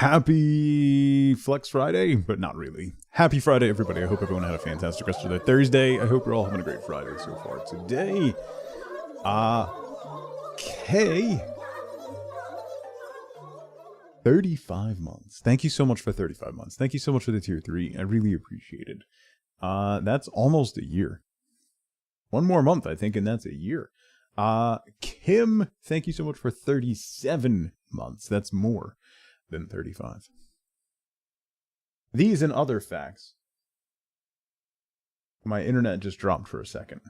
Happy Flex Friday, but not really. Happy Friday, everybody. I hope everyone had a fantastic rest of their Thursday. I hope you're all having a great Friday so far today. K 35 months. Thank you so much for 35 months. Thank you so much for the tier 3. I really appreciate it. That's almost a year. One more month, I think, and that's a year. Kim, thank you so much for 37 months. That's more than 35. These and other facts. My internet just dropped for a second.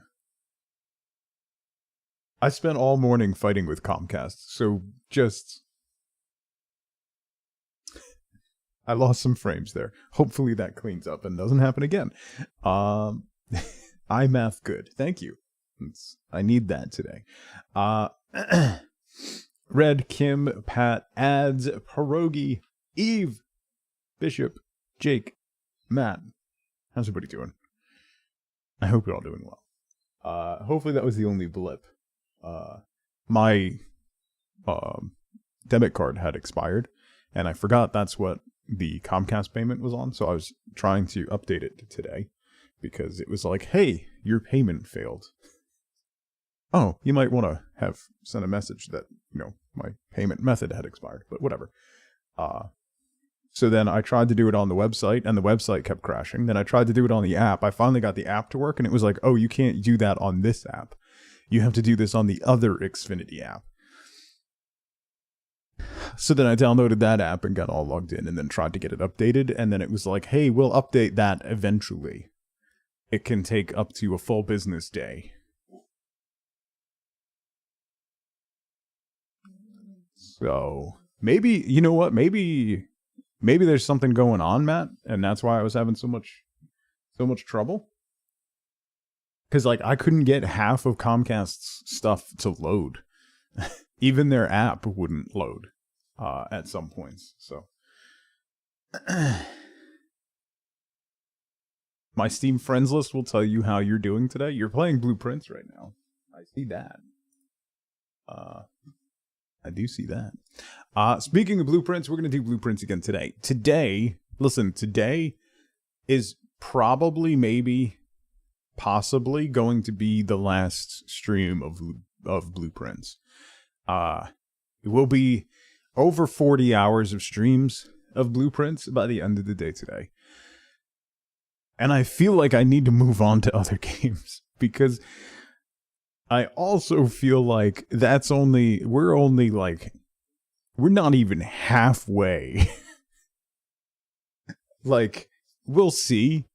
I spent all morning fighting with Comcast, so just... I lost some frames there. Hopefully that cleans up and doesn't happen again. iMath good. Thank you. I need that today. Red, Kim, Pat, Ads, Pierogi, Eve, Bishop, Jake, Matt. How's everybody doing? I hope you're all doing well. Hopefully that was the only blip. My debit card had expired, and I forgot that's what the Comcast payment was on, so I was trying to update it today, because it was like, hey, your payment failed. Oh, you might want to have sent a message that, my payment method had expired, but whatever. So then I tried to do it on the website, and the website kept crashing. Then I tried to do it on the app. I finally got the app to work, and it was like, oh, you can't do that on this app. You have to do this on the other Xfinity app. So then I downloaded that app and got all logged in, and then tried to get it updated, and then it was like, hey, we'll update that eventually. It can take up to a full business day. So maybe, you know what? Maybe there's something going on, Matt, and that's why I was having so much trouble. Because I couldn't get half of Comcast's stuff to load. Even their app wouldn't load at some points. So my Steam friends list will tell you how you're doing today. You're playing Blueprints right now. I see that. I do see that. Speaking of Blueprints, we're going to do Blueprints again today. Today is probably, maybe, possibly going to be the last stream of Blueprints. It will be over 40 hours of streams of Blueprints by the end of the day today. And I feel like I need to move on to other games, because I also feel like we're not even halfway. We'll see.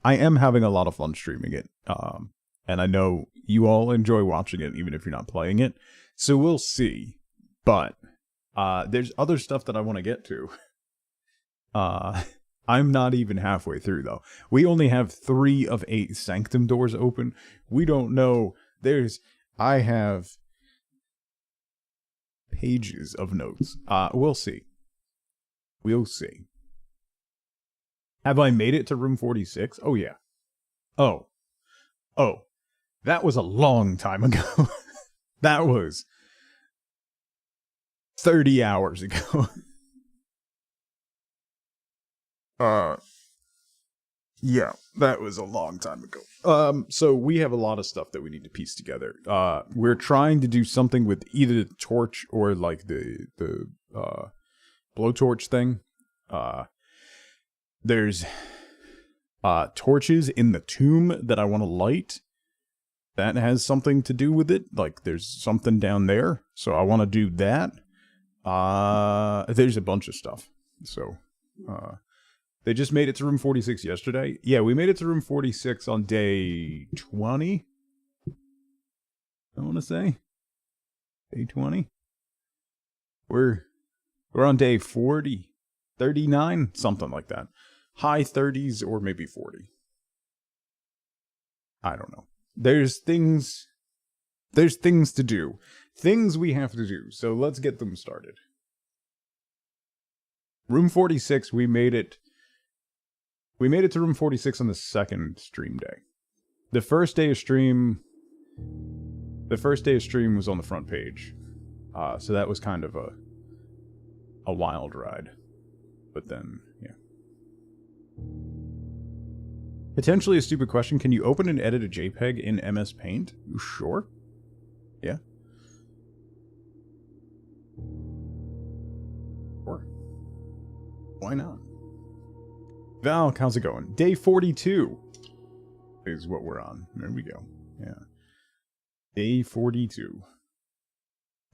I am having a lot of fun streaming it. And I know you all enjoy watching it, even if you're not playing it. So we'll see. But there's other stuff that I want to get to. I'm not even halfway through, though. We only have 3 of 8 Sanctum doors open. We don't know. I have pages of notes. We'll see. We'll see. Have I made it to room 46? Oh, yeah. Oh. That was a long time ago. That was 30 hours ago. Yeah, that was a long time ago. So we have a lot of stuff that we need to piece together. We're trying to do something with either the torch or the blowtorch thing. There's torches in the tomb that I want to light. That has something to do with it. There's something down there, so I want to do that. There's a bunch of stuff. So, they just made it to room 46 yesterday. Yeah, we made it to room 46 on day 20. I want to say day 20. We're on day 40, 39, something like that. High 30s or maybe 40. I don't know. There's things to do. Things we have to do. So let's get them started. Room 46, we made it to room 46 on the second stream day. The first day of stream was on the front page. So that was kind of a wild ride. But then, yeah. Potentially a stupid question. Can you open and edit a JPEG in MS Paint? Sure. Yeah. Sure. Why not? Val, how's it going? Day 42 is what we're on. There we go. Yeah. Day 42.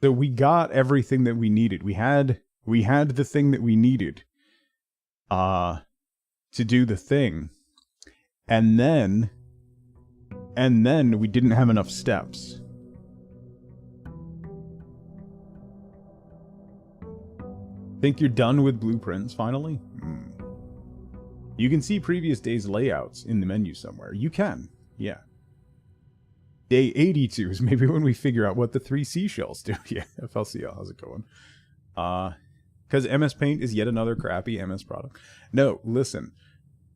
So we got everything that we needed. We had the thing that we needed to do the thing. And then we didn't have enough steps. Think you're done with blueprints finally? You can see previous days' layouts in the menu somewhere. You can, yeah. Day 82 is maybe when we figure out what the 3 seashells do. Yeah, FLCL, how's it going? Because MS Paint is yet another crappy MS product. No, listen.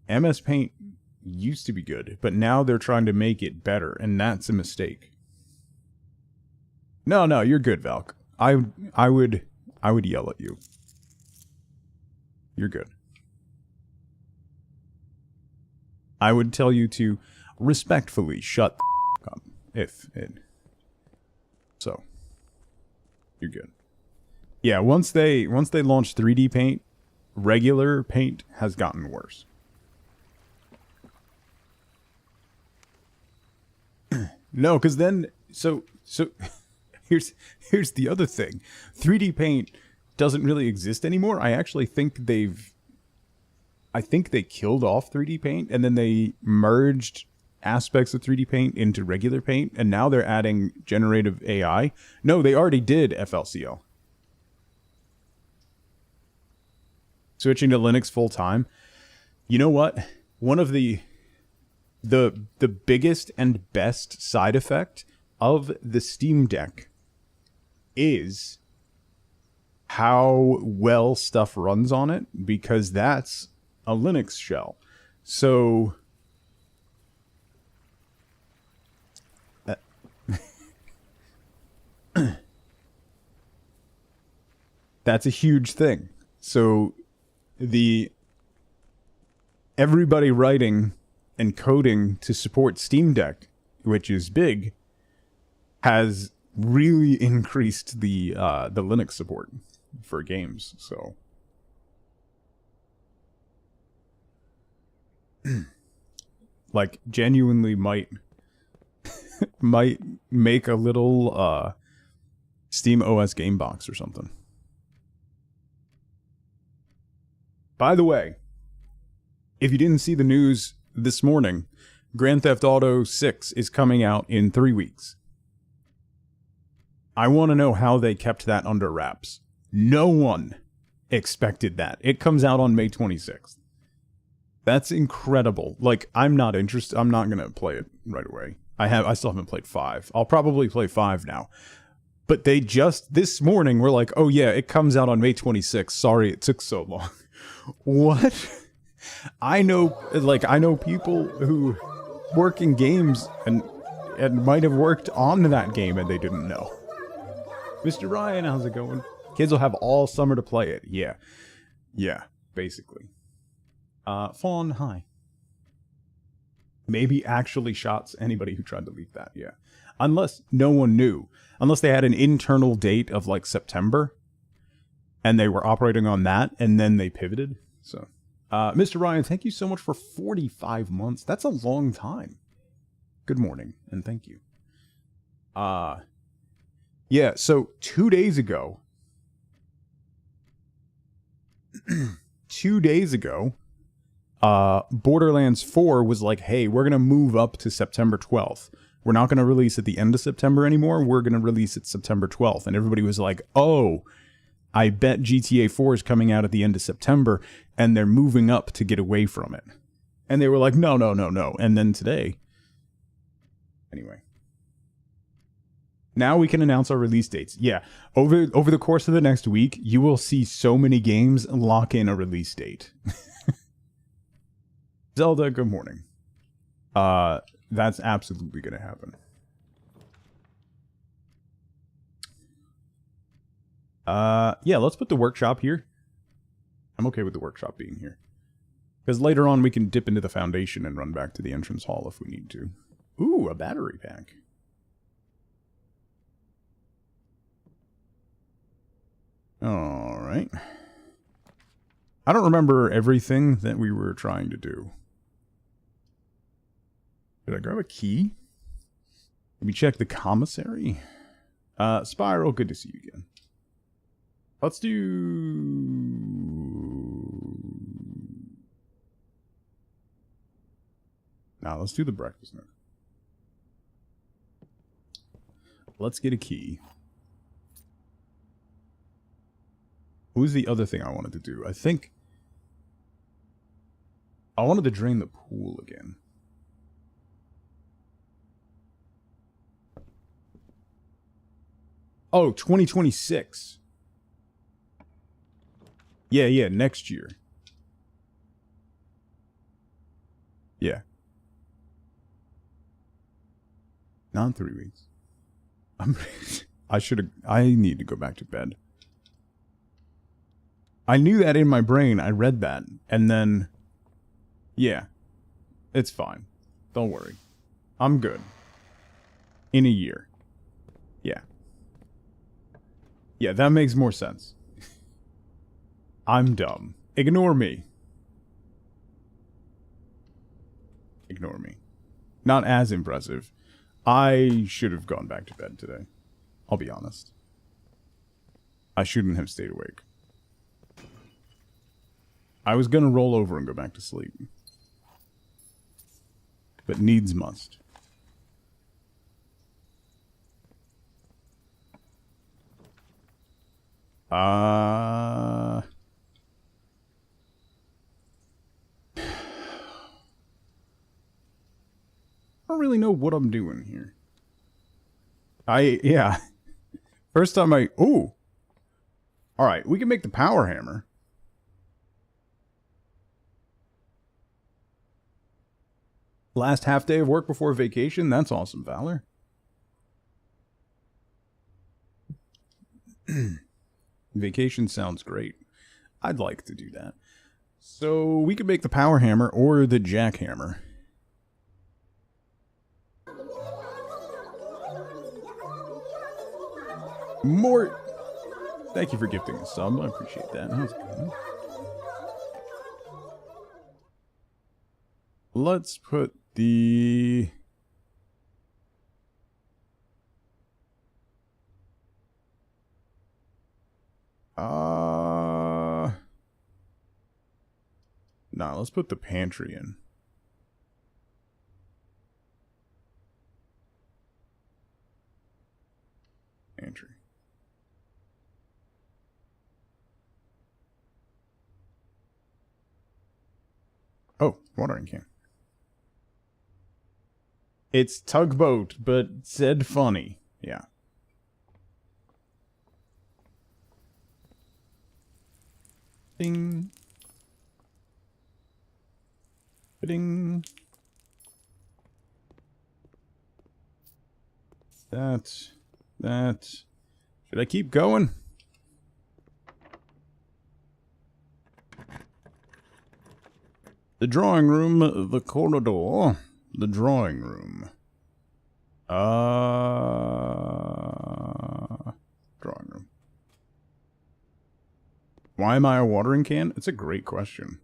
MS Paint used to be good, but now they're trying to make it better, and that's a mistake. No, you're good, Valk. I would yell at you. You're good. I would tell you to respectfully shut the up if it. So, you're good. Yeah, once they launched 3D Paint, regular paint has gotten worse. No, because then so here's the other thing. 3D Paint doesn't really exist anymore. I actually think they killed off 3D Paint, and then they merged aspects of 3D Paint into regular paint, and now they're adding generative AI. No, they already did FLCL. Switching to Linux full time. You know what? One of the biggest and best side effect of the Steam Deck is how well stuff runs on it, because that's a Linux shell. So that's a huge thing. So everybody writing and coding to support Steam Deck, which is big, has really increased the Linux support for games. So like genuinely might make a little Steam OS game box or something. By the way, if you didn't see the news this morning, Grand Theft Auto 6 is coming out in 3 weeks. I want to know how they kept that under wraps. No one expected that. It comes out on May 26th. That's incredible. Like, I'm not interested. I'm not going to play it right away. I still haven't played 5. I'll probably play 5 now. But they just, this morning, were like, oh yeah, it comes out on May 26th. Sorry it took so long. What? I know people who work in games and might have worked on that game and they didn't know. Mr. Ryan, how's it going? Kids will have all summer to play it. Yeah. Yeah, basically. Fawn, hi. Maybe actually shots anybody who tried to leak that, yeah. Unless no one knew. Unless they had an internal date of like September and they were operating on that and then they pivoted. So, Mr. Ryan, thank you so much for 45 months. That's a long time. Good morning and thank you. Yeah, so 2 days ago, 2 days ago, Borderlands 4 was like, hey, we're going to move up to September 12th. We're not going to release at the end of September anymore. We're going to release it September 12th. And everybody was like, oh, I bet GTA 4 is coming out at the end of September, and they're moving up to get away from it. And they were like, no. And then today, anyway. Now we can announce our release dates. Yeah, over the course of the next week, you will see so many games lock in a release date. Zelda, good morning. That's absolutely going to happen. Yeah, let's put the workshop here. I'm okay with the workshop being here. Because later on we can dip into the foundation and run back to the entrance hall if we need to. Ooh, a battery pack. Alright. I don't remember everything that we were trying to do. Did I grab a key? Let me check the commissary. Spiral, good to see you again. Let's do... Now, let's do the breakfast nook. Let's get a key. What was the other thing I wanted to do? I think... I wanted to drain the pool again. Oh, 2026. Yeah, next year. Yeah. Not 3 weeks. I need to go back to bed. I knew that in my brain. I read that. And then, yeah, it's fine. Don't worry. I'm good. In a year. Yeah. Yeah, that makes more sense. I'm dumb. Ignore me. Ignore me. Not as impressive. I should have gone back to bed today. I'll be honest. I shouldn't have stayed awake. I was gonna roll over and go back to sleep. But needs must. I don't really know what I'm doing here. Yeah. First time ooh. Alright, we can make the power hammer. Last half day of work before vacation? That's awesome, Valor. Vacation sounds great. I'd like to do that. So we could make the power hammer or the jackhammer. More. Thank you for gifting a sub. I appreciate that. That was good. Let's put the... Nah, let's put the pantry in. Pantry. Oh, watering can. It's tugboat, but said funny. Yeah. Ding. Ding. That. Should I keep going? The drawing room, the corridor, the drawing room. Drawing room. Why am I a watering can? It's a great question.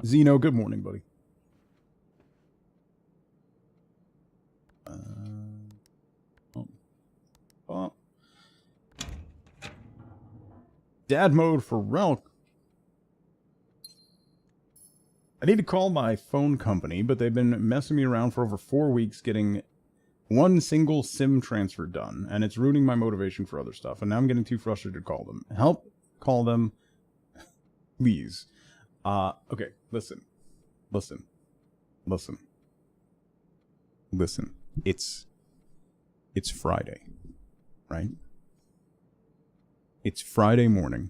Zeno, good morning, buddy. Dad mode for Relk. I need to call my phone company, but they've been messing me around for over 4 weeks getting one single SIM transfer done, and it's ruining my motivation for other stuff, and now I'm getting too frustrated to call them. Help call them, please. Okay, listen. It's Friday, right? It's Friday morning.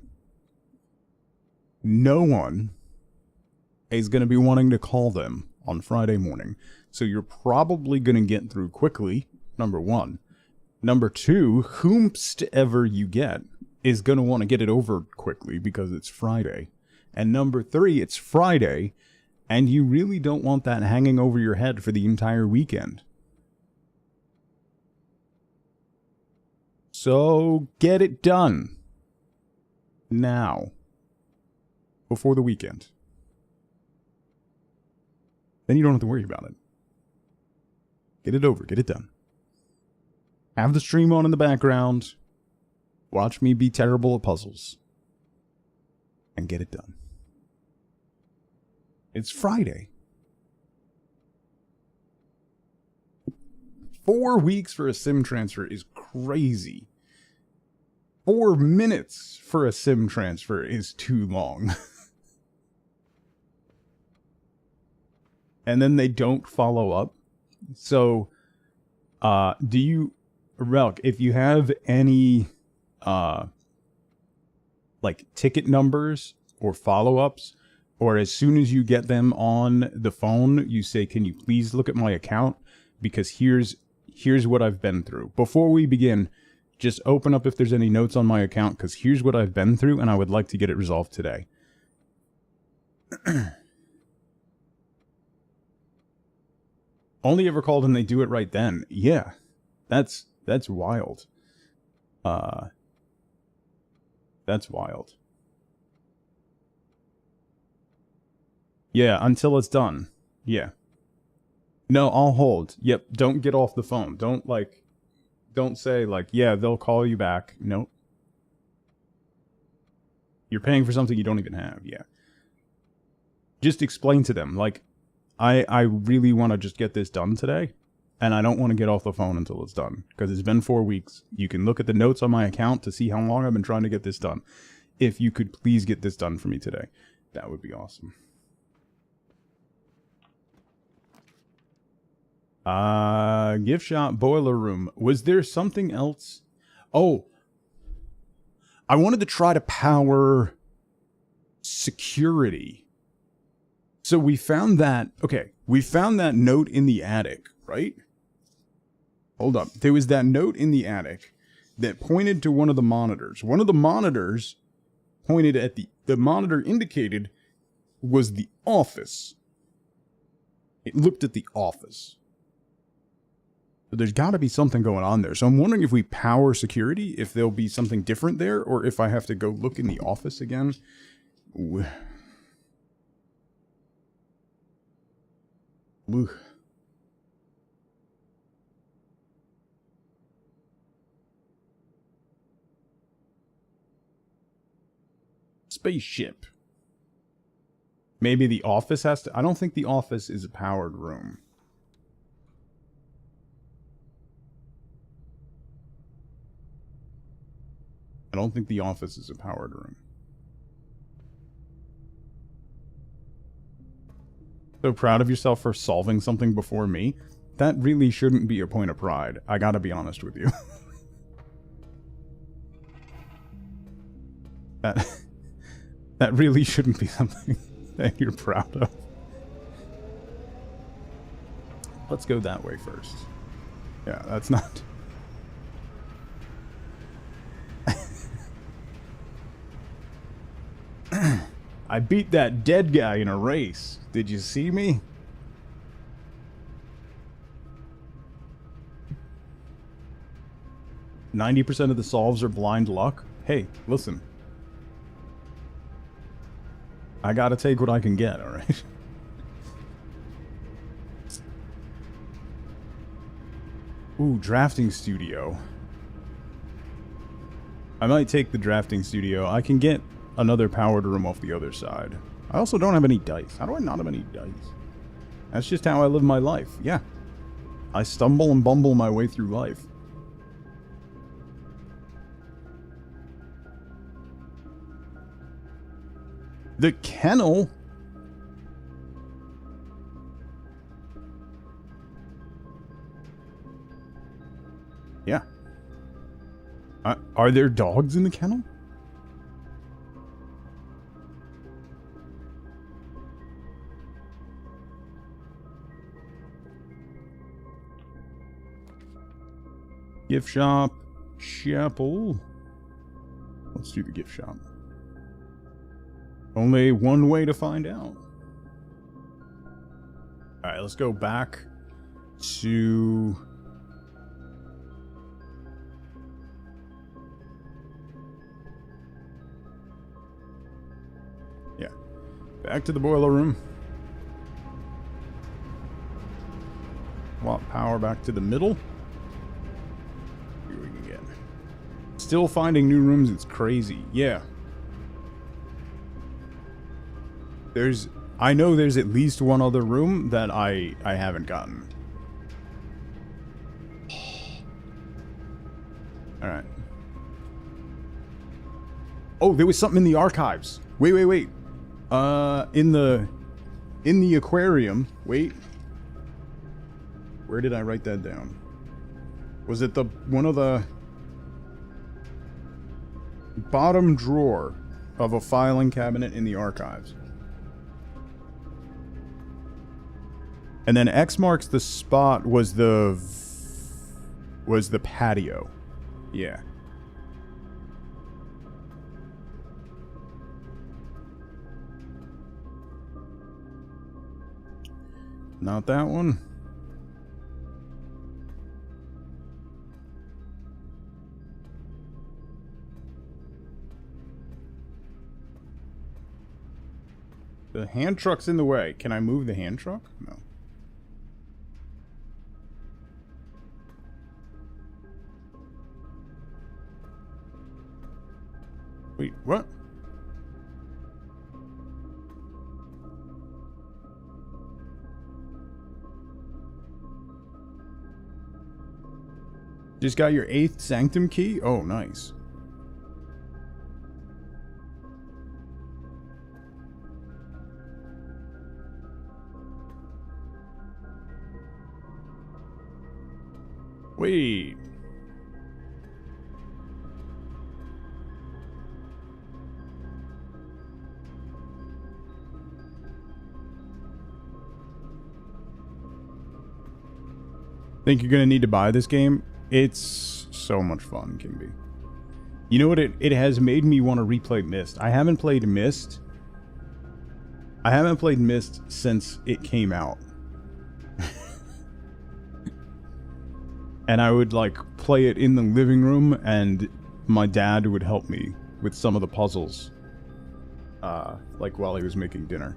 No one is going to be wanting to call them on Friday morning. So you're probably going to get through quickly, number one. Number two, whomstever you get is going to want to get it over quickly because it's Friday. And number three, it's Friday, and you really don't want that hanging over your head for the entire weekend. So get it done now, before the weekend. Then you don't have to worry about it. Get it over, get it done. Have the stream on in the background. Watch me be terrible at puzzles. And get it done. It's Friday. 4 weeks for a SIM transfer is crazy. 4 minutes for a SIM transfer is too long. And then they don't follow up. So, do you, Relk, if you have any, like, ticket numbers or follow-ups, or as soon as you get them on the phone, you say, can you please look at my account? Because here's what I've been through. Before we begin, just open up if there's any notes on my account, because here's what I've been through, and I would like to get it resolved today. Only ever called and they do it right then. Yeah, that's wild. That's wild. Yeah, until it's done. Yeah. No, I'll hold. Yep, don't get off the phone. Don't say, like, yeah, they'll call you back. Nope. You're paying for something you don't even have. Yeah. Just explain to them, like, I really want to just get this done today, and I don't want to get off the phone until it's done, because it's been 4 weeks. You can look at the notes on my account to see how long I've been trying to get this done. If you could please get this done for me today, that would be awesome. Gift shop, boiler room. Was there something else? Oh, I wanted to try to power security. So we found that, okay, we found that note in the attic, right? Hold up. There was that note in the attic that pointed to one of the monitors. One of the monitors pointed at the monitor indicated was the office. It looked at the office. So there's got to be something going on there. So I'm wondering if we power security, if there'll be something different there, or if I have to go look in the office again. Ooh. Ooh. Spaceship. Maybe the office has to... I don't think the office is a powered room. I don't think the office is a powered room. So proud of yourself for solving something before me. That really shouldn't be a point of pride. I gotta be honest with you. That really shouldn't be something that you're proud of. Let's go that way first. Yeah, that's not... I beat that dead guy in a race. Did you see me? "90% of the solves are blind luck." Hey, listen. I gotta take what I can get, alright? Ooh, drafting studio. I might take the drafting studio. I can get another powered room off the other side. I also don't have any dice. How do I not have any dice? That's just how I live my life. Yeah. I stumble and bumble my way through life. The kennel? Yeah. Are there dogs in the kennel? Gift shop. Chapel. Let's do the gift shop. Only one way to find out. Alright, let's go back to... Yeah. Back to the boiler room. Swap power back to the middle. See what we can get. Still finding new rooms, it's crazy. Yeah. I know there's at least one other room that I haven't gotten. Alright. Oh, there was something in the archives. Wait. In the aquarium. Wait. Where did I write that down? Was it one of the bottom drawer of a filing cabinet in the archives? And then X marks the spot was the patio. Yeah. Not that one. The hand truck's in the way. Can I move the hand truck? No. Wait, what? Just got your 8th sanctum key? Oh, nice. Wait. Think you're gonna need to buy this game? It's so much fun, can be. You know what? It has made me want to replay Myst. I haven't played Myst. I haven't played Myst since it came out. And I would, like, play it in the living room, and my dad would help me with some of the puzzles. Like, while he was making dinner.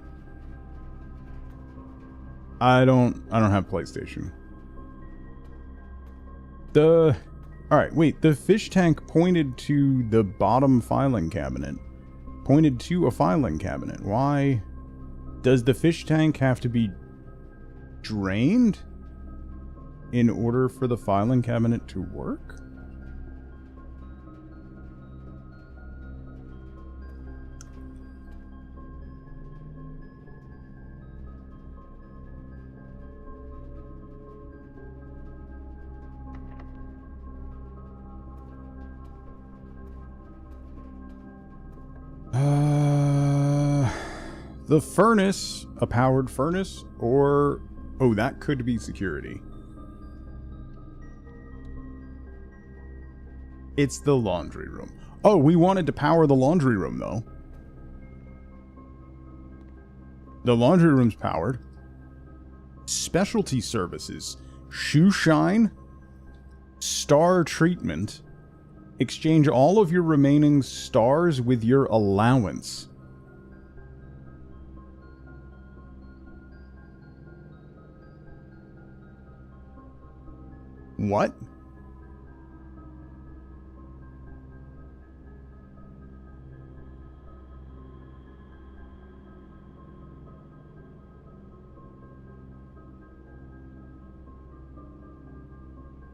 I don't have PlayStation. Alright, wait, the fish tank pointed to the bottom filing cabinet. Pointed to a filing cabinet. Why? Does the fish tank have to be drained in order for the filing cabinet to work? The furnace, a powered furnace, or... Oh, that could be security. It's the laundry room. Oh, we wanted to power the laundry room, though. The laundry room's powered. Specialty services. Shoe shine. Star treatment. Exchange all of your remaining stars with your allowance. What?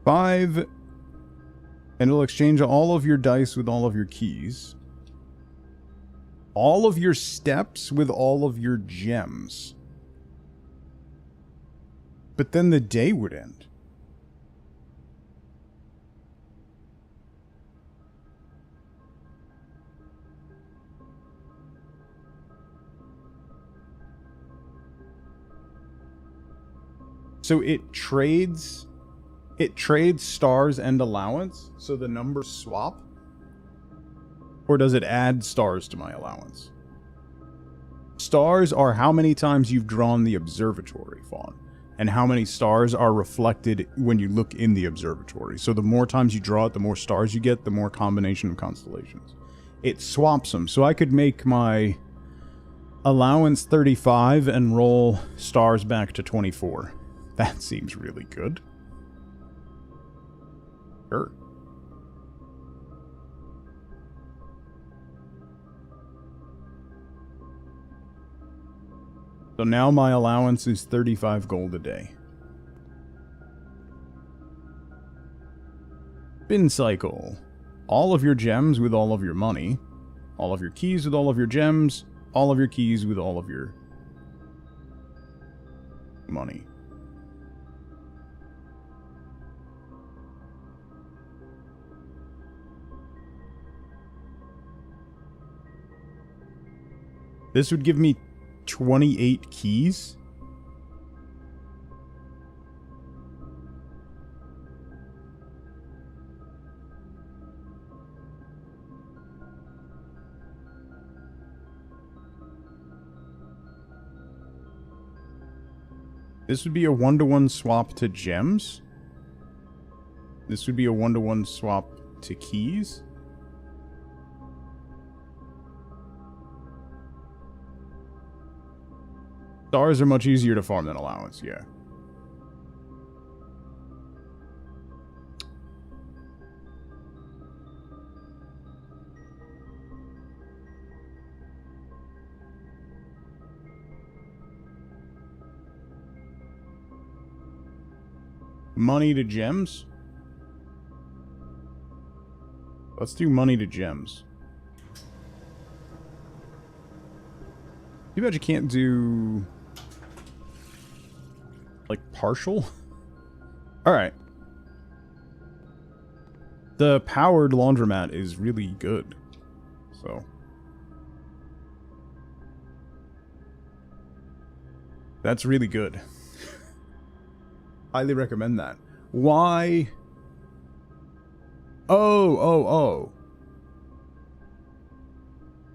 Five, and it'll exchange all of your dice with all of your keys. All of your steps with all of your gems. But then the day would end. So it trades It trades stars and allowance, so the numbers swap? Or does it add stars to my allowance? Stars are how many times you've drawn the observatory, Fawn, and how many stars are reflected when you look in the observatory. So the more times you draw it, the more stars you get, the more combination of constellations. It swaps them, so I could make my allowance 35 and roll stars back to 24. That seems really good. Sure. So now my allowance is 35 gold a day. Bin cycle. All of your gems with all of your money. All of your keys with all of your gems. All of your keys with all of your money. This would give me 28 keys? This would be a 1-to-1 swap to gems? This would be a 1-to-1 swap to keys? Stars are much easier to farm than allowance, yeah. Money to gems? Let's do money to gems. Too bad you can't do... like, partial? Alright. The powered laundromat is really good. So. That's really good. Highly recommend that. Why? Oh.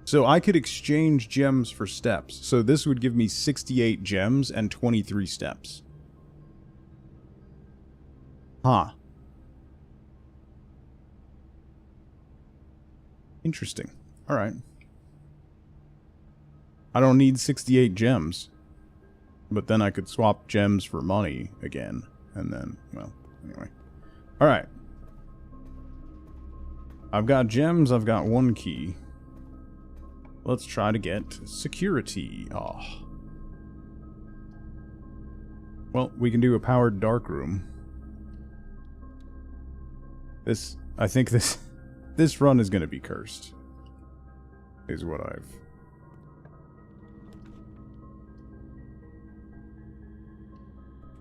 So I could exchange gems for steps. So this would give me 68 gems and 23 steps. Huh. Interesting. Alright. I don't need 68 gems. But then I could swap gems for money again. And then, well, anyway. Alright. I've got gems, I've got 1 key. Let's try to get security. Oh. Well, we can do a powered dark room. I think this run is going to be cursed. Is what I've...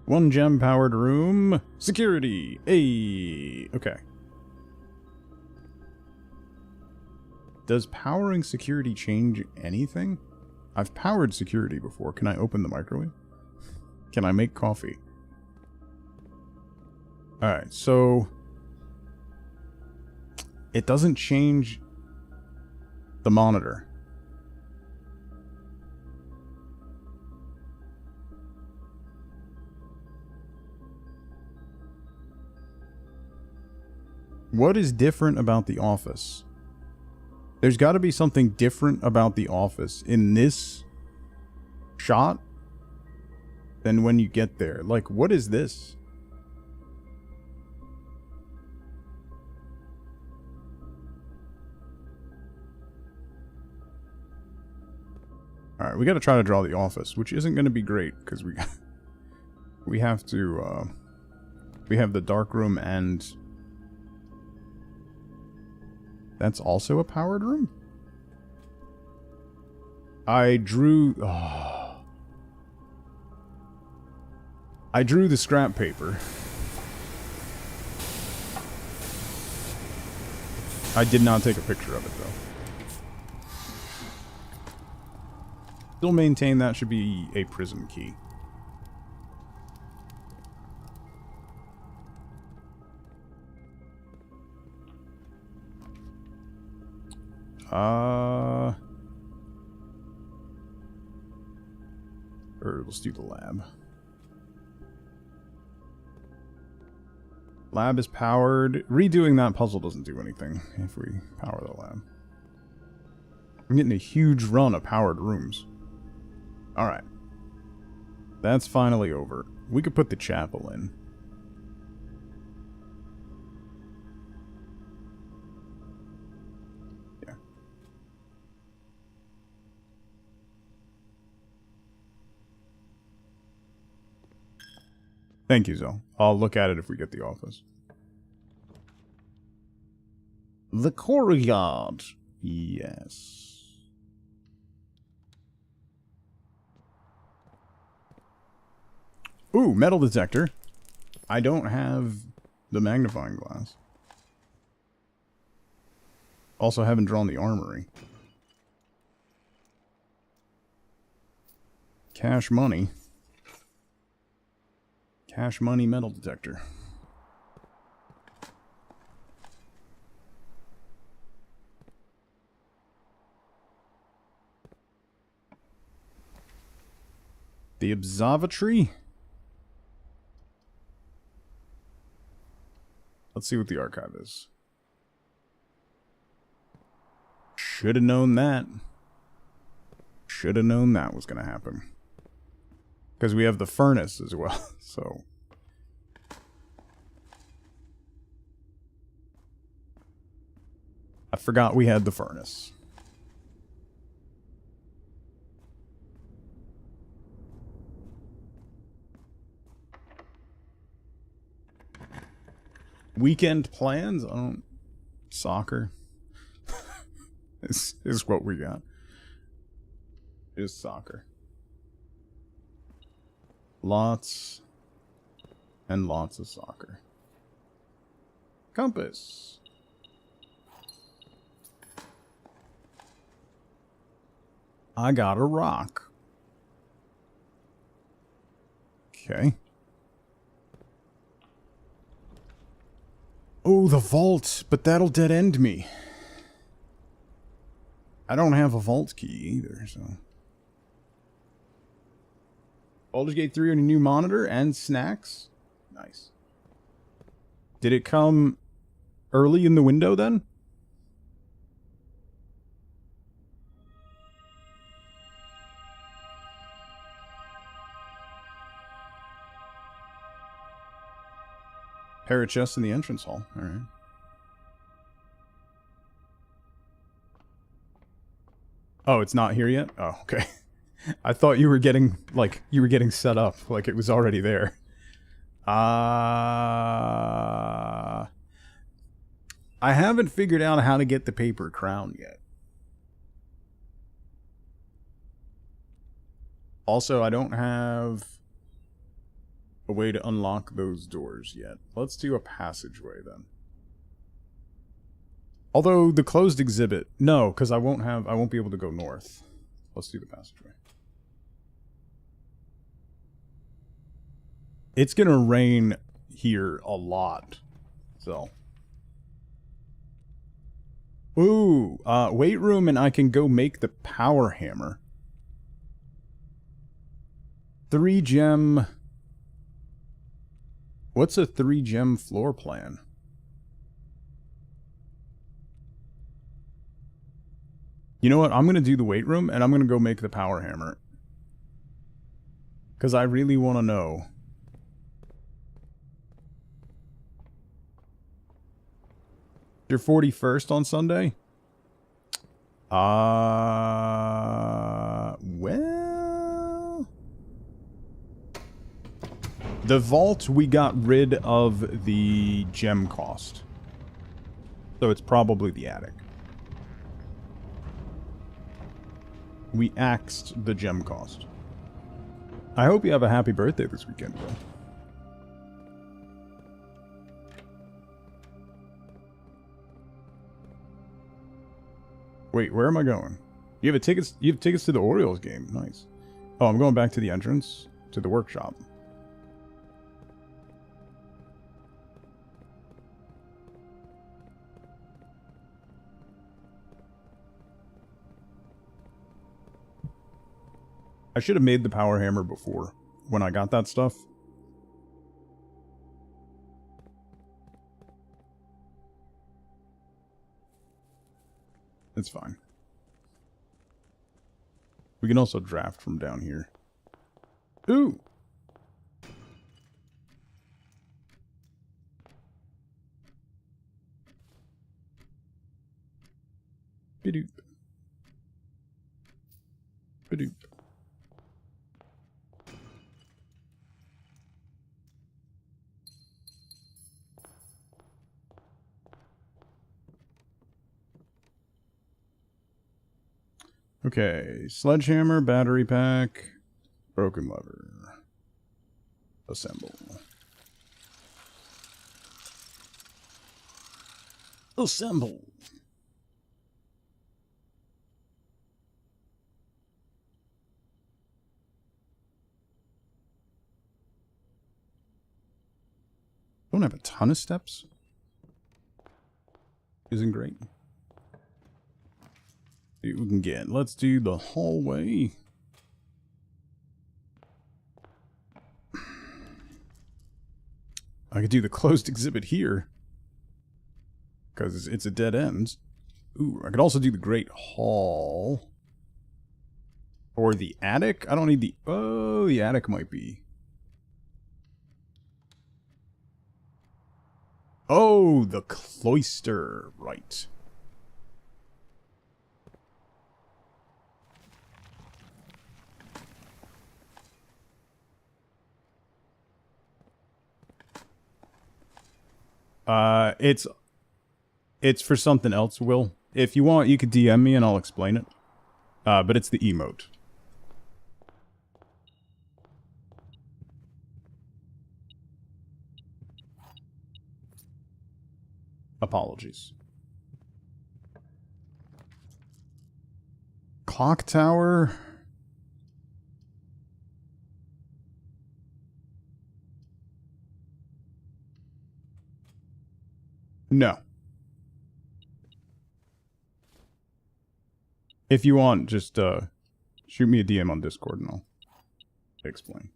One gem powered room. Security. Hey. Okay. Does powering security change anything? I've powered security before. Can I open the microwave? Can I make coffee? Alright, so... it doesn't change the monitor. What is different about the office? There's got to be something different about the office in this shot than when you get there. Like, what is this? Alright, we got to try to draw the office, which isn't going to be great, because we have to, we have the dark room and... that's also a powered room? I drew... oh. I drew the scrap paper. I did not take a picture of it, though. Still maintain that should be a prison key. Or let's do the lab. Lab is powered. Redoing that puzzle doesn't do anything if we power the lab. I'm getting a huge run of powered rooms. Alright. That's finally over. We could put the chapel in. Yeah. Thank you, Zell. I'll look at it if we get the office. The courtyard. Yes. Ooh, metal detector. I don't have the magnifying glass. Also haven't drawn the armory. Cash money. Cash money metal detector. The observatory? Let's see what the archive is. Should have known that. Should have known that was going to happen. Because we have the furnace as well, so... I forgot we had the furnace. Weekend plans? I don't... Soccer. is what we got. Is soccer. Lots and lots of soccer. Compass. I got a rock. Okay. Oh, the vault, but that'll dead end me. I don't have a vault key either, so... Baldur's Gate 3 on a new monitor and snacks? Nice. Did it come early in the window then? Pair of chests in the entrance hall. Alright. Oh, it's not here yet? Oh, okay. I thought you were getting, like, set up, like it was already there. I haven't figured out how to get the paper crown yet. Also, I don't have a way to unlock those doors yet. Let's do a passageway then. Although the closed exhibit, no, because I won't be able to go north. Let's do the passageway. It's gonna rain here a lot, so. Ooh, weight room, and I can go make the power hammer. 3 gem. What's a 3 gem floor plan? You know what? I'm gonna do the weight room, and I'm gonna go make the power hammer. Because I really want to know. Your 41st on Sunday? Well... The vault, we got rid of the gem cost. So it's probably the attic. We axed the gem cost. I hope you have a happy birthday this weekend, bro. Wait, where am I going? You have tickets to the Orioles game. Nice. Oh, I'm going back to the entrance to the workshop. I should have made the power hammer before, when I got that stuff. It's fine. We can also draft from down here. Ooh! Bidoop. Bidoop. Okay, sledgehammer, battery pack, broken lever. Assemble. Assemble. Don't have a ton of steps. Isn't great. See what we can get. Let's do the hallway. I could do the closed exhibit here, because it's a dead end. Ooh, I could also do the Great Hall. Or the attic? I don't need the... Oh, the attic might be. Oh, the cloister. Right. It's for something else, Will. If you want, you could DM me and I'll explain it. But it's the emote. Apologies. Clock tower. No. If you want, just shoot me a DM on Discord and I'll explain.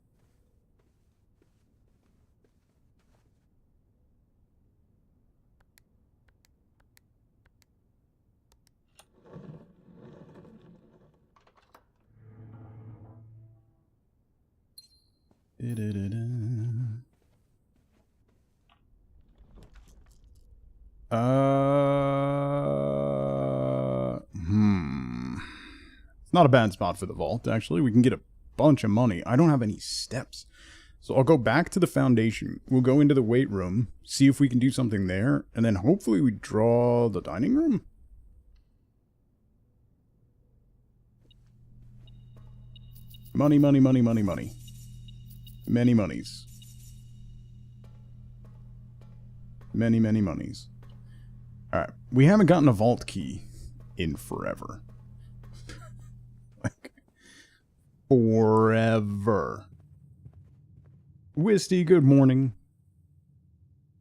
It's not a bad spot for the vault, actually. We can get a bunch of money. I don't have any steps. So I'll go back to the foundation. We'll go into the weight room, see if we can do something there, and then hopefully we draw the dining room. Money, money, money, money, money. Many monies. Many, many monies. Alright, we haven't gotten a vault key in forever. Like, forever. Wisty, good morning.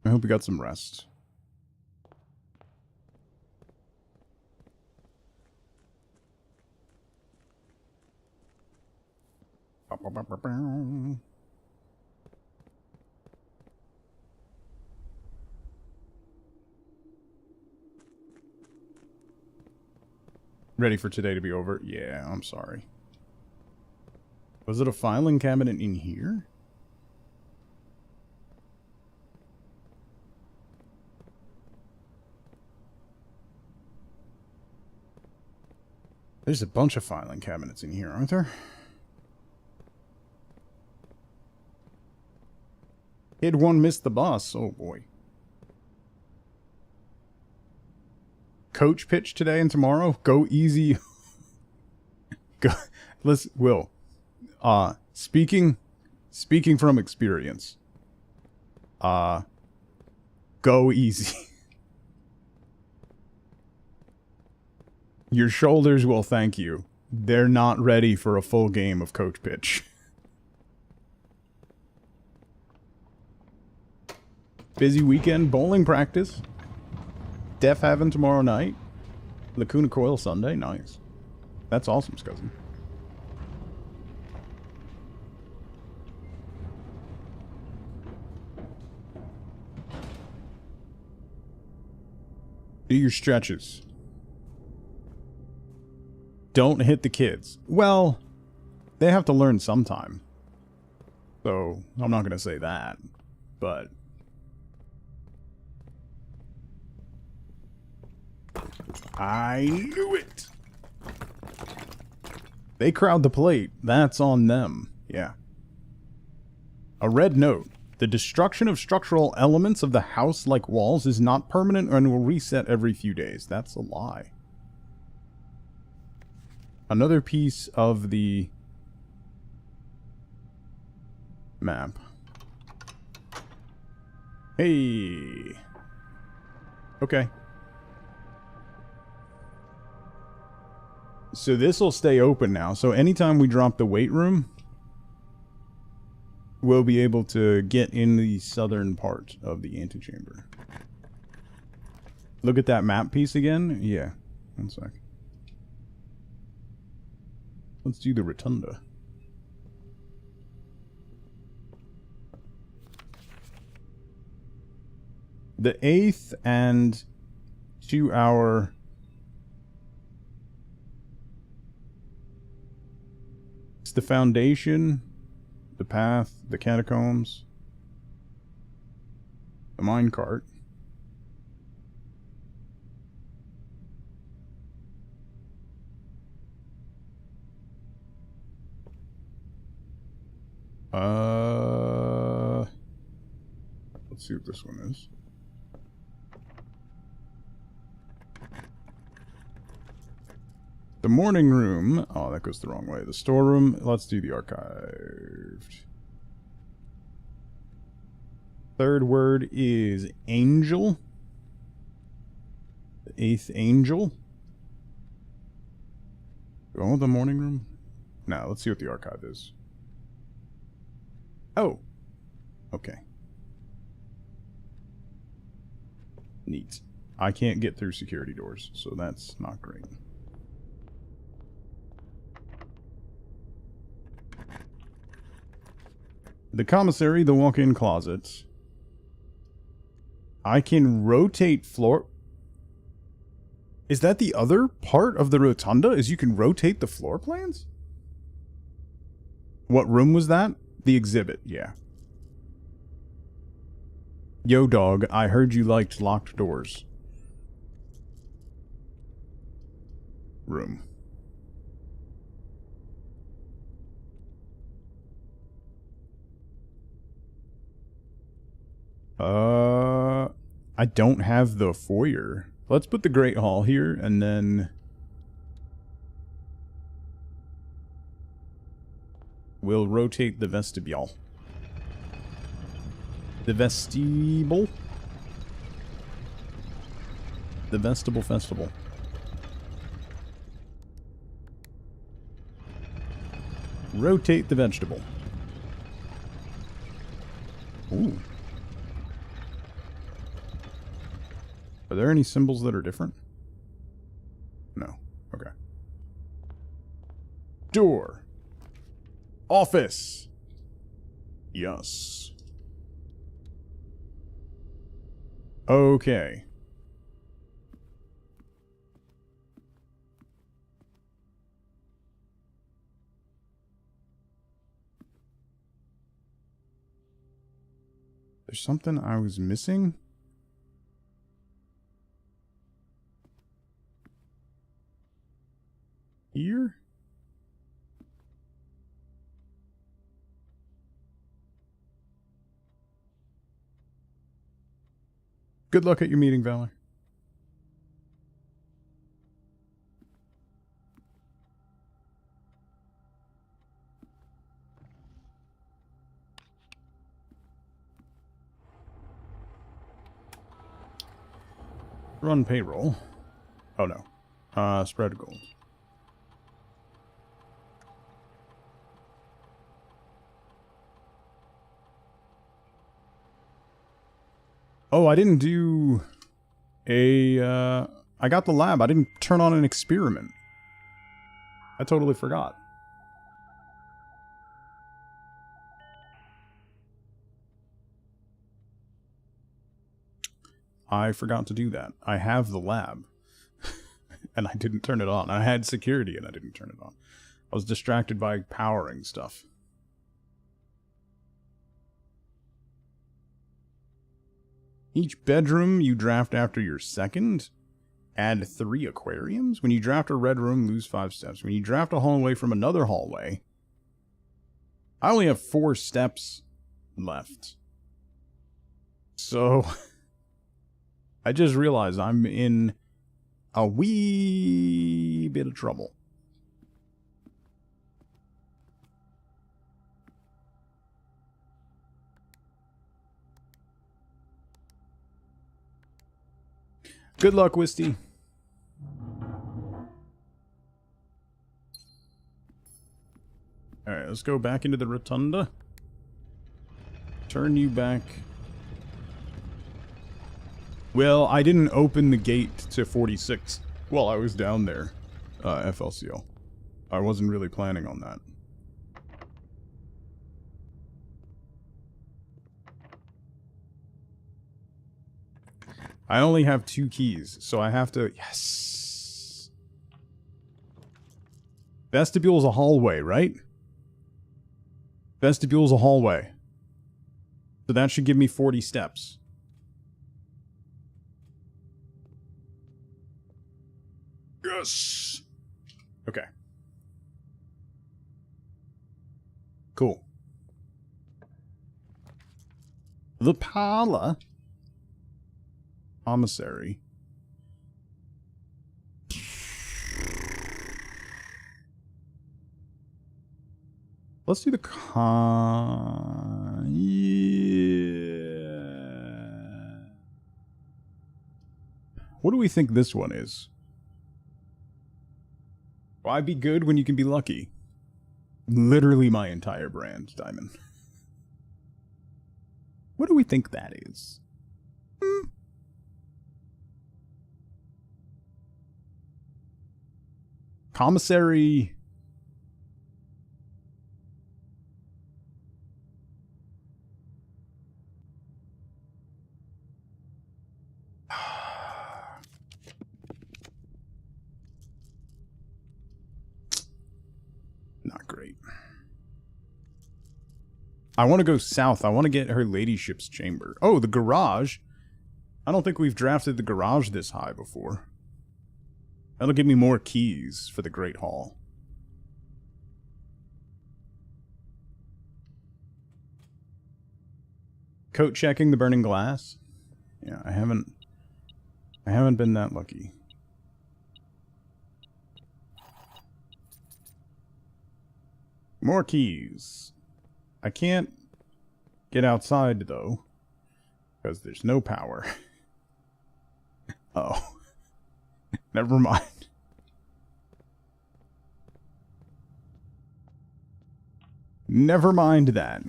I hope you got some rest. Ready for today to be over? Yeah, I'm sorry. Was it a filing cabinet in here? There's a bunch of filing cabinets in here, aren't there? Hit one, missed the bus. Oh boy. Coach pitch today and tomorrow. Go easy. Go. Listen, Will. Speaking from experience. Go easy. Your shoulders will thank you. They're not ready for a full game of coach pitch. Busy weekend bowling practice. Def Haven tomorrow night. Lacuna Coil Sunday. Nice. That's awesome, cousin. Do your stretches. Don't hit the kids. Well, they have to learn sometime. So, I'm not going to say that. But... I knew it! They crowd the plate. That's on them. Yeah. A red note. The destruction of structural elements of the house, like walls, is not permanent and will reset every few days. That's a lie. Another piece of the map. Hey. Okay. So this will stay open now. So anytime we drop the weight room, we'll be able to get in the southern part of the antechamber. Look at that map piece again. Yeah. One sec. Let's do the rotunda. The 8th and 2 hour... It's the foundation, the path, the catacombs, the minecart. Let's see what this one is. The morning room. Oh, that goes the wrong way. The storeroom. Let's do the archived. Third word is angel. The 8th angel. Oh, the morning room? No, let's see what the archive is. Oh. Okay. Neat. I can't get through security doors, so that's not great. The commissary, the walk-in closet. I can rotate floor... Is that the other part of the rotunda? Is you can rotate the floor plans? What room was that? The exhibit, yeah. Yo, dog, I heard you liked locked doors. Room. I don't have the foyer. Let's put the Great Hall here, and then... we'll rotate the vestibule. The vestibule? The Vestibule Festival. Rotate the vegetable. Ooh. Are there any symbols that are different? No. Okay. Door. Office. Yes. Okay. There's something I was missing? Here? Good luck at your meeting, Valor. Run payroll. Oh no. Spread gold. Oh, I didn't do a, I got the lab. I didn't turn on an experiment. I totally forgot. I forgot to do that. I have the lab. And I didn't turn it on. I had security and I didn't turn it on. I was distracted by powering stuff. Each bedroom you draft after your second, add 3 aquariums. When you draft a red room, lose 5 steps. When you draft a hallway from another hallway, I only have 4 steps left. So, I just realized I'm in a wee bit of trouble. Good luck, Wisty. Alright, let's go back into the rotunda. Turn you back. Well, I didn't open the gate to 46 while I was down there, FLCL. I wasn't really planning on that. I only have 2 keys, so I have to... Yes! Vestibule's a hallway, right? Vestibule's a hallway. So that should give me 40 steps. Yes! Okay. Cool. The parlor. Commissary. Let's do the yeah. What do we think this one is? Why be good when you can be lucky? Literally my entire brand, Diamond. What do we think that is? Commissary. Not great. I want to go south. I want to get her ladyship's chamber. Oh, the garage. I don't think we've drafted the garage this high before. That'll give me more keys for the Great Hall. Coat checking the burning glass. Yeah, I haven't been that lucky. More keys. I can't get outside though, because there's no power. Oh. Never mind. Never mind that.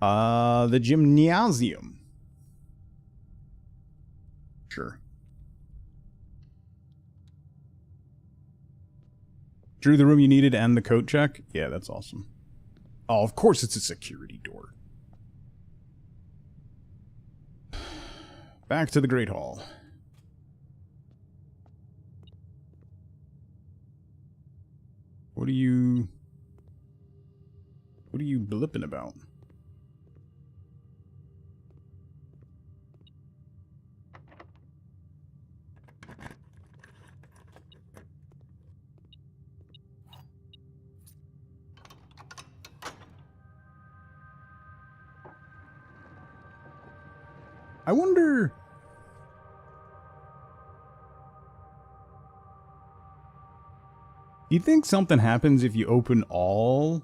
The gymnasium. Sure. Drew the room you needed and the coat check? Yeah, that's awesome. Oh, of course it's a security door. Back to the Great Hall. What are you blipping about? I wonder... Do you think something happens if you open all?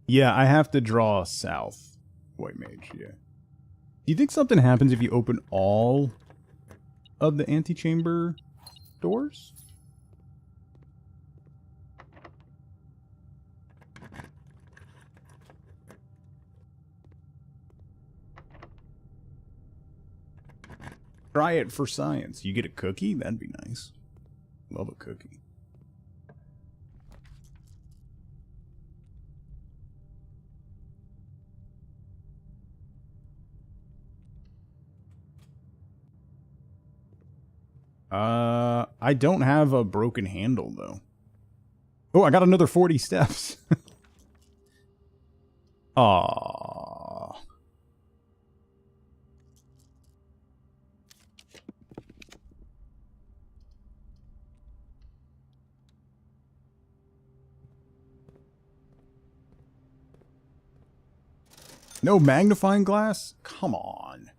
Yeah, I have to draw south. White mage, yeah. Do you think something happens if you open all of the antechamber doors? Try it for science. You get a cookie? That'd be nice. Love a cookie. I don't have a broken handle, though. Oh, I got another 40 steps. Aww. No magnifying glass? Come on.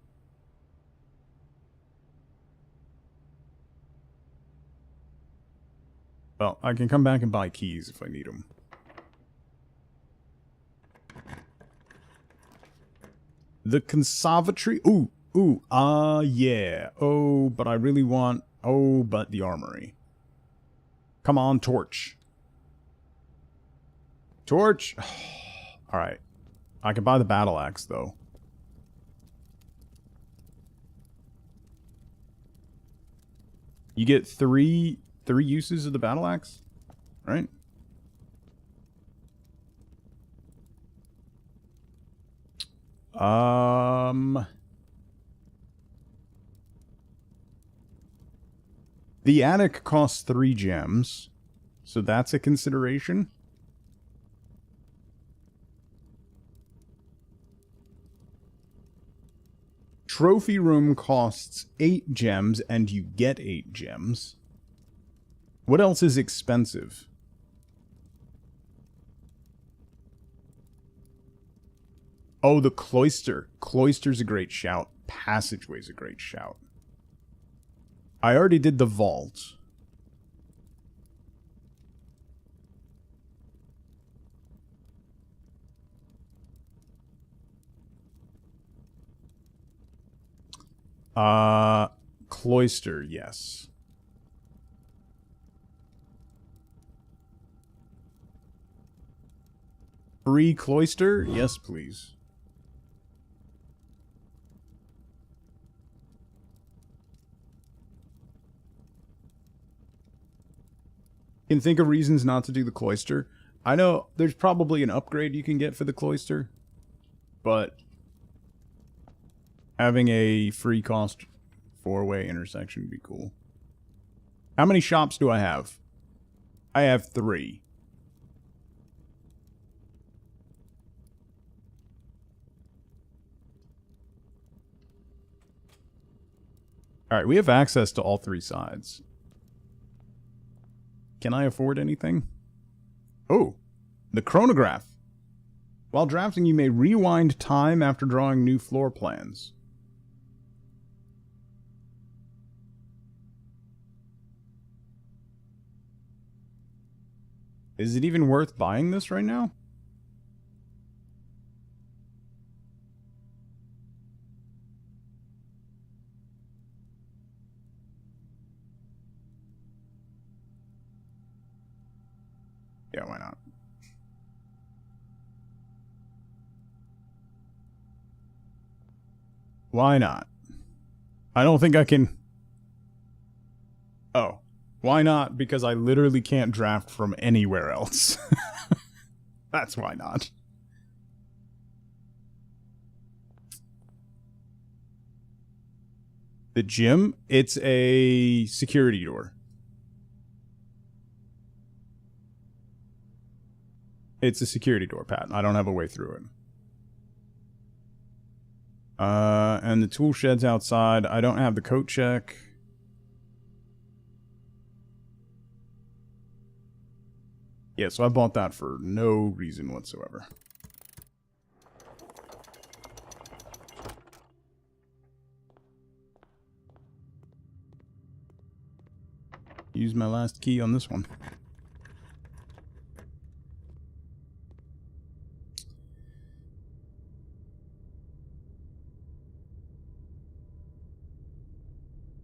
Well, I can come back and buy keys if I need them. The conservatory? Yeah. Oh, but I really want... Oh, but the armory. Come on, torch. Torch! Alright. I can buy the battle axe, though. You get three uses of the battle axe, right? The attic costs 3 gems, so that's a consideration. Trophy room costs 8 gems, and you get 8 gems. What else is expensive? Oh, the cloister. Cloister's a great shout. Passageway's a great shout. I already did the vault. Cloister, yes. Free cloister? Yes, please. Can think of reasons not to do the cloister. I know there's probably an upgrade you can get for the cloister, but having a free cost 4-way intersection would be cool. How many shops do I have? I have 3. Alright, we have access to all 3 sides. Can I afford anything? Oh, the chronograph. While drafting, you may rewind time after drawing new floor plans. Is it even worth buying this right now? Yeah, why not? Why not? I don't think I can... Oh. Why not? Because I literally can't draft from anywhere else. That's why not. The gym? It's a security door. It's a security door, Pat. I don't have a way through it. And the tool shed's outside. I don't have the coat check. Yeah, so I bought that for no reason whatsoever. Use my last key on this one.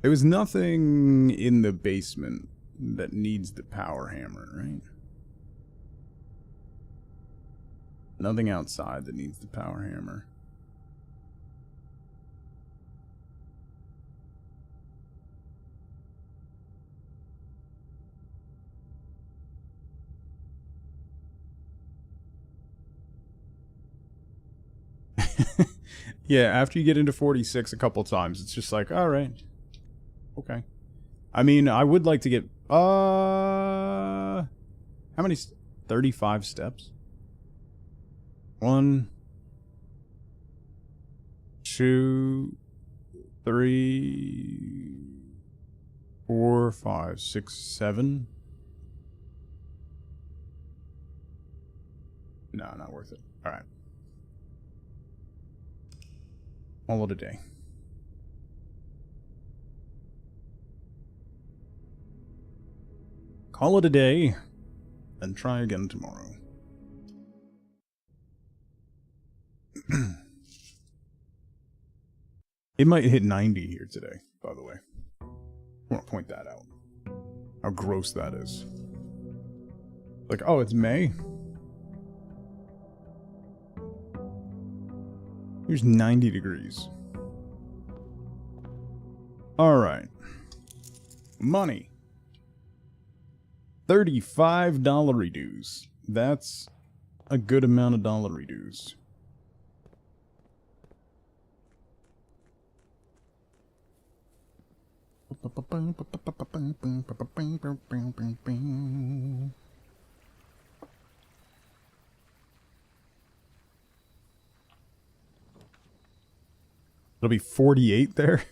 There was nothing in the basement that needs the power hammer, right? Nothing outside that needs the power hammer. Yeah, after you get into 46 a couple times, it's just like, alright. Okay. I mean, I would like to get, how many, 35 steps? 1, 2, 3, 4, 5, 6, 7. No, not worth it. Alright. All of the day. Call it a day, and try again tomorrow. It might hit 90 here today, by the way. I want to point that out. How gross that is. Like, oh, it's May? Here's 90 degrees. Alright. Money. $35 dues. That's a good amount of dollar dues. It'll be 48 there.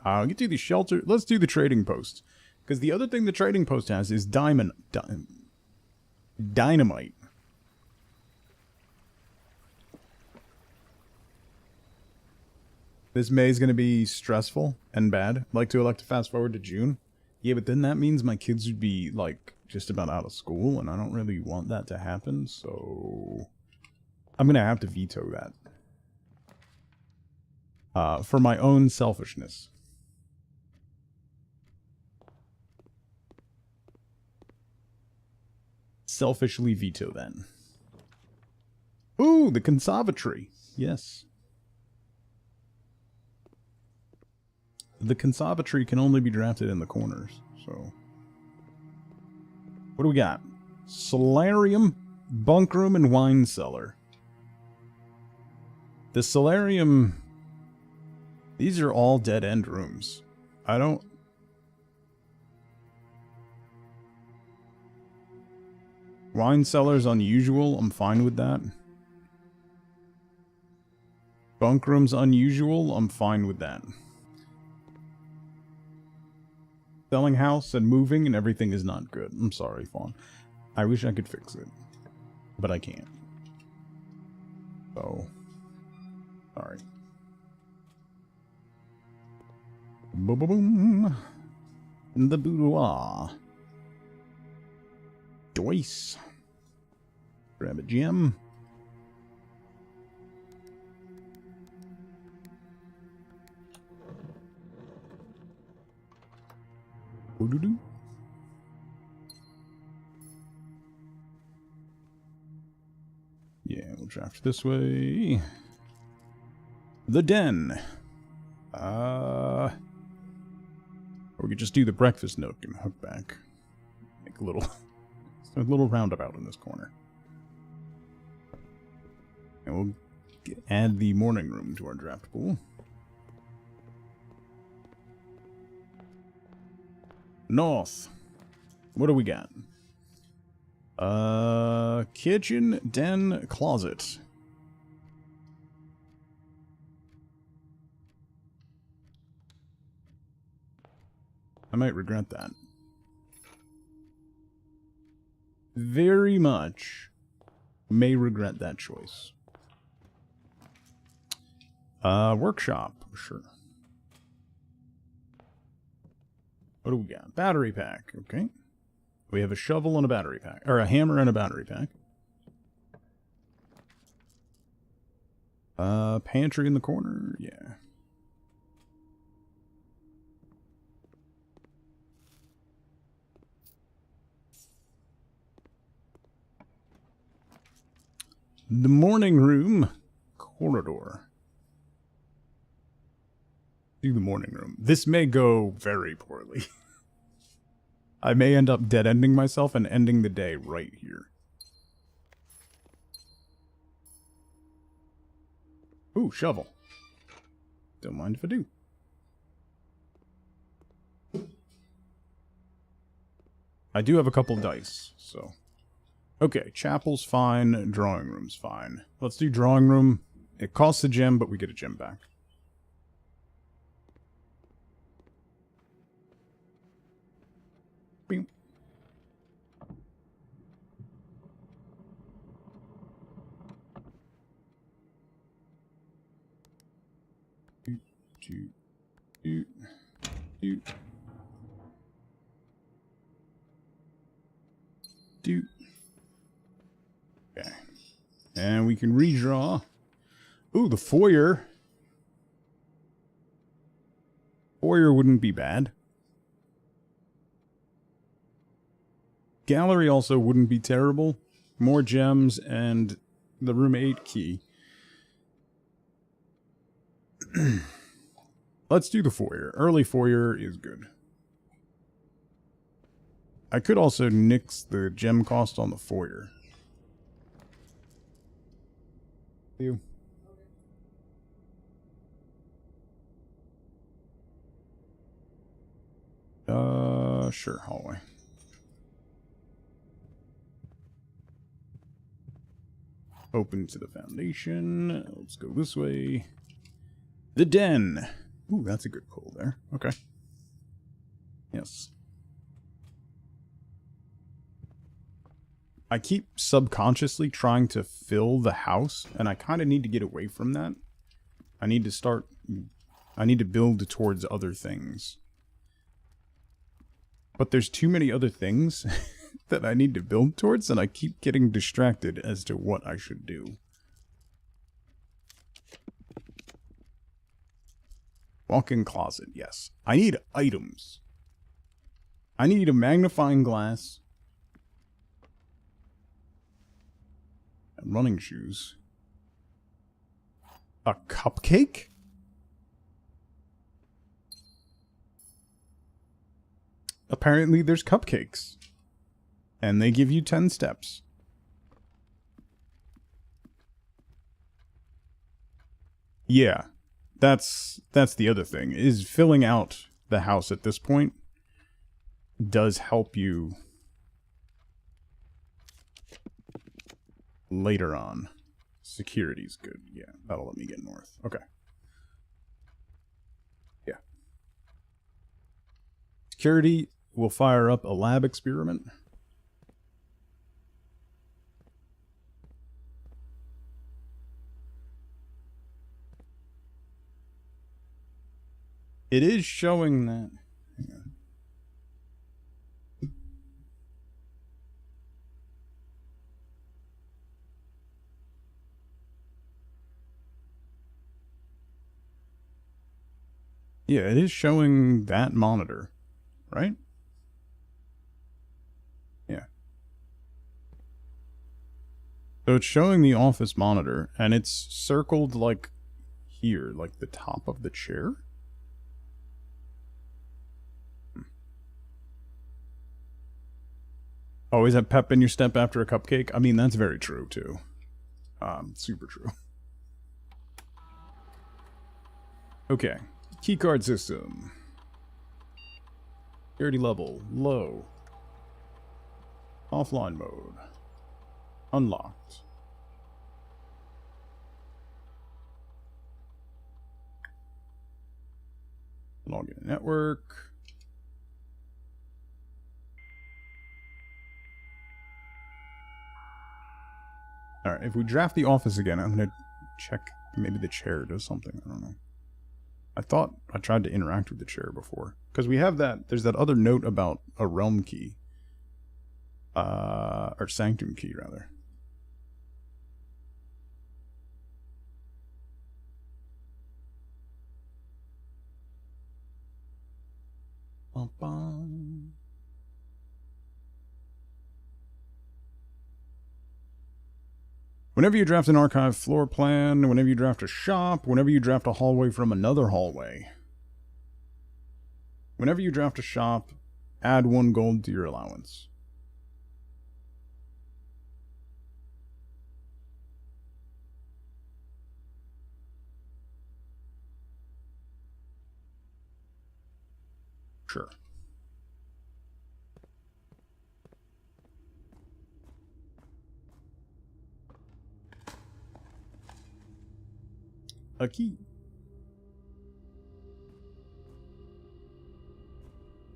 I'll get to the shelter. Let's do the trading post. Because the other thing the trading post has is dynamite. This May is going to be stressful and bad. I'd like to elect to fast forward to June. Yeah, but then that means my kids would be, like, just about out of school, and I don't really want that to happen, so I'm going to have to veto that. For my own selfishness. Selfishly veto then. Ooh, the conservatory. Yes. The conservatory can only be drafted in the corners, so... What do we got? Solarium, bunk room, and wine cellar. The solarium... These are all dead-end rooms. I don't... Wine cellar's unusual, I'm fine with that. Bunk room's unusual, I'm fine with that. Selling house and moving and everything is not good. I'm sorry, Fawn. I wish I could fix it. But I can't. So... Sorry. Boom, boom, boom. In the boudoir. Joyce. Grab a gem. Doo-doo-doo. Yeah, we'll draft this way. The den. Or we could just do the breakfast nook and hook back. Make a little roundabout in this corner. And we'll add the morning room to our draft pool. North. What do we got? Kitchen, den, closet. I might regret that. Very much may regret that choice. Workshop, sure. What do we got? Battery pack, okay. We have a shovel and a battery pack. Or a hammer and a battery pack. Pantry in the corner, yeah. The morning room corridor. Do the morning room. This may go very poorly. I may end up dead-ending myself and ending the day right here. Ooh, shovel. Don't mind if I do. I do have a couple dice, so... Okay, chapel's fine, drawing room's fine. Let's do drawing room. It costs a gem, but we get a gem back. Bing. Okay. And we can redraw. Ooh, the foyer. Foyer wouldn't be bad. Gallery also wouldn't be terrible. More gems and the room 8 key. Let's do the foyer. Early foyer is good. I could also nix the gem cost on the foyer. You. Sure, hallway. Open to the foundation. Let's go this way. The den. Ooh, that's a good pull there. Okay. Yes. I keep subconsciously trying to fill the house, and I kind of need to get away from that. I need to build towards other things. But there's too many other things that I need to build towards, and I keep getting distracted as to what I should do. Walk-in closet, yes. I need items. I need a magnifying glass. And running shoes. A cupcake? Apparently there's cupcakes. And they give you 10 steps. Yeah. That's the other thing, is filling out the house at this point does help you later on. Security's good. Yeah, that'll let me get north. Okay. Yeah. Security will fire up a lab experiment. It is showing that. Hang on. Yeah, it is showing that monitor, right? Yeah. So it's showing the office monitor, and it's circled like here, like the top of the chair. Always have pep in your step after a cupcake? I mean, that's very true, too. Super true. Okay. Keycard system. Security level. Low. Offline mode. Unlocked. Login network. Alright, if we draft the office again, I'm going to check maybe the chair does something. I don't know. I thought I tried to interact with the chair before. Because we have that, there's that other note about a realm key. Or sanctum key, rather. Bum-bum. Whenever you draft an archive floor plan, whenever you draft a shop, whenever you draft a hallway from another hallway. Whenever you draft a shop, add 1 gold to your allowance. Sure. a key.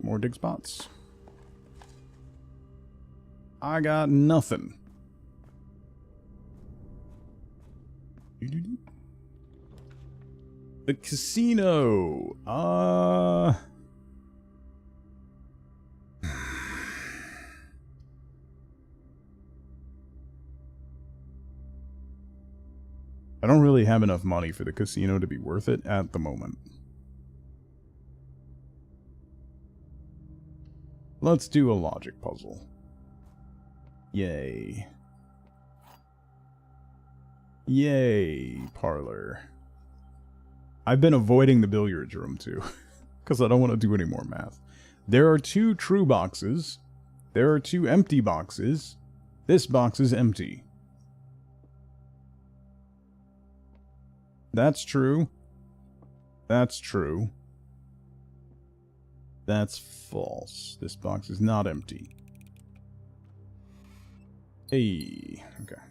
More dig spots. I got nothing. The casino. I don't really have enough money for the casino to be worth it at the moment. Let's do a logic puzzle. Yay. Yay, parlor. I've been avoiding the billiards room too, because I don't want to do any more math. There are 2 true boxes. There are 2 empty boxes. This box is empty. That's true. That's true. That's false. This box is not empty. Hey, okay.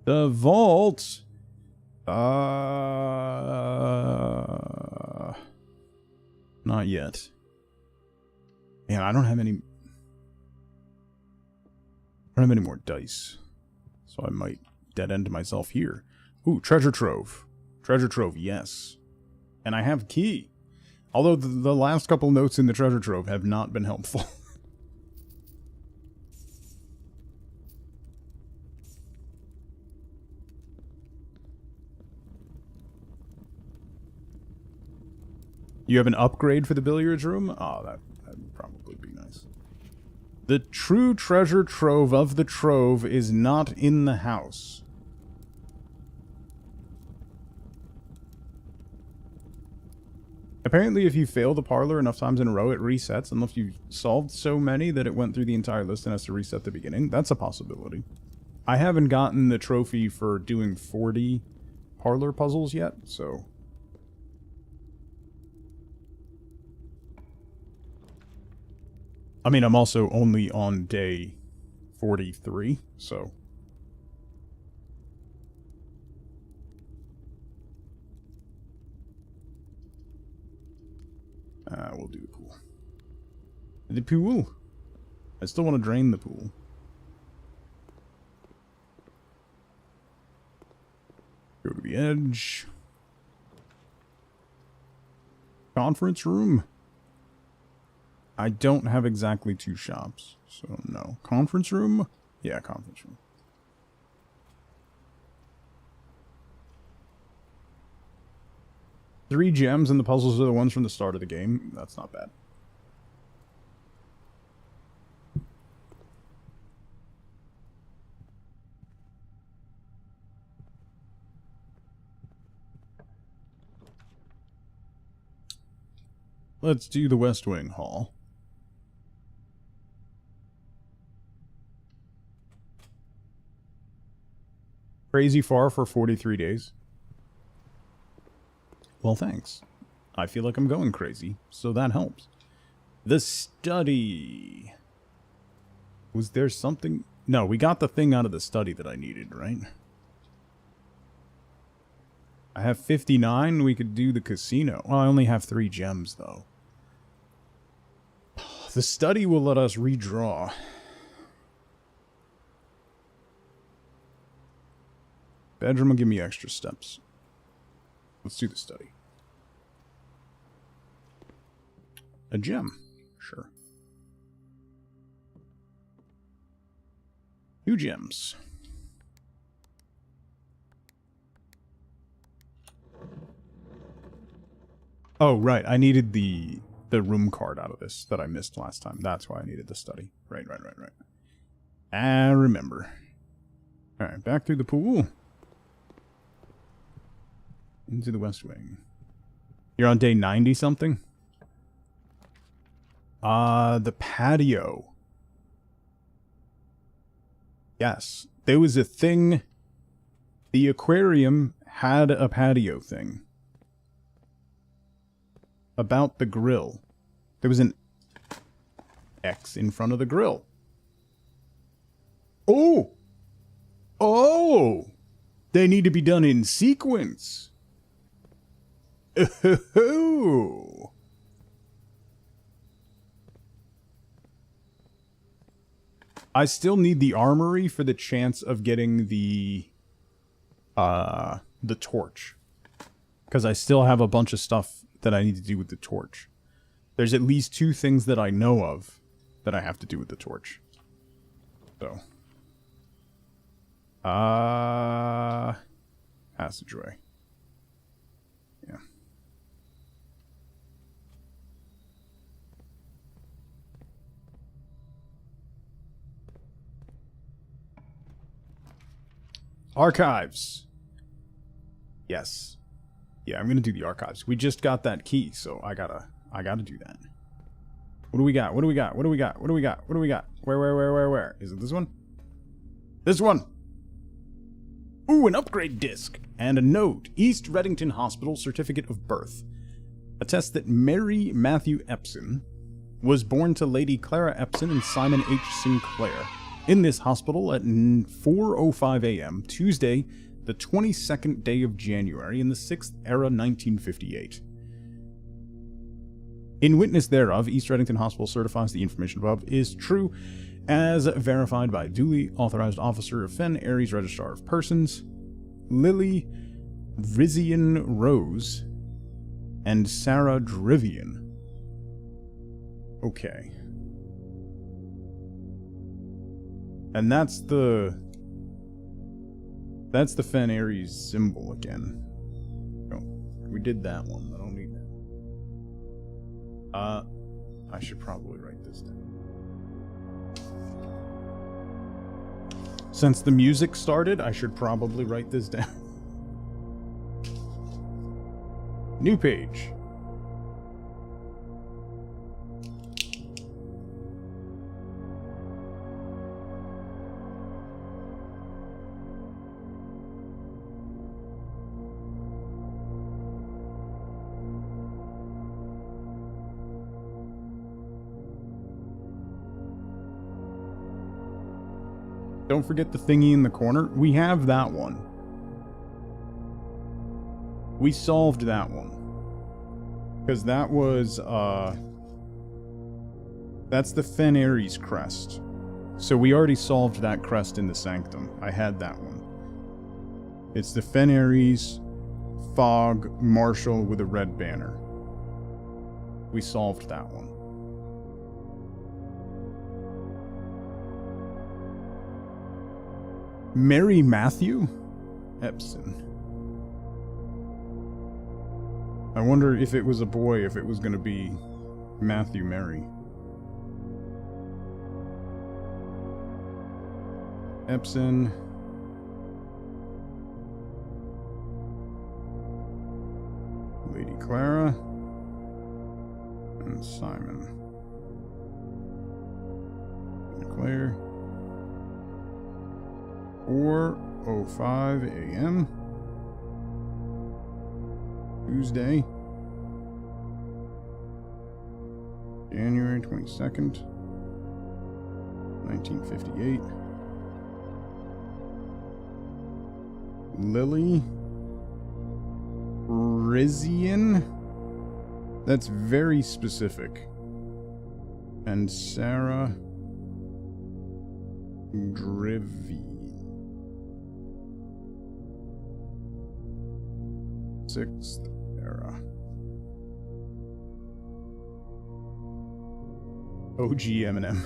The vault. Not yet. Man, I don't have any more dice. So I might dead end myself here. Ooh, treasure trove. Treasure trove, yes. And I have key. Although the last couple notes in the treasure trove have not been helpful. You have an upgrade for the billiards room? Oh, that'd probably be nice. The true treasure trove of the trove is not in the house. Apparently, if you fail the parlor enough times in a row, it resets, unless you've solved so many that it went through the entire list and has to reset the beginning. That's a possibility. I haven't gotten the trophy for doing 40 parlor puzzles yet, so... I mean, I'm also only on day 43, so... we'll do the pool. The pool? I still want to drain the pool. Go to the edge. Conference room? I don't have exactly 2 shops, so no. Conference room? Yeah, conference room. Three gems and the puzzles are the ones from the start of the game. That's not bad. Let's do the West Wing Hall. Crazy far for 43 days. Well, thanks. I feel like I'm going crazy, so that helps. The study. Was there something? No, we got the thing out of the study that I needed, right? I have 59. We could do the casino. Well, I only have 3 gems, though. The study will let us redraw. Bedroom will give me extra steps. Let's do the study. A gem. Sure. 2 gems. Oh, right. I needed the room card out of this that I missed last time. That's why I needed the study. Right. I remember. Alright, back through the pool. Into the West Wing. You're on day 90-something? The patio. Yes. There was a thing. The aquarium had a patio thing. About the grill. There was an X in front of the grill. Oh! Oh! They need to be done in sequence. Oh. I still need the armory for the chance of getting the torch. Because I still have a bunch of stuff that I need to do with the torch. There's at least 2 things that I know of that I have to do with the torch. So. Passageway. Yeah. Archives. Yes. Yeah, I'm gonna do the archives. We just got that key, so I gotta do that. What do we got? What do we got? What do we got? What do we got? What do we got? Where? Is it this one? This one! Ooh, an upgrade disc! And a note. East Reddington Hospital Certificate of Birth. Attests that Mary Matthew Epson was born to Lady Clara Epson and Simon H. Sinclair in this hospital at 4:05 a.m. Tuesday, the 22nd day of January in the 6th era 1958. In witness thereof, East Reddington Hospital certifies the information above is true, as verified by duly authorized officer of Fen Aries Registrar of Persons, Lily Rizian Rose, and Sarah Drivian. Okay. And that's the Fen Aries symbol again. Oh, we did that one. I don't need that. I should probably write this down. Since the music started, I should probably write this down. New page. Don't forget the thingy in the corner. We have that one. We solved that one. Because that was, that's the Fen Aries crest. So we already solved that crest in the Sanctum. I had that one. It's the Fen Aries fog marshal with a red banner. We solved that one. Mary Matthew Epson. I wonder if it was a boy, if it was going to be Matthew Mary. Epson. Lady Clara. And Simon. Claire. 4:05 a.m. Tuesday, January 22nd, 1958. Lily Rizian. That's very specific. And Sarah Drivi. 6th era. OG Eminem.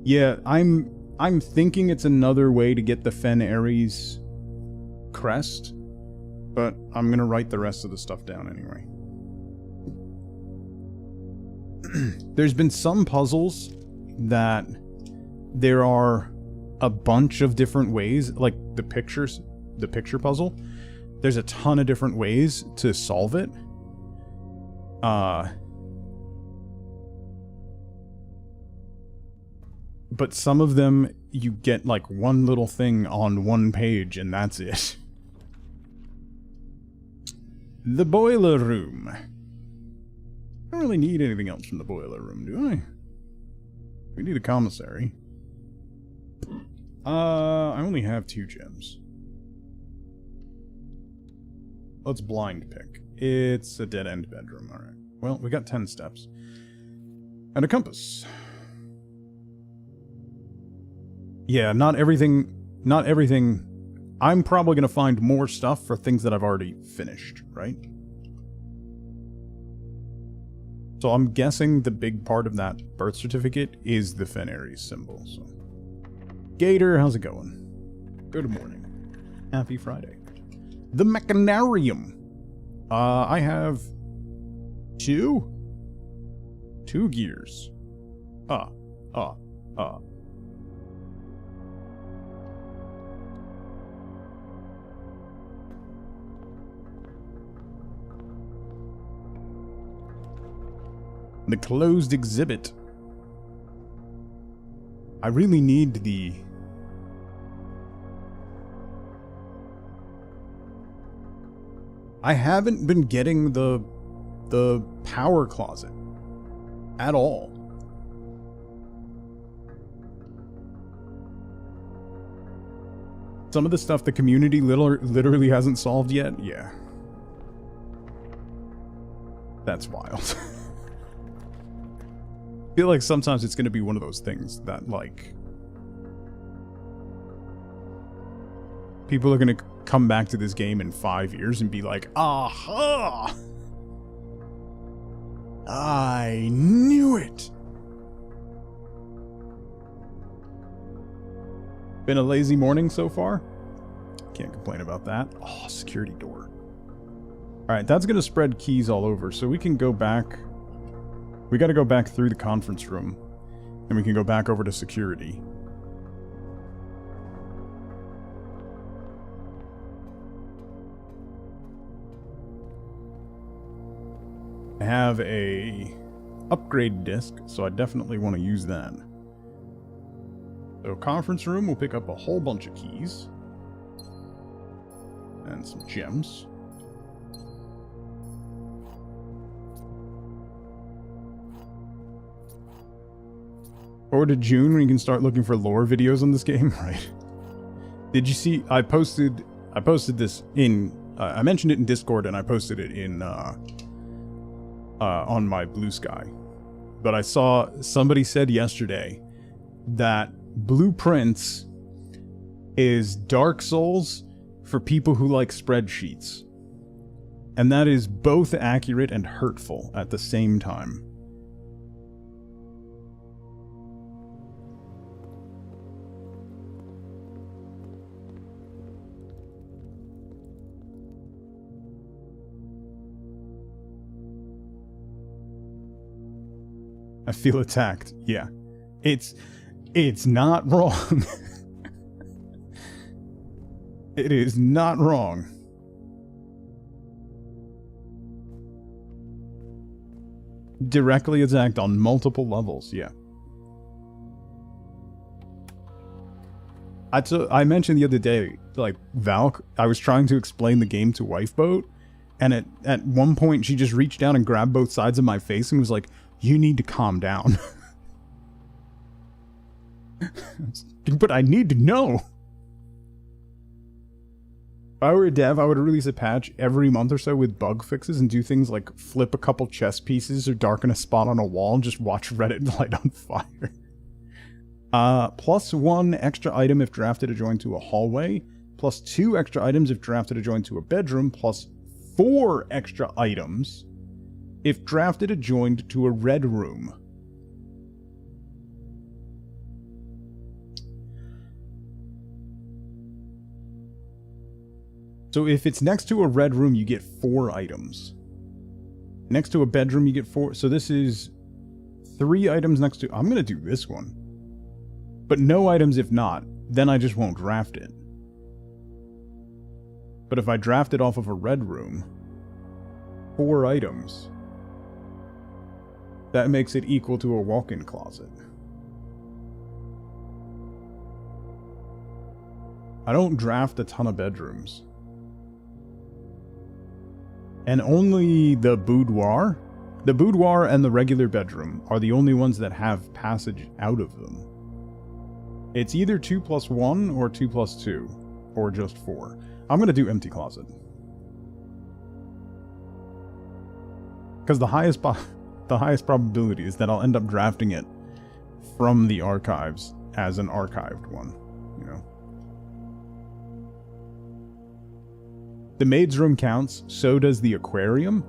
Yeah, I'm thinking it's another way to get the Fen Aries crest, but I'm gonna write the rest of the stuff down anyway. There's been some puzzles that there are a bunch of different ways, like the picture puzzle. There's a ton of different ways to solve it. But some of them, you get like one little thing on one page and that's it. The boiler room. I don't really need anything else from the boiler room, do I? We need a commissary. I only have 2 gems. Let's blind pick. It's a dead-end bedroom, alright. Well, we got 10 steps. And a compass. Yeah, not everything... I'm probably going to find more stuff for things that I've already finished, right? So I'm guessing the big part of that birth certificate is the Fenary symbol, so... Gator, how's it going? Good morning. Happy Friday. The Mechanarium. I have 2 gears. The closed exhibit. I really need the... I haven't been getting the power closet at all. Some of the stuff the community literally hasn't solved yet, yeah. That's wild. I feel like sometimes it's going to be one of those things that, like, people are going to come back to this game in 5 years and be like, aha! I knew it! Been a lazy morning so far? Can't complain about that. Oh, security door. Alright, that's going to spread keys all over, so we can go back. We got to go back through the conference room, and we can go back over to security. I have a upgrade disc, so I definitely want to use that. So conference room will pick up a whole bunch of keys. And some gems. Or to June when you can start looking for lore videos on this game, right? Did you see, I posted this in, I mentioned it in Discord and I posted it in, on my Blue Sky. But I saw somebody said yesterday that Blueprints is Dark Souls for people who like spreadsheets. And that is both accurate and hurtful at the same time. I feel attacked. Yeah. It's not wrong. It is not wrong. Directly attacked on multiple levels, yeah. I mentioned the other day, like, Valk, I was trying to explain the game to Wifeboat, and at one point she just reached down and grabbed both sides of my face and was like, "You need to calm down." But I need to know. If I were a dev, I would release a patch every month or so with bug fixes and do things like flip a couple chess pieces or darken a spot on a wall and just watch Reddit light on fire. +1 extra item if drafted adjoined to a hallway, +2 extra items if drafted adjoined to a bedroom, +4 extra items if drafted adjoined to a red room. So if it's next to a red room, you get 4 items. Next to a bedroom, you get 4. So this is 3 items next to... I'm going to do this one. But no items if not. Then I just won't draft it. But if I draft it off of a red room, 4 items. That makes it equal to a walk-in closet. I don't draft a ton of bedrooms. And only the boudoir The boudoir and the regular bedroom are the only ones that have passage out of them. It's either 2 plus 1 or 2 plus 2, or just 4. I'm going to do empty closet. Because the highest probability is that I'll end up drafting it from the archives as an archived one, you know. The maid's room counts, so does the aquarium.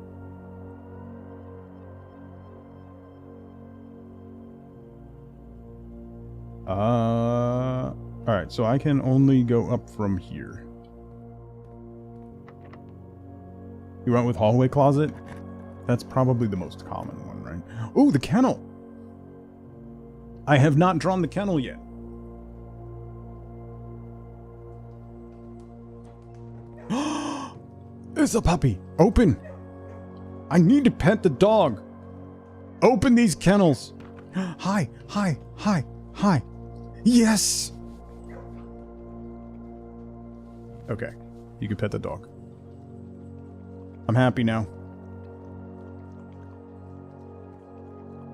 Alright, so I can only go up from here. You went with hallway closet? That's probably the most common one, right? Oh, the kennel! I have not drawn the kennel yet. It's a puppy! Open! I need to pet the dog! Open these kennels! Hi! Hi! Hi! Hi! Yes! Okay, you can pet the dog. I'm happy now.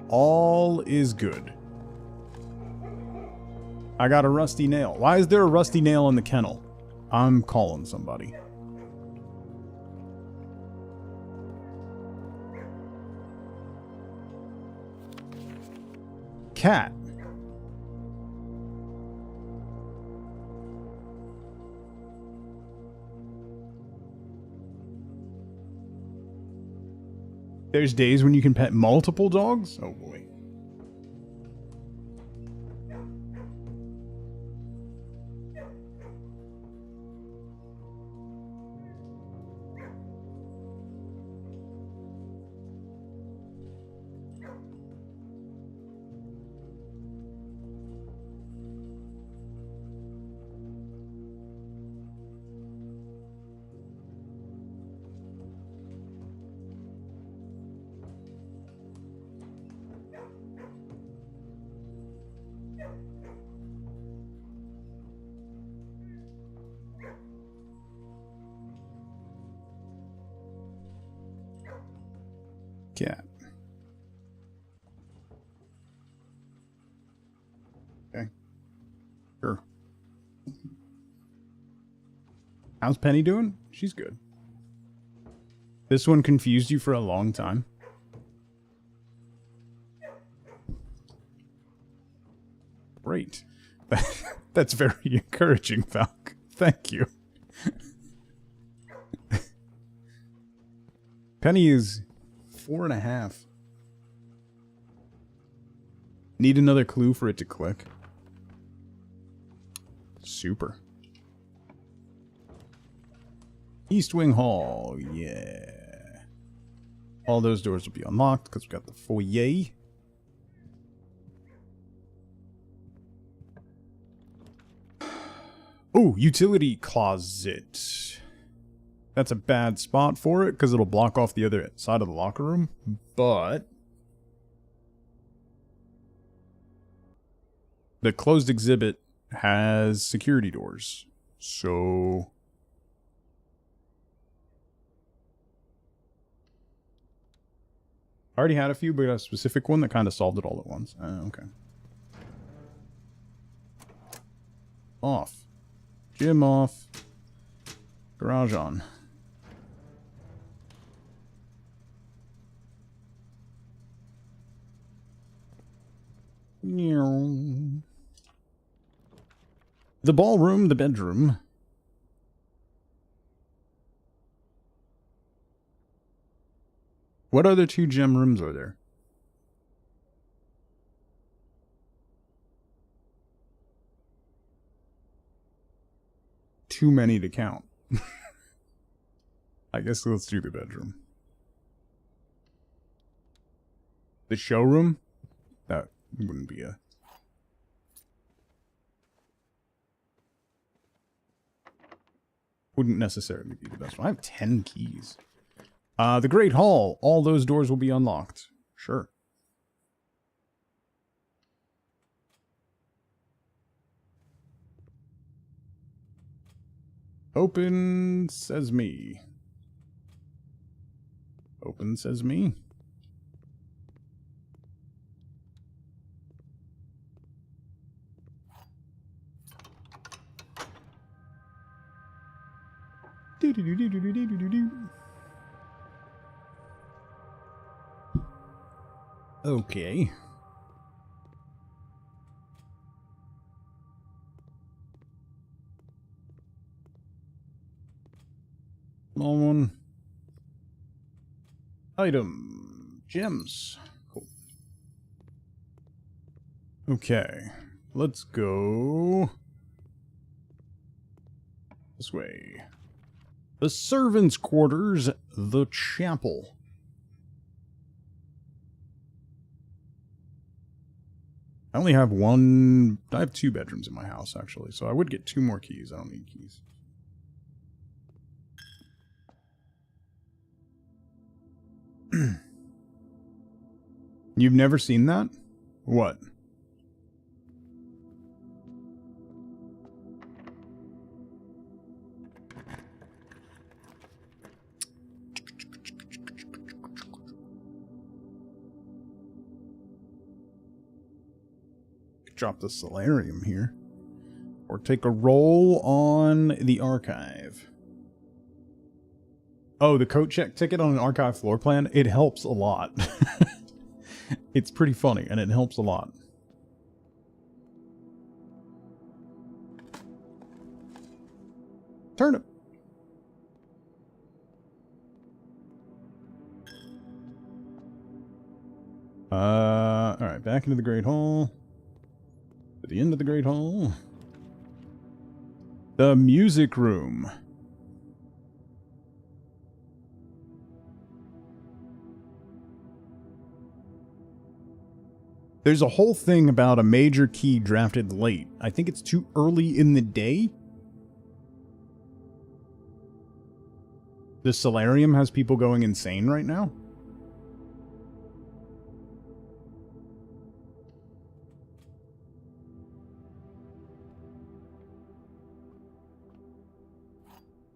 All is good. I got a rusty nail. Why is there a rusty nail in the kennel? I'm calling somebody. Cat. There's days when you can pet multiple dogs? Oh boy. Cat. Okay. Sure. How's Penny doing? She's good. This one confused you for a long time. Great. That's very encouraging, Falk. Thank you. Penny is 4.5. Need another clue for it to click. Super. East Wing Hall, yeah. All those doors will be unlocked because we got the foyer. Oh, utility closet. That's a bad spot for it because it'll block off the other side of the locker room, but the closed exhibit has security doors, so I already had a few, but a specific one that kind of solved it all at once. Okay. Off. Gym off. Garage on. The ballroom, the bedroom. What other 2 gem rooms are there? Too many to count. I guess let's do the bedroom. The showroom? That wouldn't be a... Wouldn't necessarily be the best one. I have 10 keys. The Great Hall. All those doors will be unlocked. Sure. Open says me. Open says me. Okay. Small one. Item. Gems. Cool. Okay. Let's go this way. The servants' quarters, the chapel. I only have one. I have 2 bedrooms in my house, actually, so I would get 2 more keys. I don't need keys. You've never seen that? What? Drop the solarium here. Or take a roll on the archive. Oh, the coat check ticket on an archive floor plan? It helps a lot. It's pretty funny, and it helps a lot. Turnip. Alright, back into the Great Hall. At the end of the Great Hall. The music room. There's a whole thing about a major key drafted late. I think it's too early in the day. The solarium has people going insane right now.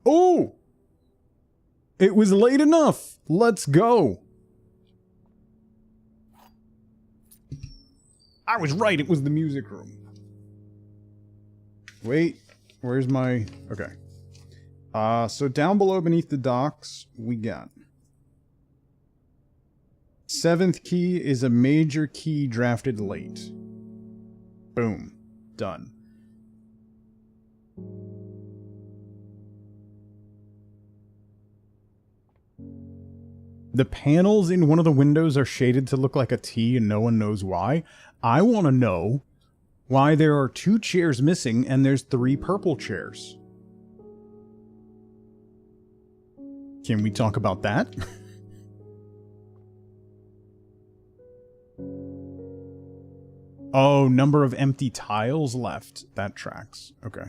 Oh! It was late enough! Let's go! I was right, it was the music room. Wait, where's my... Okay. So down below beneath the docks, we got... 7th key is a major key drafted late. Boom. Done. The panels in one of the windows are shaded to look like a T and no one knows why. I want to know why there are 2 chairs missing and there's 3 purple chairs. Can we talk about that? Oh, number of empty tiles left. That tracks. Okay.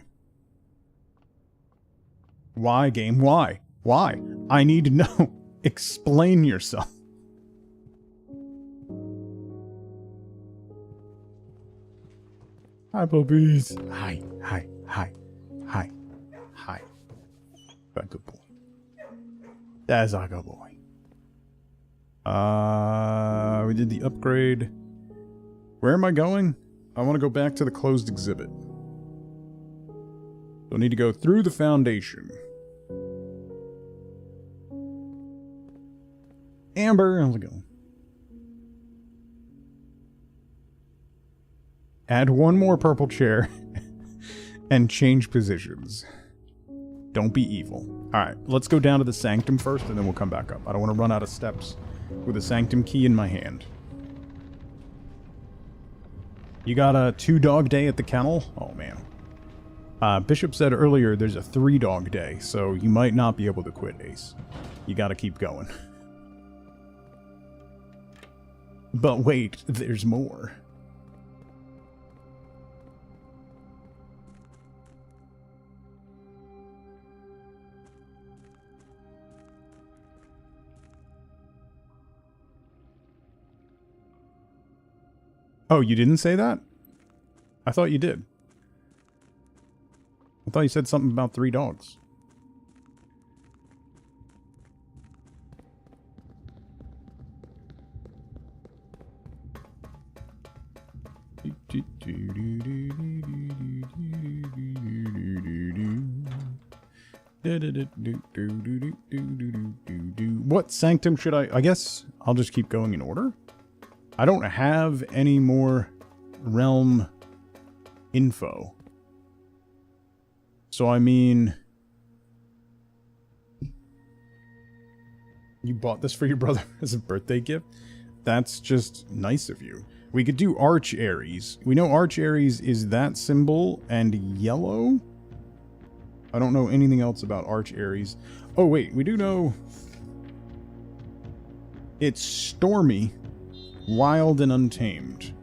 Why, game? Why? Why? I need to know. Explain yourself. Hi, puppies. Hi, hi, hi, hi, hi. That's a good boy. That's a good boy. We did the upgrade. Where am I going? I want to go back to the closed exhibit. So I need to go through the foundation. Amber, how's it going? Add 1 more purple chair and change positions. Don't be evil. Alright, let's go down to the sanctum first and then we'll come back up. I don't want to run out of steps with a sanctum key in my hand. You got a 2-dog day at the kennel? Oh man. Bishop said earlier there's a 3-dog day, so you might not be able to quit, Ace. You gotta keep going. But wait, there's more. Oh, you didn't say that? I thought you did. I thought you said something about 3 dogs. What sanctum should I guess I'll just keep going in order. I don't have any more realm info. So I mean, you bought this for your brother as a birthday gift? That's just nice of you. We could do Arch Aries. We know Arch Aries is that symbol and yellow. I don't know anything else about Arch Aries. Oh wait, we do know it's stormy, wild, and untamed.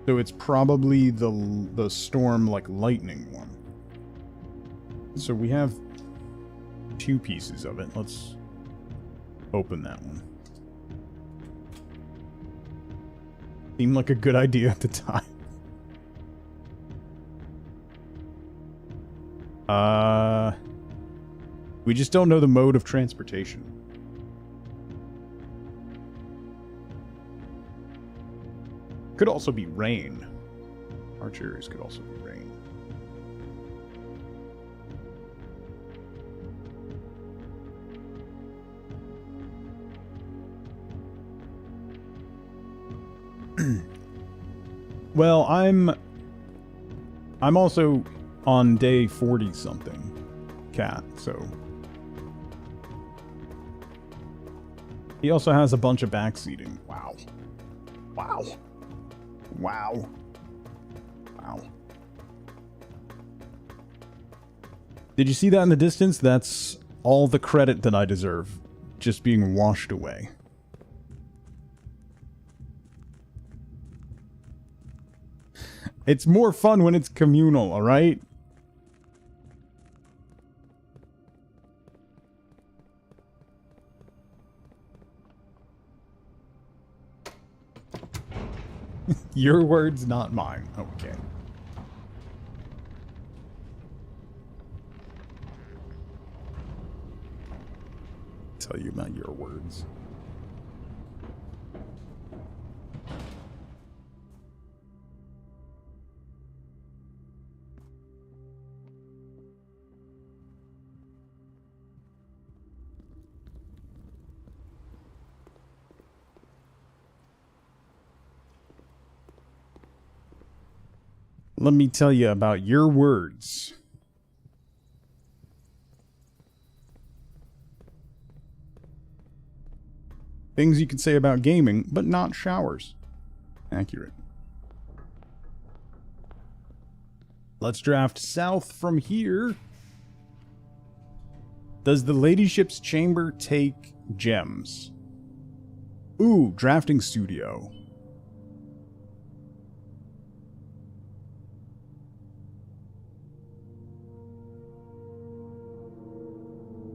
So it's probably the storm like lightning one. So we have 2 pieces of it. Let's open that one. Seemed like a good idea at the time. We just don't know the mode of transportation. Could also be rain. Arch Aries could also be rain. Well, I'm also on day 40 something, cat, so he also has a bunch of backseating. Wow. Wow. Wow. Wow. Did you see that in the distance? That's all the credit that I deserve, just being washed away. It's more fun when it's communal, alright? Your words, not mine. Okay. Tell you about your words. Let me tell you about your words. Things you can say about gaming, but not showers. Accurate. Let's draft south from here. Does the ladyship's chamber take gems? Ooh, drafting studio.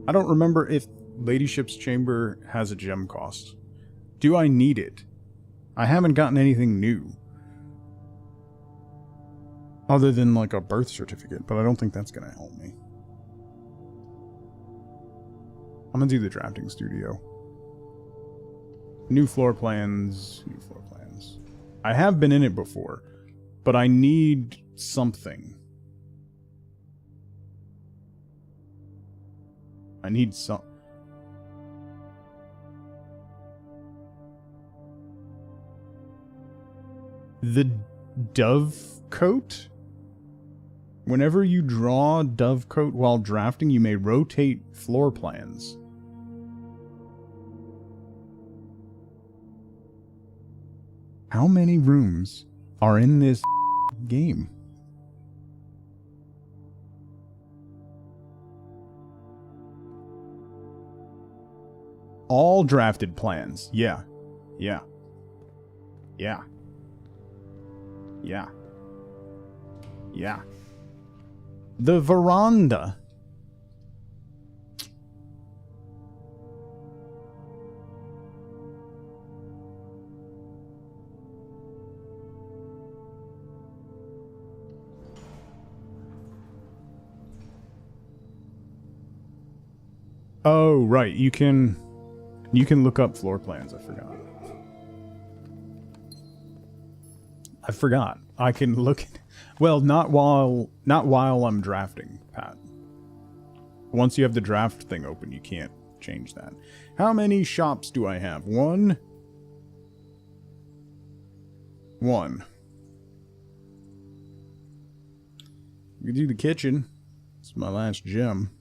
I don't remember if Ladyship's Chamber has a gem cost. Do I need it? I haven't gotten anything new. Other than like a birth certificate, but I don't think that's gonna help me. I'm gonna do the drafting studio. New floor plans, new floor plans. I have been in it before, but I need something. I need some. The dove coat? Whenever you draw dove coat while drafting, you may rotate floor plans. How many rooms are in this game? All drafted plans. Yeah. Yeah. Yeah. Yeah. Yeah. The veranda. Oh, right. You can look up floor plans. I forgot. I can look at Well, not while I'm drafting, Pat. Once you have the draft thing open, you can't change that. How many shops do I have? One. We do the kitchen. It's my last gem.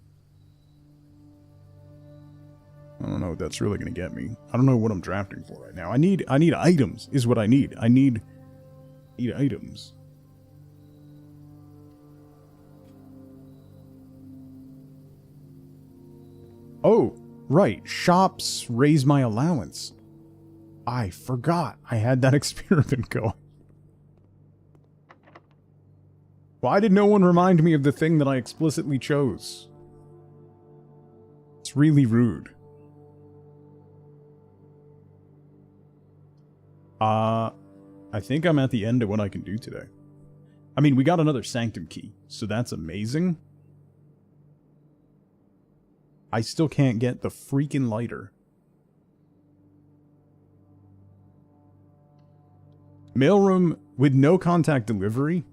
I don't know what that's really going to get me. I don't know what I'm drafting for right now. I need items is what I need. I need items. Oh, right. Shops raise my allowance. I forgot I had that experiment going. Why did no one remind me of the thing that I explicitly chose? It's really rude. I think I'm at the end of what I can do today. I mean, we got another Sanctum key, so that's amazing. I still can't get the freaking lighter. Mailroom with no contact delivery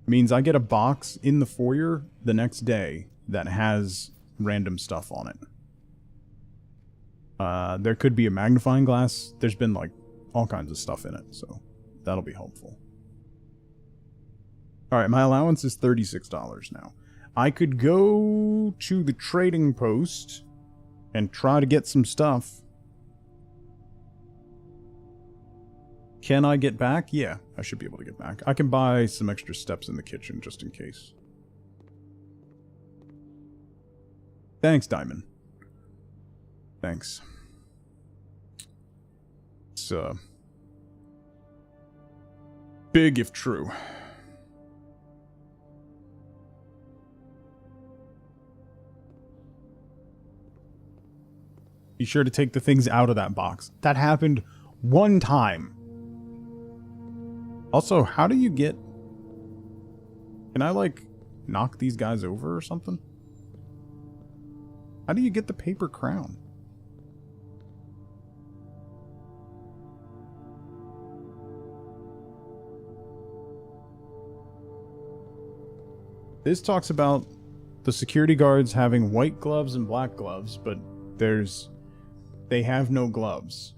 means I get a box in the foyer the next day that has random stuff on it. There could be a magnifying glass. There's been like all kinds of stuff in it, so that'll be helpful. Alright, my allowance is $36 now. I could go to the trading post and try to get some stuff. Can I get back? Yeah, I should be able to get back. I can buy some extra steps in the kitchen just in case. Thanks, Diamond. Thanks. It's, big if true. Be sure to take the things out of that box. That happened one time. Also, how do you get... Can I, like, knock these guys over or something? How do you get the paper crown? This talks about the security guards having white gloves and black gloves, but they have no gloves.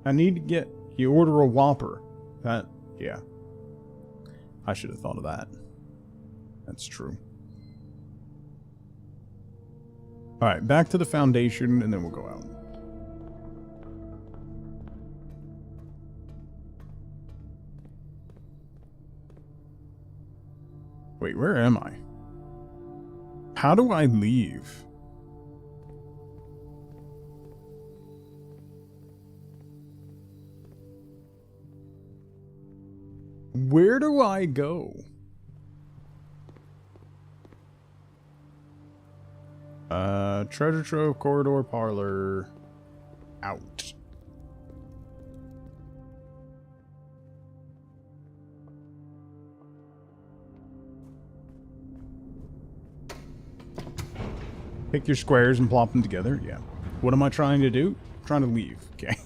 I need to get... You order a Whopper. Yeah. I should have thought of that. That's true. Alright, back to the foundation, and then we'll go out. Wait, where am I? How do I leave? Where do I go? Treasure trove, corridor, parlor, out. Pick your squares and plop them together. Yeah. What am I trying to do? I'm trying to leave. Okay.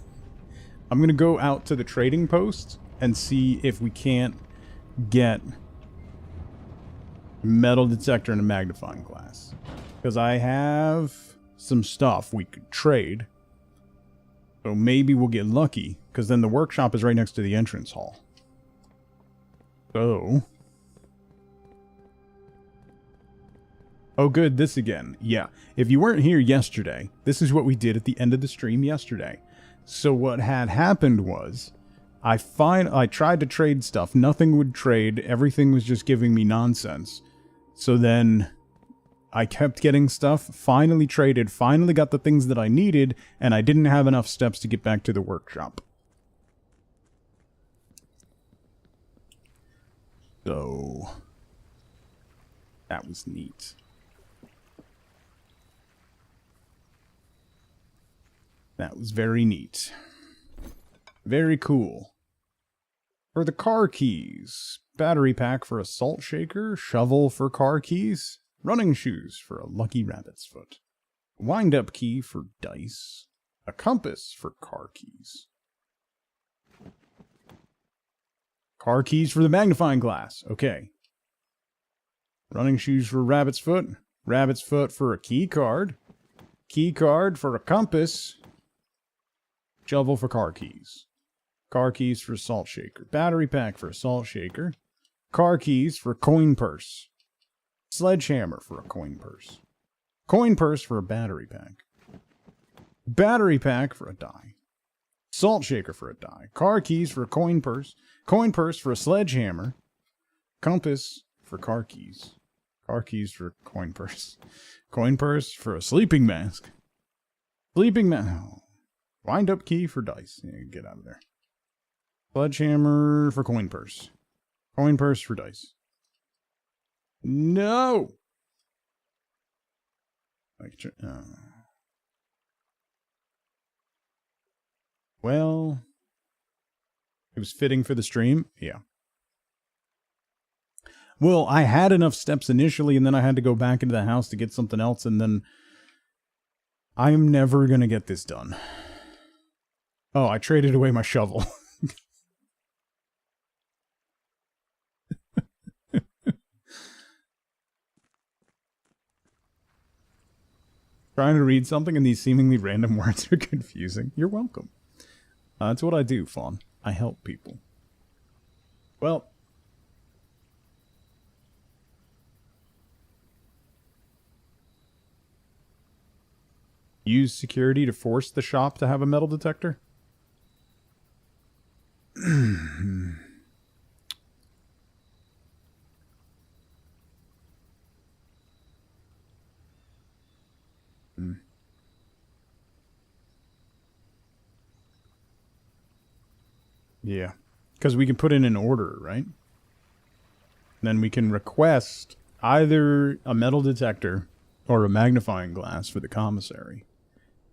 I'm going to go out to the trading post and see if we can't get metal detector and a magnifying glass. Because I have some stuff we could trade. So maybe we'll get lucky. Because then the workshop is right next to the entrance hall. So... Oh good, this again. Yeah, if you weren't here yesterday, this is what we did at the end of the stream yesterday. So what had happened was, I tried to trade stuff, nothing would trade, everything was just giving me nonsense. So then, I kept getting stuff, finally traded, finally got the things that I needed, and I didn't have enough steps to get back to the workshop. So, that was neat. That was very neat. Very cool. For the car keys, battery pack for a salt shaker, shovel for car keys, running shoes for a lucky rabbit's foot. Wind-up key for dice. A compass for car keys. Car keys for the magnifying glass. Okay. Running shoes for rabbit's foot. Rabbit's foot for a key card. Key card for a compass. Shovel for car keys. Car keys for a salt shaker. Battery pack for a salt shaker. Car keys for a coin purse. Sledgehammer for a coin purse. Coin purse for a battery pack. Battery pack for a die. Salt shaker for a die. Car keys for a coin purse. Coin purse for a sledgehammer. Compass for car keys. Car keys for a coin purse. Coin purse for a sleeping mask. Sleeping mask. Oh. Wind-up key for dice. Yeah, get out of there. Sledgehammer for coin purse. Coin purse for dice. No! Well, it was fitting for the stream. Yeah. Well, I had enough steps initially, and then I had to go back into the house to get something else, and then I am never going to get this done. Oh, I traded away my shovel. Trying to read something and these seemingly random words are confusing. You're welcome. That's what I do, Fawn. I help people. Well. Use security to force the shop to have a metal detector? Yeah, because we can put in an order, right? Then we can request either a metal detector or a magnifying glass for the commissary.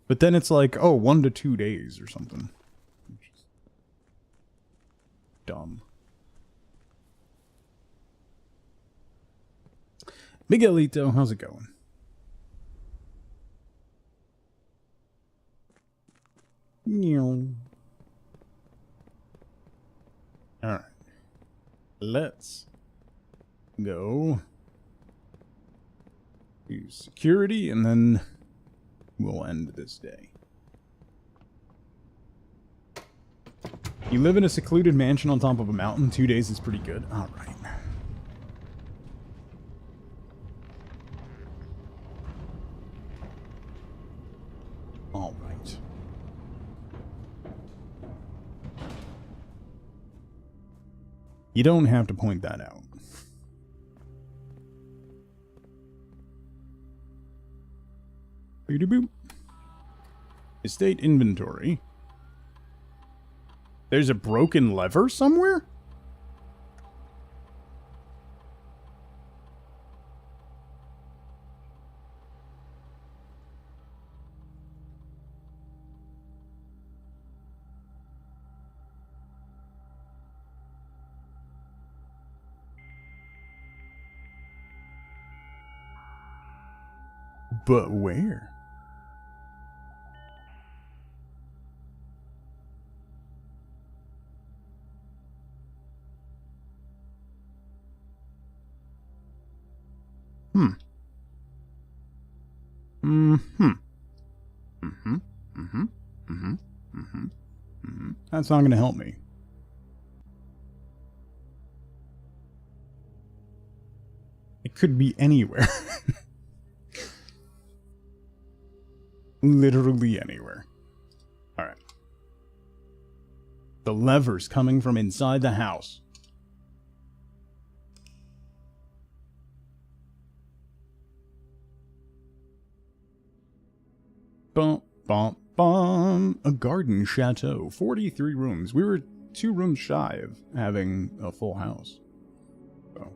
But then it's like, oh, 1 to 2 days or something. Dumb. Miguelito, how's it going? Alright. Let's go to security and then we'll end this day. You live in a secluded mansion on top of a mountain. 2 days is pretty good. Alright. Alright. You don't have to point that out. Boop. Estate inventory. There's a broken lever somewhere? But where? That's not going to help me. It could be anywhere. Literally anywhere. Alright. The lever's coming from inside the house. Bum, bum, bum. A garden chateau. 43 rooms. We were 2 rooms shy of having a full house. So,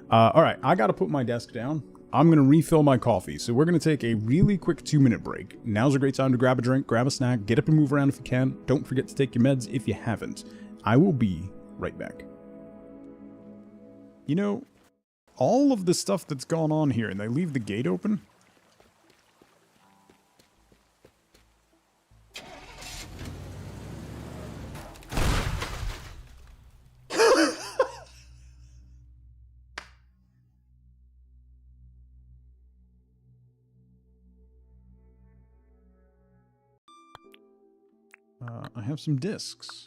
alright, I gotta put my desk down. I'm gonna refill my coffee, so we're gonna take a really quick 2-minute break. Now's a great time to grab a drink, grab a snack, get up and move around if you can. Don't forget to take your meds if you haven't. I will be right back. You know, all of the stuff that's gone on here, and they leave the gate open. I have some discs.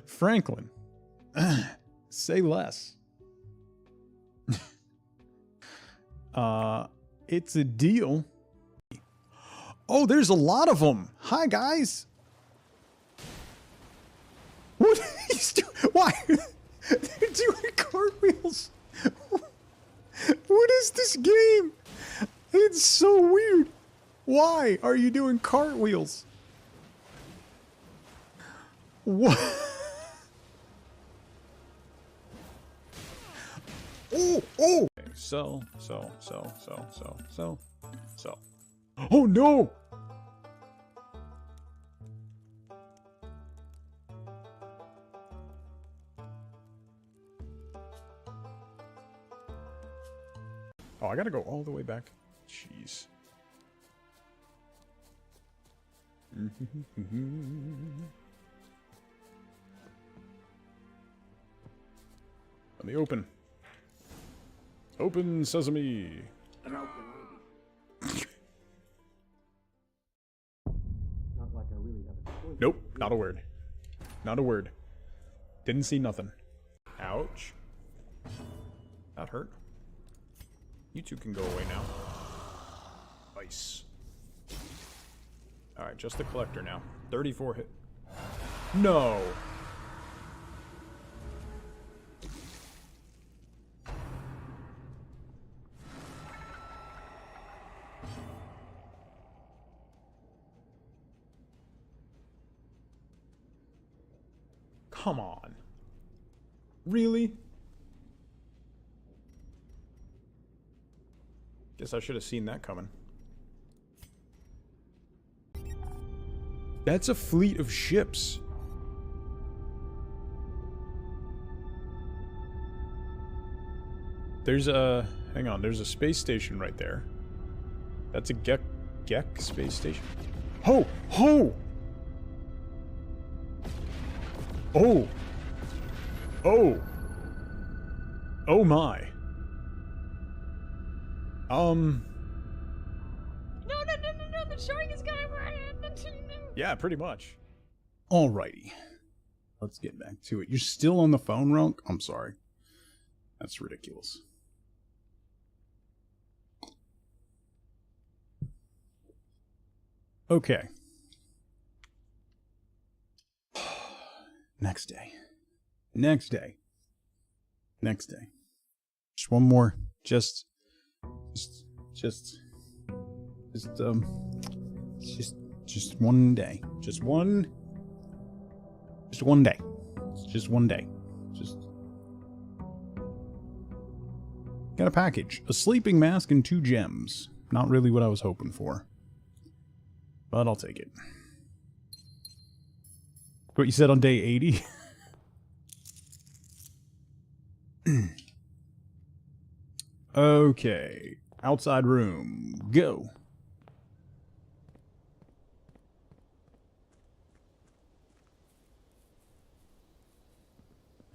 Franklin, say less. It's a deal. Oh, there's a lot of them. Hi, guys. What are these doing? Why? They're doing cartwheels. What is this game? It's so weird. Why are you doing cartwheels? What? Oh, oh. So. Oh no! Oh, I gotta go all the way back. Jeez. Let me open. Open sesame. Nope, not a word. Not a word. Didn't see nothing. Ouch. That hurt. You two can go away now. Nice. Alright, just the collector now. 34 hit. No! Come on. Really? Guess I should have seen that coming. That's a fleet of ships. There's a... hang on, there's a space station right there. That's a Gek space station. Ho! Ho! Oh! Oh! Oh my. No, the shark is coming right at you. Yeah, pretty much. Alrighty. Let's get back to it. You're still on the phone, Runk? I'm sorry. That's ridiculous. Okay. Next day. Next day. Next day. Just one more. Just one day. Just one day. Just one day. Just got a package. A sleeping mask and 2 gems. Not really what I was hoping for. But I'll take it. What you said on day 80? Okay. Outside room. Go.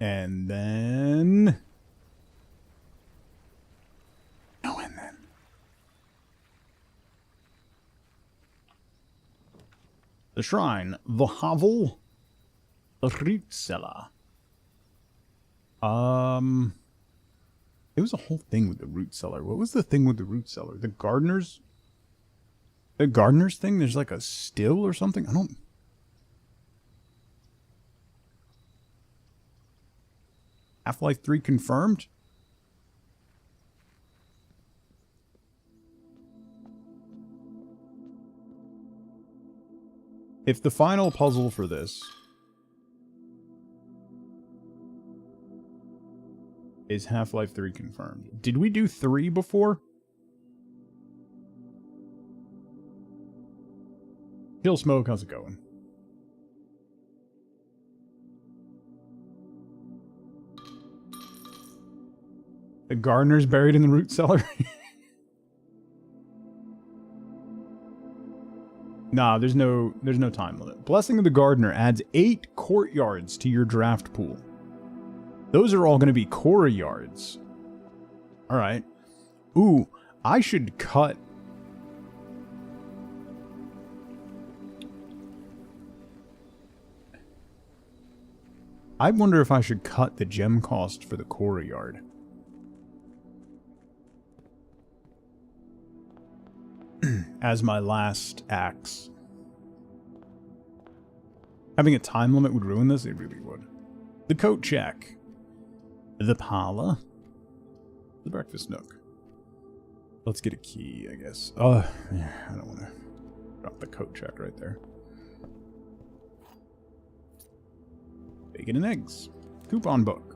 And then... no, and then... the shrine. The hovel. The root cellar. There was a whole thing with the root cellar. What was the thing with the root cellar? The gardener's thing? There's like a still or something? I don't... Half-Life 3 confirmed? If the final puzzle for this is Half-Life 3 confirmed. Did we do 3 before? Kill Smoke, how's it going? The gardener's buried in the root cellar? Nah, there's no time limit. Blessing of the Gardener adds 8 courtyards to your draft pool. Those are all going to be core yards. All right. Ooh, I should cut. I wonder if I should cut the gem cost for the core yard. As my last axe. Having a time limit would ruin this? It really would. The coat check. The parlor. The breakfast nook. Let's get a key, I guess. Yeah, I don't want to drop the coat check right there. Bacon and eggs. Coupon book.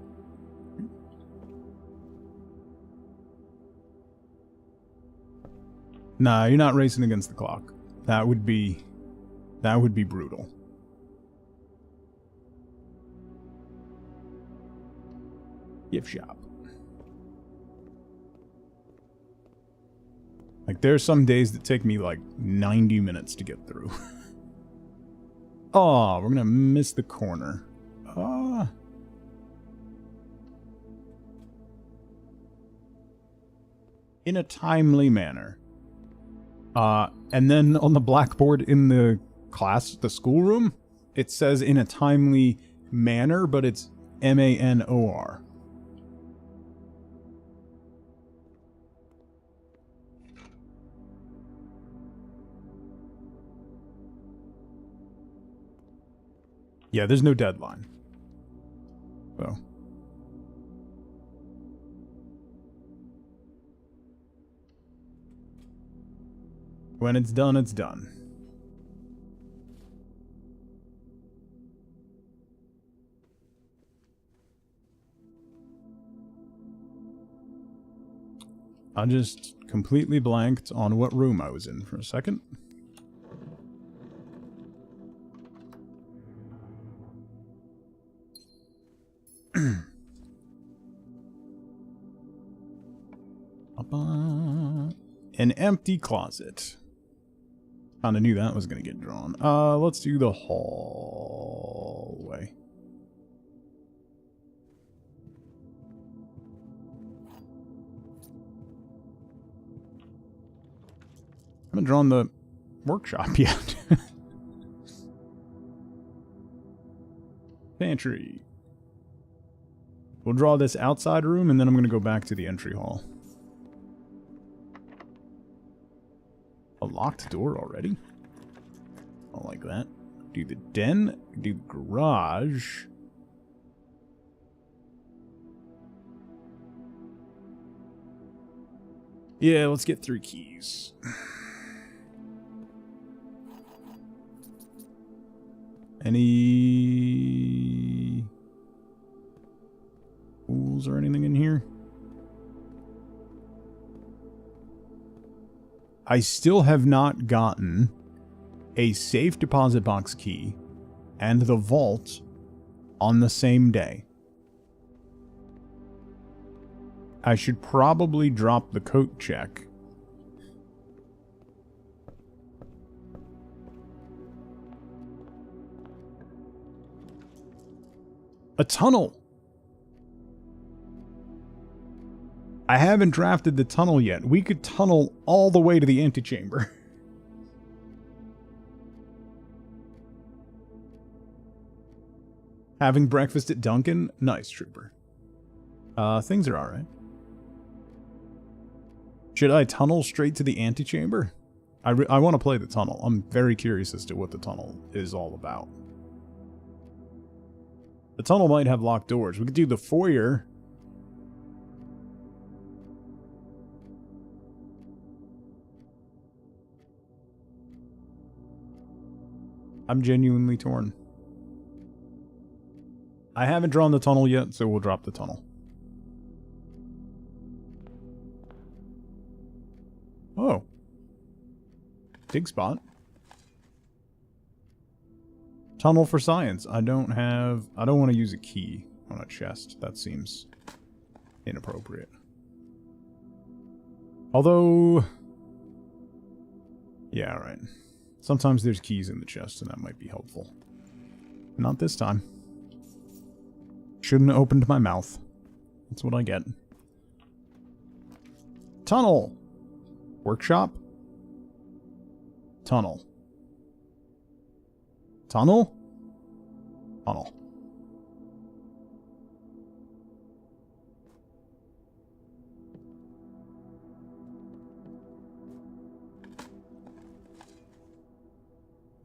Nah, you're not racing against the clock. That would be brutal. Gift shop. Like, there's some days that take me like 90 minutes to get through. Oh, we're gonna miss the corner. In a timely manner. And then on the blackboard in the class, the schoolroom, it says in a timely manner, but it's M-A-N-O-R. Yeah, there's no deadline. So. When it's done, it's done. I just completely blanked on what room I was in for a second. An empty closet. Kinda knew that was gonna get drawn. Let's do the hallway. I haven't drawn the workshop yet. Pantry. We'll draw this outside room, and then I'm gonna go back to the entry hall. A locked door already? I don't like that. Do the den, do the garage. Yeah, let's get 3 keys. Any tools or anything in here? I still have not gotten a safe deposit box key and the vault on the same day. I should probably drop the coat check. A tunnel! I haven't drafted the tunnel yet. We could tunnel all the way to the antechamber. Having breakfast at Dunkin'? Nice, Trooper. Things are alright. Should I tunnel straight to the antechamber? I want to play the tunnel. I'm very curious as to what the tunnel is all about. The tunnel might have locked doors. We could do the foyer. I'm genuinely torn. I haven't drawn the tunnel yet, so we'll drop the tunnel. Oh. Dig spot. Tunnel for science. I don't want to use a key on a chest. That seems inappropriate. Although... yeah, alright. Sometimes there's keys in the chest, and that might be helpful. Not this time. Shouldn't have opened my mouth. That's what I get. Tunnel! Workshop? Tunnel. Tunnel? Tunnel.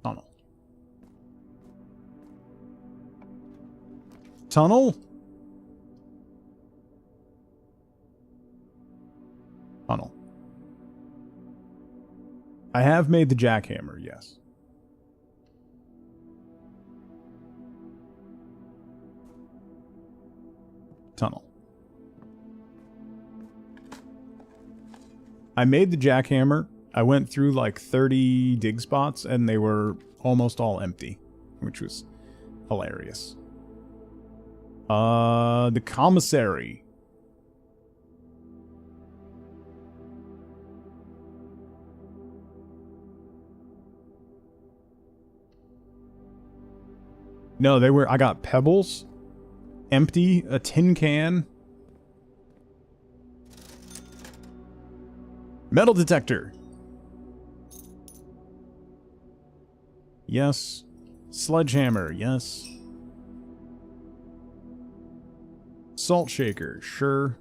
Tunnel. Tunnel? Tunnel. I have made the jackhammer, yes. Tunnel. I made the jackhammer. I went through like 30 dig spots and they were almost all empty, which was hilarious. The commissary. No, they were, I got pebbles, empty, a tin can, metal detector. Yes. Sledgehammer, yes. Salt shaker, sure.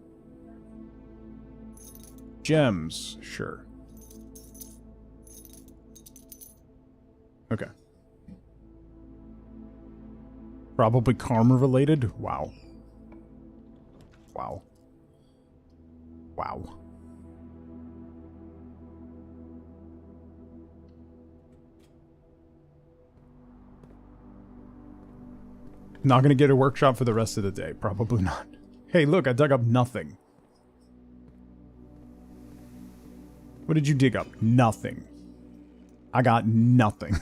Gems, sure. Okay. Probably karma related? Wow. Wow. Wow. Not gonna get a workshop for the rest of the day. Probably not. Hey, look, I dug up nothing. What did you dig up? Nothing. I got nothing.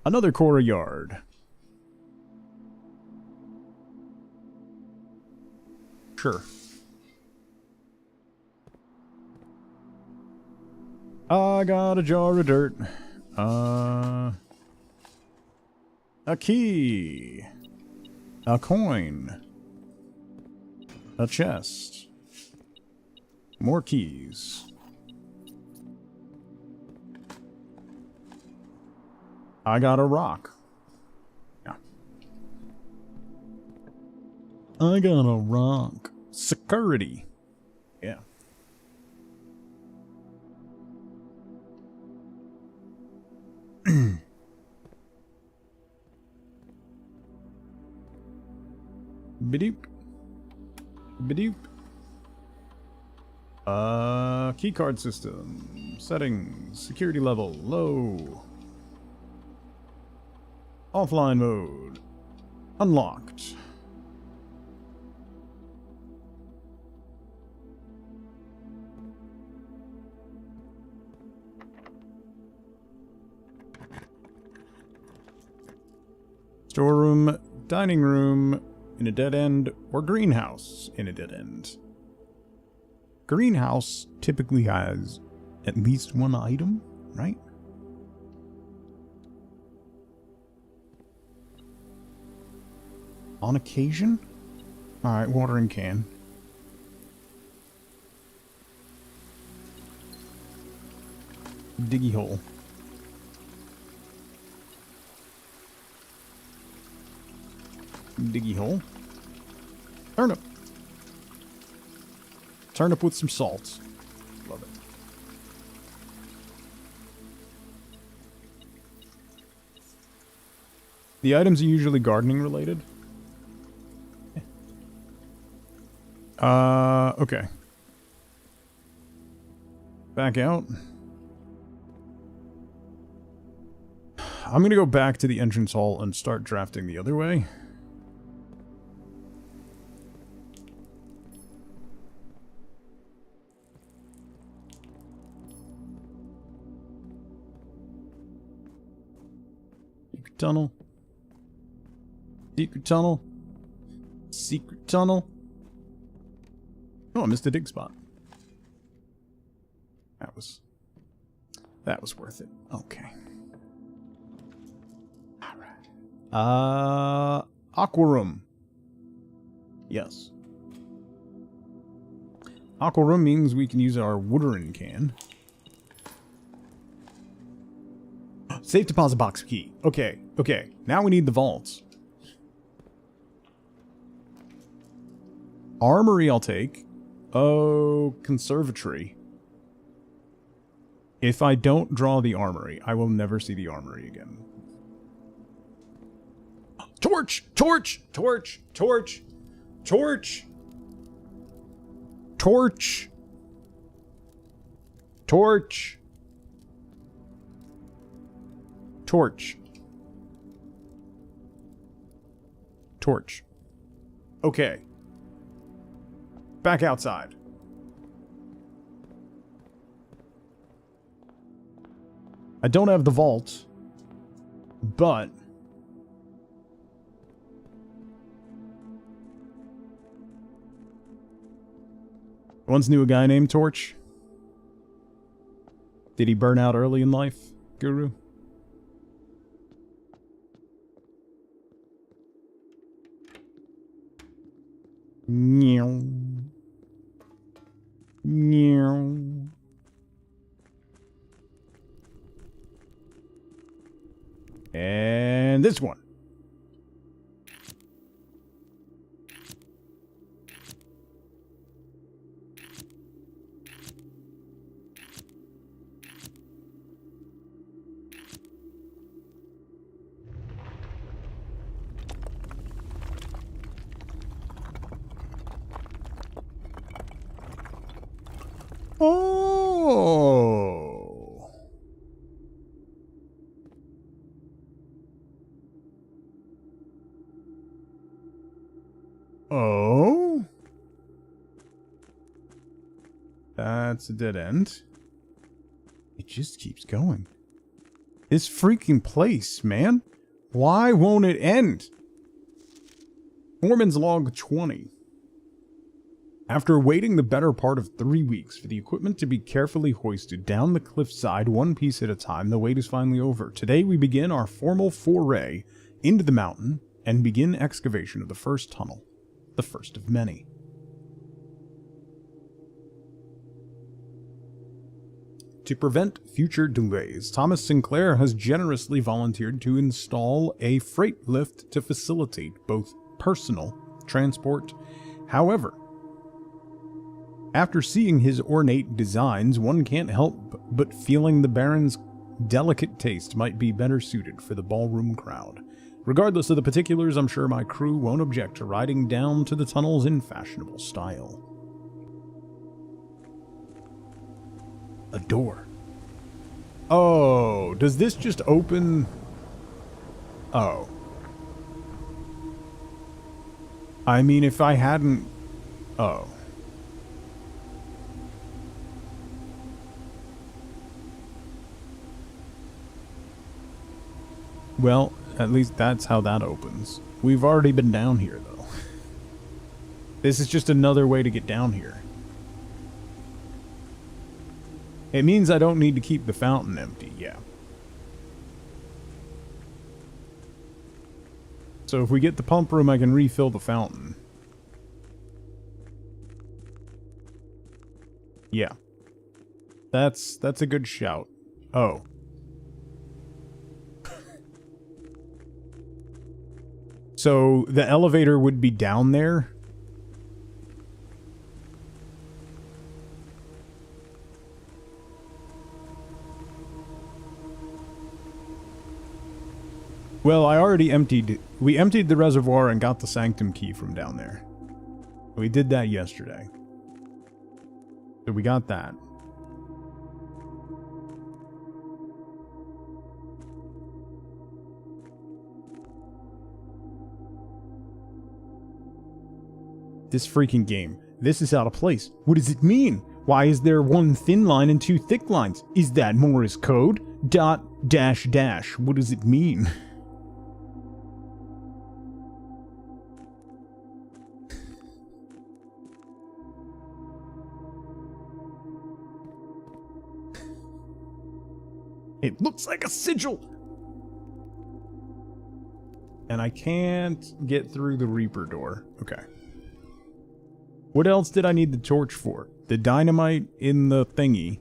Another Cora yard. Sure. I got a jar of dirt. A key. A coin. A chest. More keys. I got a rock. Yeah. I got a rock. Security. Yeah. Bidoop. Bidoop. Keycard system. Settings. Security level. Low. Offline mode. Unlocked. Storeroom, dining room in a dead end, or greenhouse in a dead end. Greenhouse typically has at least one item, right? On occasion? Alright, watering can. Diggy hole. Diggy hole. Turnip. Turnip with some salt. Love it. The items are usually gardening related. Okay. Back out. I'm gonna go back to the entrance hall and start drafting the other way. Secret tunnel. Secret tunnel. Secret tunnel. Oh, I missed a dig spot. That was worth it. Okay. Alright. Aqua room. Yes. Aqua room means we can use our watering can. Safe deposit box key. Okay, okay. Now we need the vaults. Armory I'll take. Oh, conservatory. If I don't draw the armory, I will never see the armory again. Torch! Torch! Torch! Torch! Torch! Torch! Torch! Torch. Torch. Okay. Back outside. I don't have the vault, but once knew a guy named Torch. Did he burn out early in life, Guru? Meow. Meow. And this one. Oh. Oh? That's a dead end. It just keeps going. This freaking place, man. Why won't it end? Foreman's log 20. After waiting the better part of 3 weeks for the equipment to be carefully hoisted down the cliffside one piece at a time, the wait is finally over. Today we begin our formal foray into the mountain and begin excavation of the first tunnel. The first of many. To prevent future delays, Thomas Sinclair has generously volunteered to install a freight lift to facilitate both personal transport. However, after seeing his ornate designs, one can't help but feeling the Baron's delicate taste might be better suited for the ballroom crowd. Regardless of the particulars, I'm sure my crew won't object to riding down to the tunnels in fashionable style. A door. Oh, does this just open? Oh. I mean, if I hadn't... Oh. Well, at least that's how that opens. We've already been down here, though. This is just another way to get down here. It means I don't need to keep the fountain empty, yeah. So if we get the pump room, I can refill the fountain. Yeah. That's a good shout. Oh. So the elevator would be down there? Well, I already emptied... We emptied the reservoir and got the sanctum key from down there. We did that yesterday. So we got that. This freaking game. This is out of place. What does it mean? Why is there one thin line and two thick lines? Is that Morse code? Dot, dash, dash. What does it mean? It looks like a sigil! And I can't get through the Reaper door. Okay. What else did I need the torch for? The dynamite in the thingy.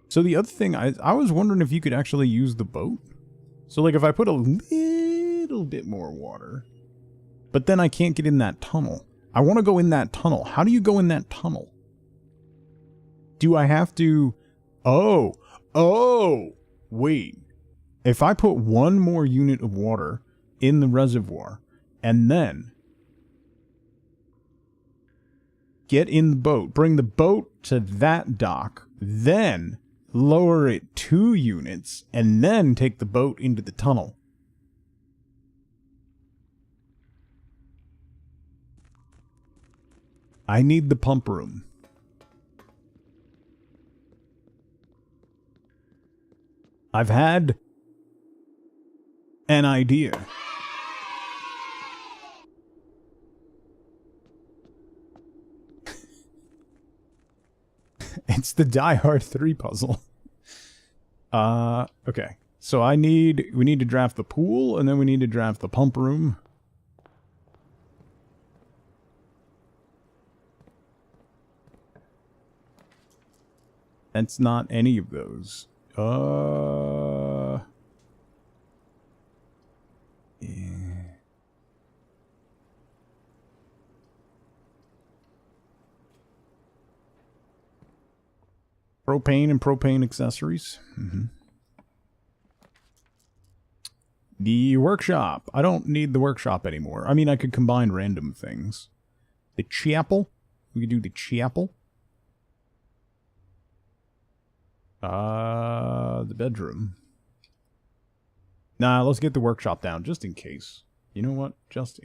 So the other thing, I was wondering if you could actually use the boat. So like if I put a little bit more water, but then I can't get in that tunnel. I want to go in that tunnel. How do you go in that tunnel? Do I have to... Oh, wait. If I put one more unit of water in the reservoir and then get in the boat, bring the boat to that dock, then lower it 2 units, and then take the boat into the tunnel. I need the pump room. I've had an idea. It's the Die Hard 3 puzzle. Okay. So we need to draft the pool, and then we need to draft the pump room. That's not any of those. Yeah. Propane and propane accessories. The workshop. I don't need the workshop anymore. I mean, I could combine random things. The chapel. We could do the chapel. The bedroom. Nah, let's get the workshop down, just in case. You know what? Just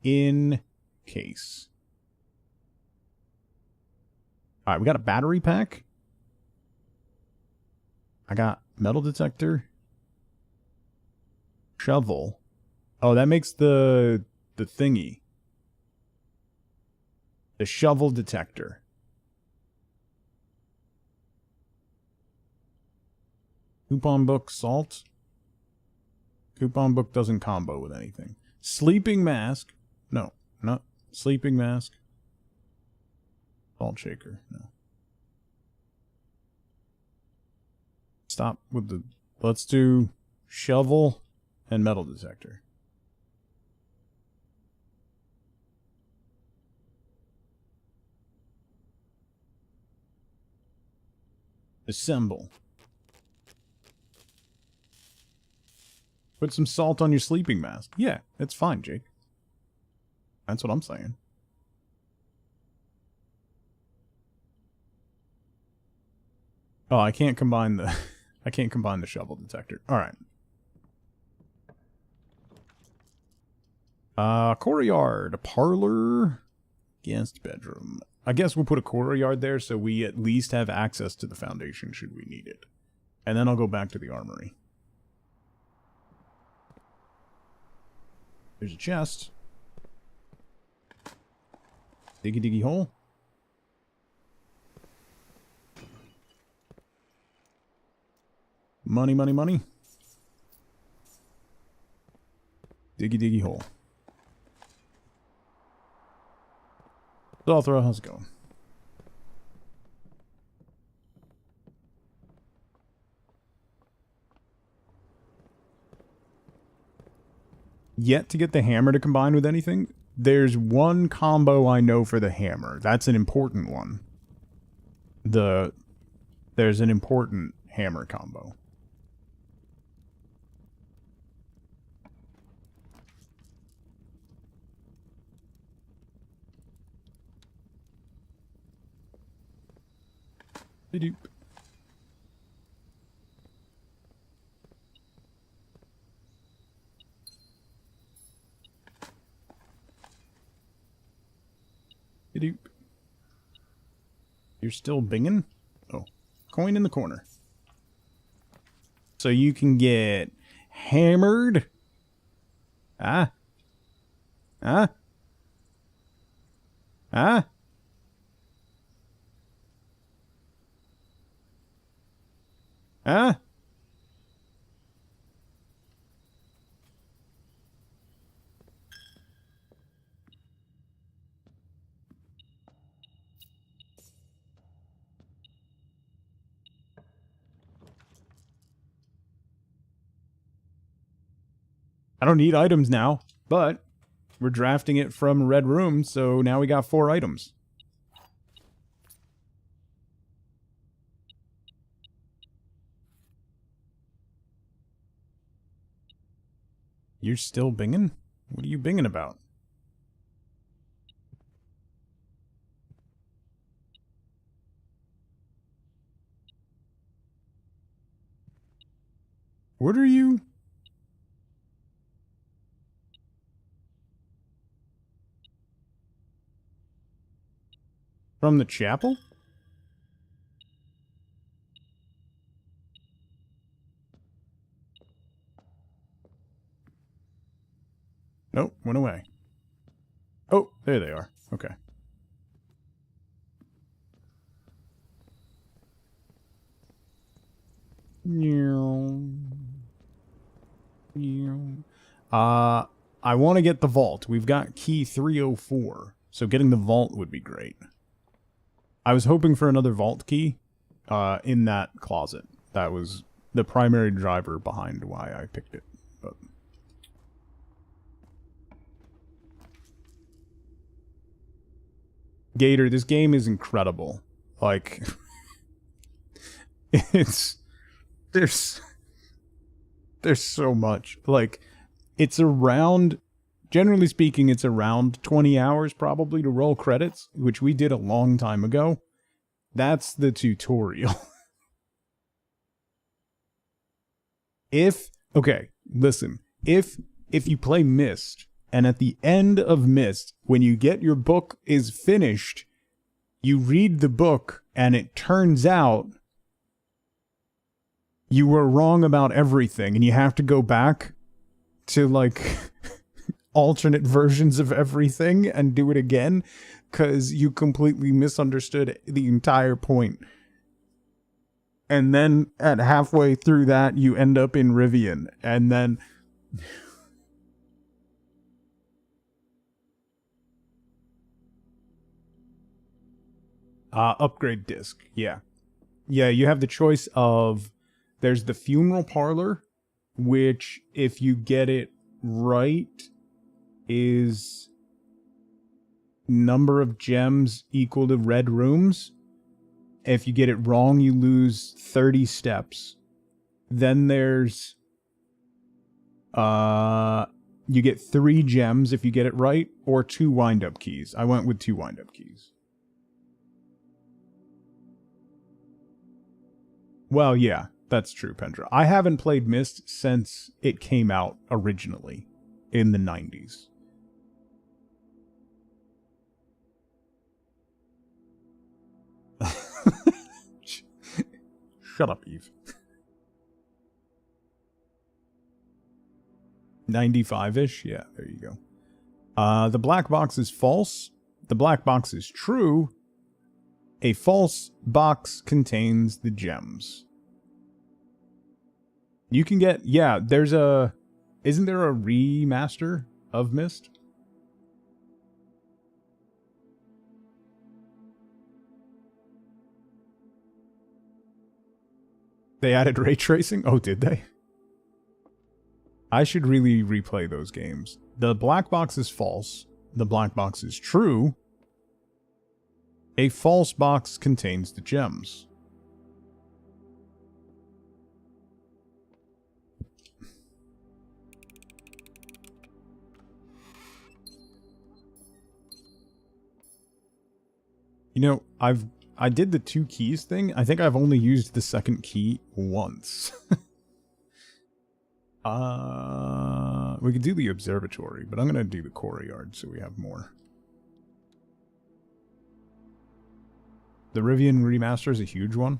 in case. Alright, we got a battery pack. I got metal detector. Shovel. Oh, that makes the thingy. The shovel detector. Coupon book, salt. Coupon book doesn't combo with anything. Sleeping mask. No, not sleeping mask. Salt shaker. No. Stop with the... Let's do shovel and metal detector. Assemble. Put some salt on your sleeping mask. Yeah, it's fine, Jake. That's what I'm saying. Oh, I can't combine the I can't combine the shovel detector. Alright. Courtyard, parlor, guest bedroom. I guess we'll put a courtyard there so we at least have access to the foundation should we need it. And then I'll go back to the armory. There's a chest. Diggy diggy hole. Money, money, money. Diggy diggy hole. Zothra, how's it going? Yet to get the hammer to combine with anything? There's one combo I know for the hammer. That's an important one. There's an important hammer combo. Doop. Doop. You're still binging? Oh, coin in the corner. So you can get hammered. Ah. Huh? Huh? I don't need items now, but we're drafting it from Red Room, so now we got 4 items. You're still binging? What are you binging about? What are you? From the chapel? Nope, went away. Oh, there they are. Okay. I want to get the vault. We've got key 304, so getting the vault would be great. I was hoping for another vault key in that closet. That was the primary driver behind why I picked it. But Gator, this game is incredible. Like, there's so much. Like, it's around, generally speaking, it's around 20 hours probably to roll credits, which we did a long time ago. That's the tutorial. Okay, listen. If you play Myst, and at the end of Myst, when you get your book is finished, you read the book, and it turns out you were wrong about everything, and you have to go back to, like, alternate versions of everything and do it again, because you completely misunderstood the entire point. And then at halfway through that, you end up in Rivian, and then... upgrade disc, yeah. Yeah, you have the choice of... There's the funeral parlor, which, if you get it right, is number of gems equal to red rooms. If you get it wrong, you lose 30 steps. Then there's... you get 3 gems if you get it right, or 2 wind-up keys. I went with 2 wind-up keys. Well, yeah, that's true, Pendra. I haven't played Myst since it came out originally in the 90s. Shut up, Eve. 95-ish? Yeah, there you go. The black box is false. The black box is true. A false box contains the gems. You can get... Yeah, there's a... Isn't there a remaster of Myst? They added ray tracing? Oh, did they? I should really replay those games. The black box is false. The black box is true. A false box contains the gems. You know, I did the 2 keys thing. I think I've only used the second key once. We could do the observatory, but I'm gonna do the courtyard so we have more. The Rivian remaster is a huge one.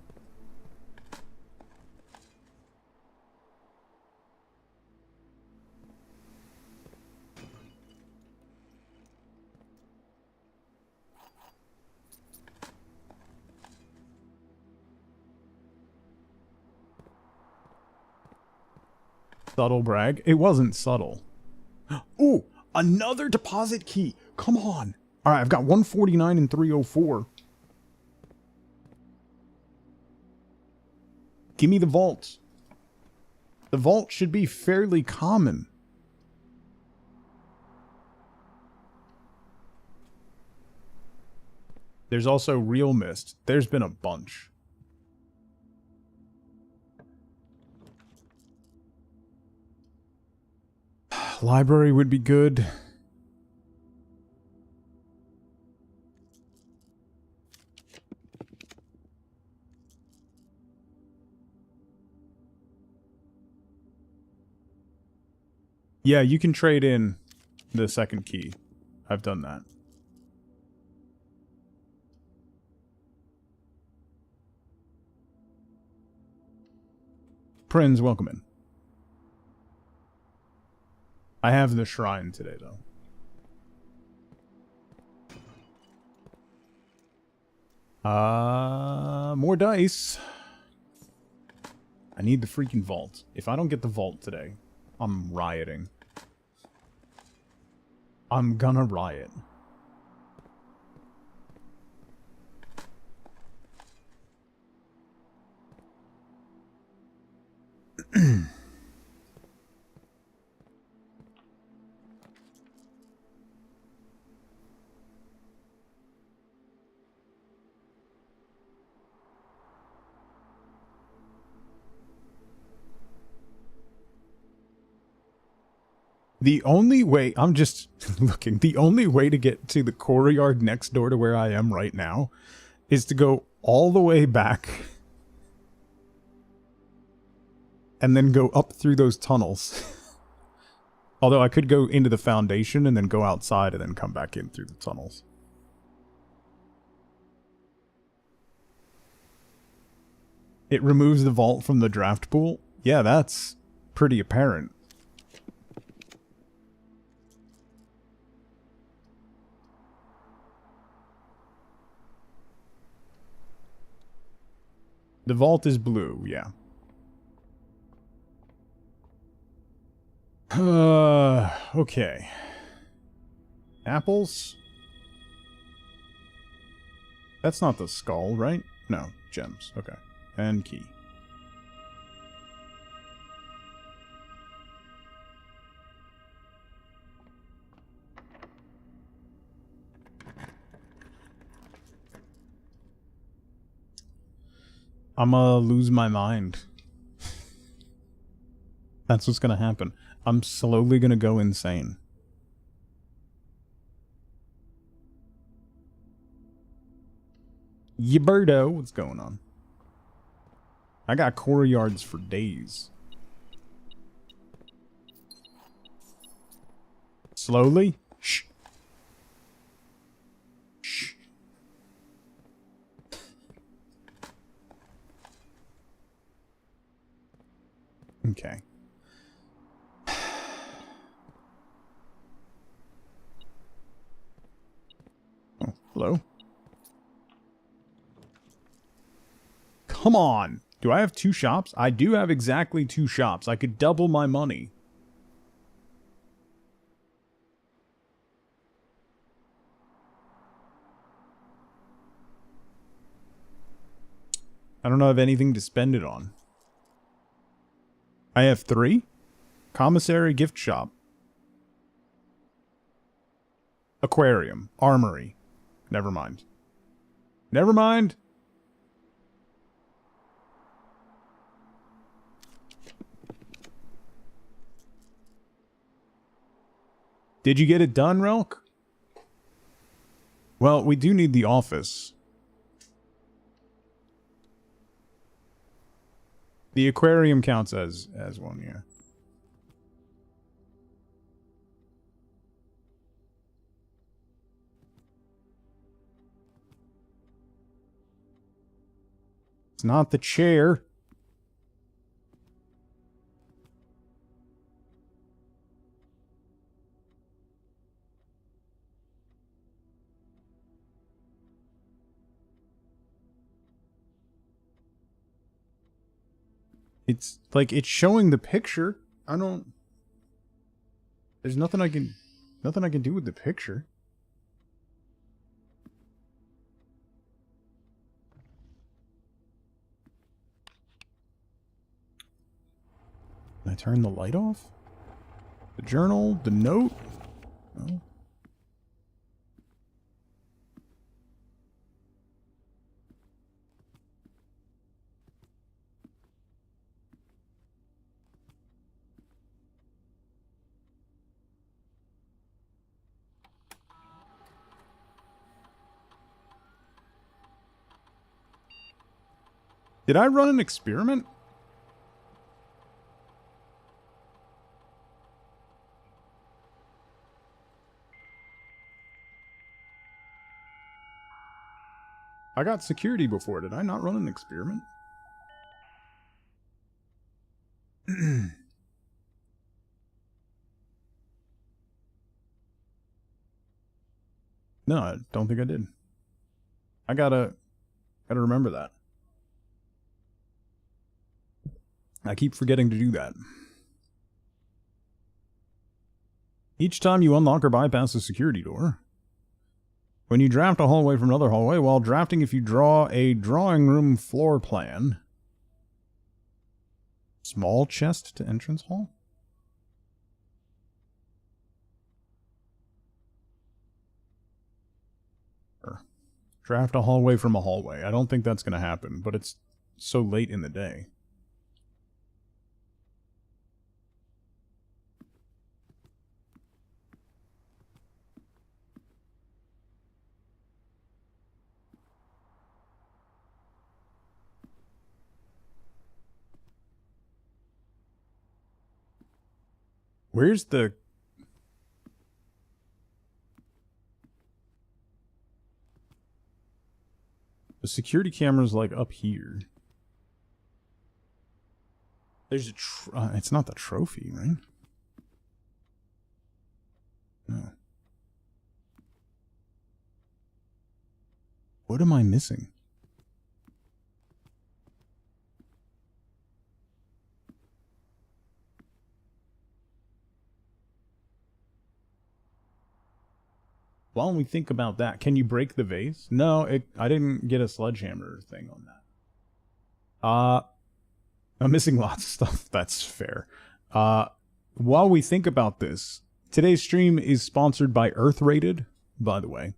Subtle brag. It wasn't subtle. Ooh, another deposit key. Come on. All right, I've got 149 and 304. Give me the vault. The vault should be fairly common. There's also real mist. There's been a bunch. Library would be good. Yeah, you can trade in the second key. I've done that. Prinz, welcome in. I have the shrine today, though. More dice. I need the freaking vault. If I don't get the vault today, I'm rioting. I'm gonna riot. The only way, I'm just looking, the only way to get to the courtyard next door to where I am right now is to go all the way back and then go up through those tunnels. Although I could go into the foundation and then go outside and then come back in through the tunnels. It removes the vault from the draft pool? Yeah, that's pretty apparent. The vault is blue, yeah. Okay. Apples? That's not the skull, right? No, gems. Okay. And key. I'm gonna lose my mind. That's what's gonna happen. I'm slowly gonna go insane. Yberto, what's going on? I got courtyards for days. Slowly? Shh. Shh. Okay. Oh, hello? Come on! Do I have 2 shops? I do have exactly 2 shops. I could double my money. I don't know if I have anything to spend it on. I have 3? Commissary gift shop. Aquarium. Armory. Never mind. Never mind! Did you get it done, Relk? Well, we do need the office. The aquarium counts as one, yeah. It's not the chair. It's like, it's showing the picture. I don't... There's nothing I can do with the picture. Can I turn the light off? The journal? The note? No. Did I run an experiment? I got security before. Did I not run an experiment? No, I don't think I did. I gotta remember that. I keep forgetting to do that. Each time you unlock or bypass a security door. When you draft a hallway from another hallway, while drafting, if you draw a drawing room floor plan. Small chest to entrance hall? Draft a hallway from a hallway. I don't think that's going to happen, but it's so late in the day. Where's the... The security camera's like up here. There's a it's not the trophy, right? No. What am I missing? While we think about that, can you break the vase? No, I didn't get a sledgehammer thing on that. I'm missing lots of stuff. That's fair. While we think about this, today's stream is sponsored by Earth-Rated, by the way.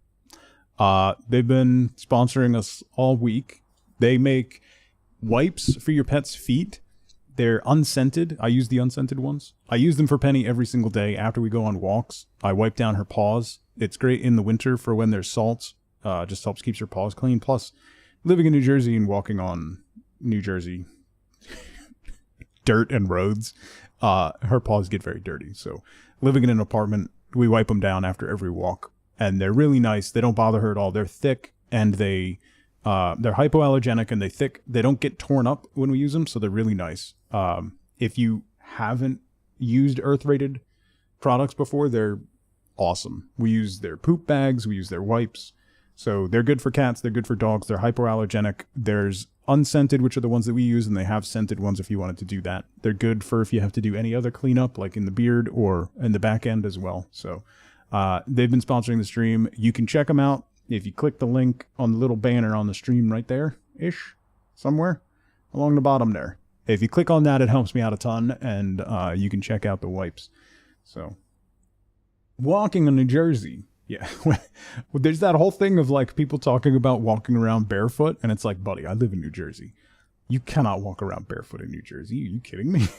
They've been sponsoring us all week. They make wipes for your pet's feet. They're unscented. I use the unscented ones. I use them for Penny every single day after we go on walks. I wipe down her paws. It's great in the winter for when there's salts. Just helps keeps your paws clean. Plus, living in New Jersey and walking on New Jersey dirt and roads, her paws get very dirty. So living in an apartment, we wipe them down after every walk. And they're really nice. They don't bother her at all. They're thick and they're hypoallergenic and they don't get torn up when we use them. So they're really nice. If you haven't used Earth-Rated products before, they're awesome. We use their poop bags, we use their wipes. So they're good for cats, they're good for dogs, they're hypoallergenic. There's unscented, which are the ones that we use, and they have scented ones if you wanted to do that. They're good for if you have to do any other cleanup, like in the beard or in the back end as well. So they've been sponsoring the stream. You can check them out if you click the link on the little banner on the stream right there-ish, somewhere along the bottom there. If you click on that, it helps me out a ton, and you can check out the wipes. So... walking in New Jersey, yeah. There's that whole thing of like people talking about walking around barefoot, and it's like, buddy, I live in New Jersey. You cannot walk around barefoot in New Jersey. Are you kidding me?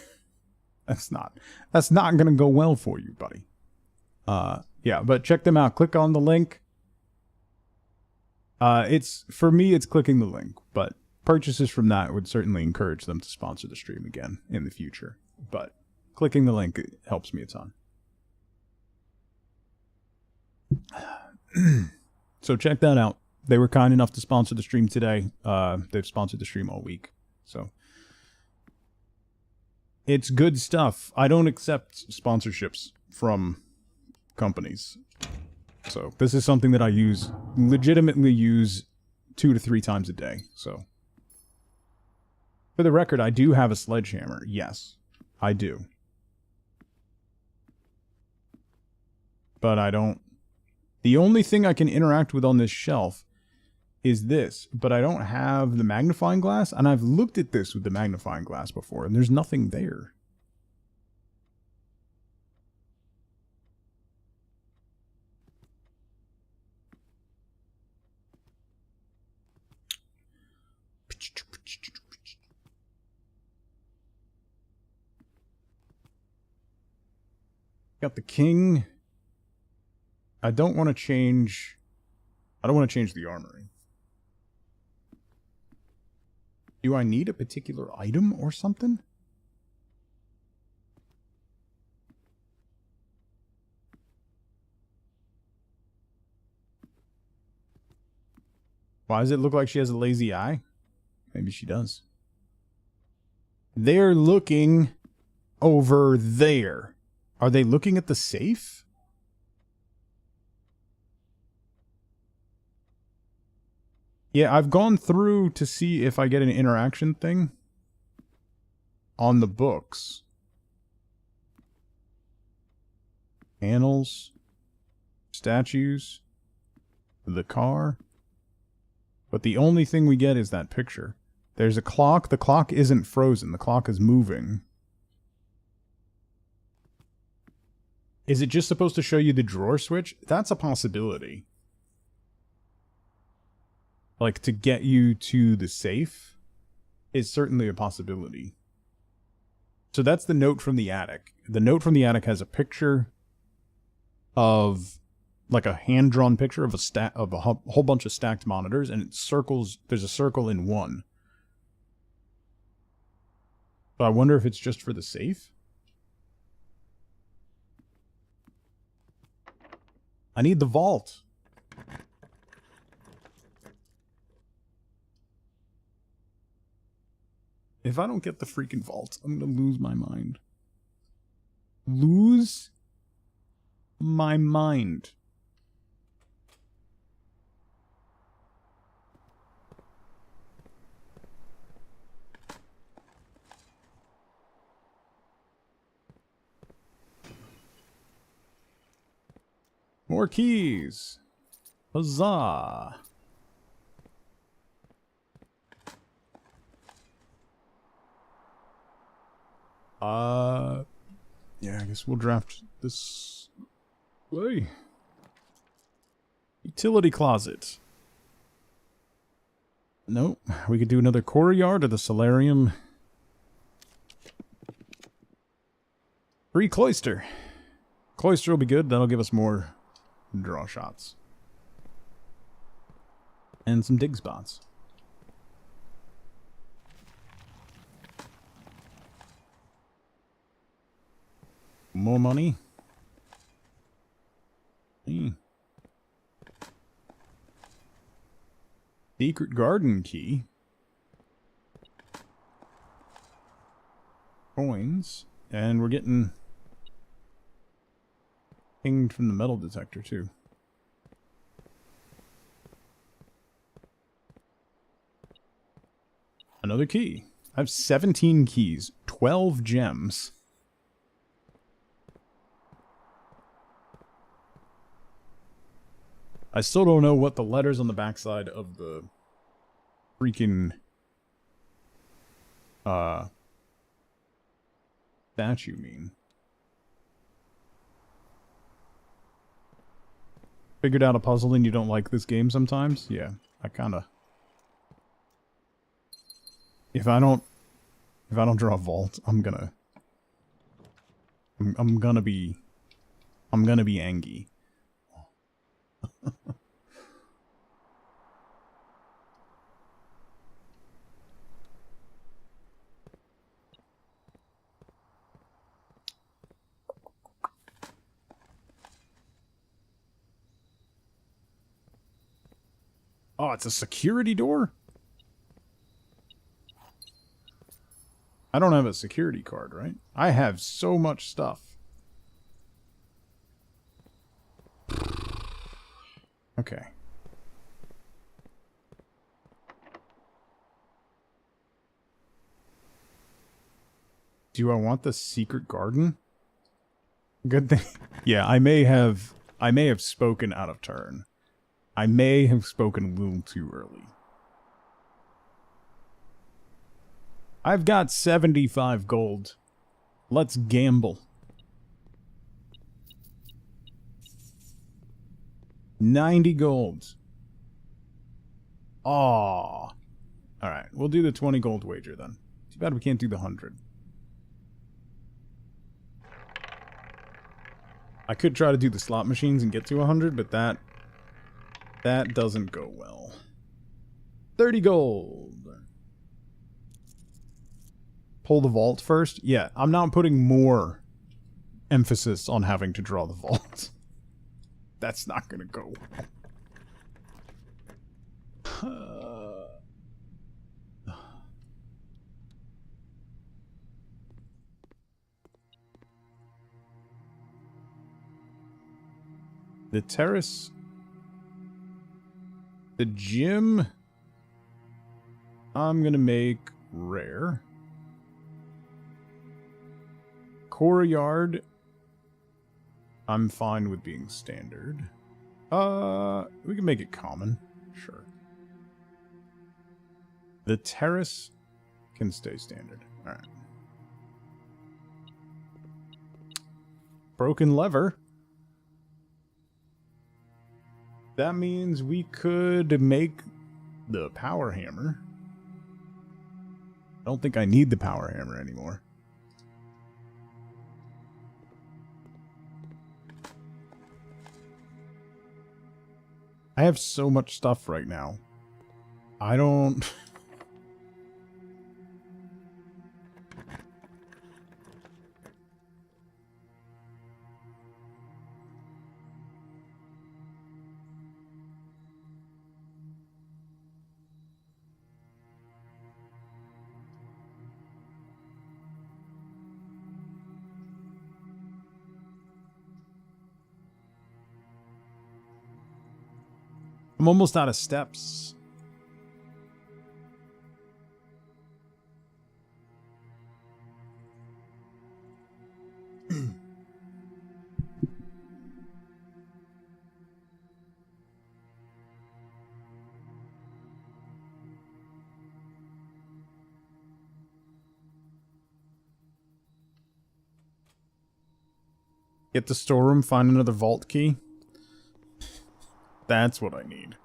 That's not gonna go well for you, buddy. Yeah, but check them out. Click on the link. For me, it's clicking the link, but purchases from that would certainly encourage them to sponsor the stream again in the future. But clicking the link helps me a ton. So check that out. They were kind enough to sponsor the stream today. They've sponsored the stream all week. So it's good stuff. I don't accept sponsorships from companies. So this is something that I legitimately use 2 to 3 times a day. So for the record, I do have a sledgehammer. Yes, I do. but I don't... The only thing I can interact with on this shelf is this, but I don't have the magnifying glass, and I've looked at this with the magnifying glass before, and there's nothing there. Got the king. I don't want to change the armory. Do I need a particular item or something? Why does it look like she has a lazy eye? Maybe she does. They're looking over there. Are they looking at the safe? Yeah, I've gone through to see if I get an interaction thing on the books. Panels, statues, the car. But the only thing we get is that picture. There's a clock. The clock isn't frozen. The clock is moving. Is it just supposed to show you the drawer switch? That's a possibility. Like, to get you to the safe is certainly a possibility. So that's the note from the attic. The note from the attic has a picture of, like, a hand-drawn picture of a whole bunch of stacked monitors, and it circles. There's a circle in one. So I wonder if it's just for the safe. I need the vault. If I don't get the freaking vault, I'm gonna lose my mind. Lose my mind. More keys. Huzzah. Yeah, I guess we'll draft this way. Utility closet. Nope. We could do another courtyard or the solarium. Free cloister. Cloister will be good. That'll give us more draw shots. And some dig spots. More money. Secret garden key. Coins. And we're getting pinged from the metal detector too. Another key. I have 17 keys, 12 gems. I still don't know what the letters on the backside of the freaking statue mean. Figured out a puzzle and you don't like this game sometimes? Yeah, I kinda... If I don't draw a vault, I'm gonna be angry. Oh, it's a security door? I don't have a security card, right? I have so much stuff. Okay. Do I want the secret garden? Good thing. Yeah, I may have I may have spoken out of turn. I may have spoken a little too early. I've got 75 gold. Let's gamble. 90 gold. Aww. Alright, we'll do the 20 gold wager then. Too bad we can't do the 100. I could try to do the slot machines and get to 100, but that doesn't go well. 30 gold. Pull the vault first? Yeah, I'm not putting more emphasis on having to draw the vault. That's not gonna go well. The terrace. The gym. I'm gonna make rare. Courtyard. I'm fine with being standard. We can make it common. Sure. The terrace can stay standard. Alright. Broken lever. That means we could make the power hammer. I don't think I need the power hammer anymore. I have so much stuff right now. I don't... I'm almost out of steps. Get the storeroom, find another vault key. That's what I need.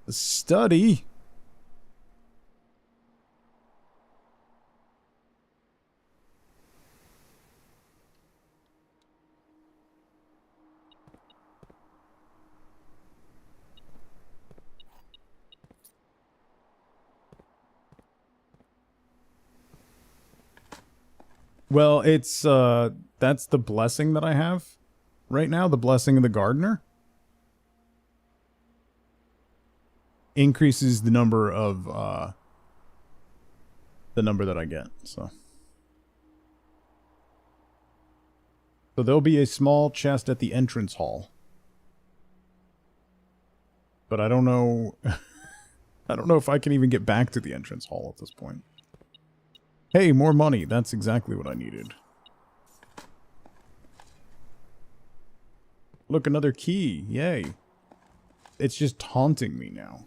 The study? Well, it's, that's the blessing that I have right now, the blessing of the gardener. Increases the number of, the number that I get, so. So there'll be a small chest at the entrance hall. But I don't know, I don't know if I can even get back to the entrance hall at this point. Hey, more money. That's exactly what I needed. Look, another key. Yay. It's just taunting me now.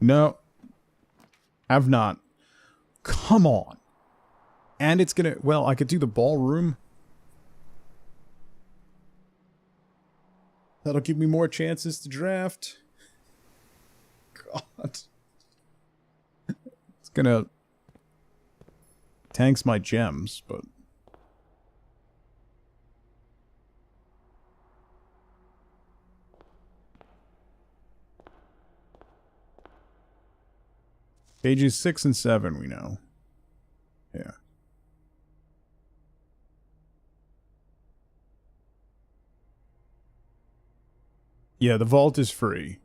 No. Have not. Come on. And it's gonna... Well, I could do the ballroom. That'll give me more chances to draft. God. It's gonna... tanks my gems, but... Pages 6 and 7 we know. Yeah. Yeah, the vault is free.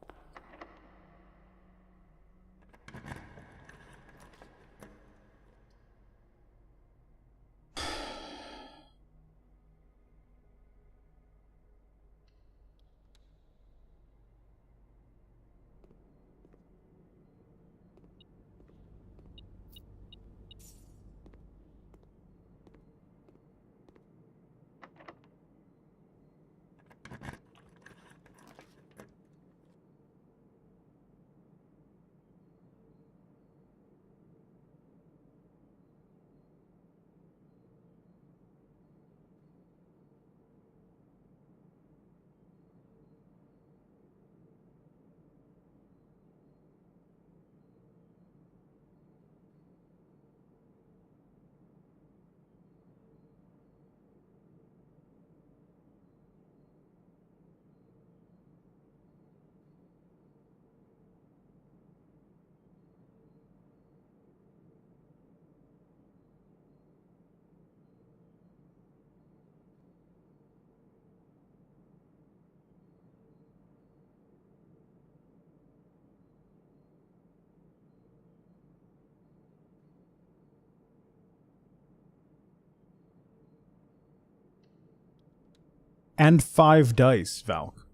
And 5 dice, Valk.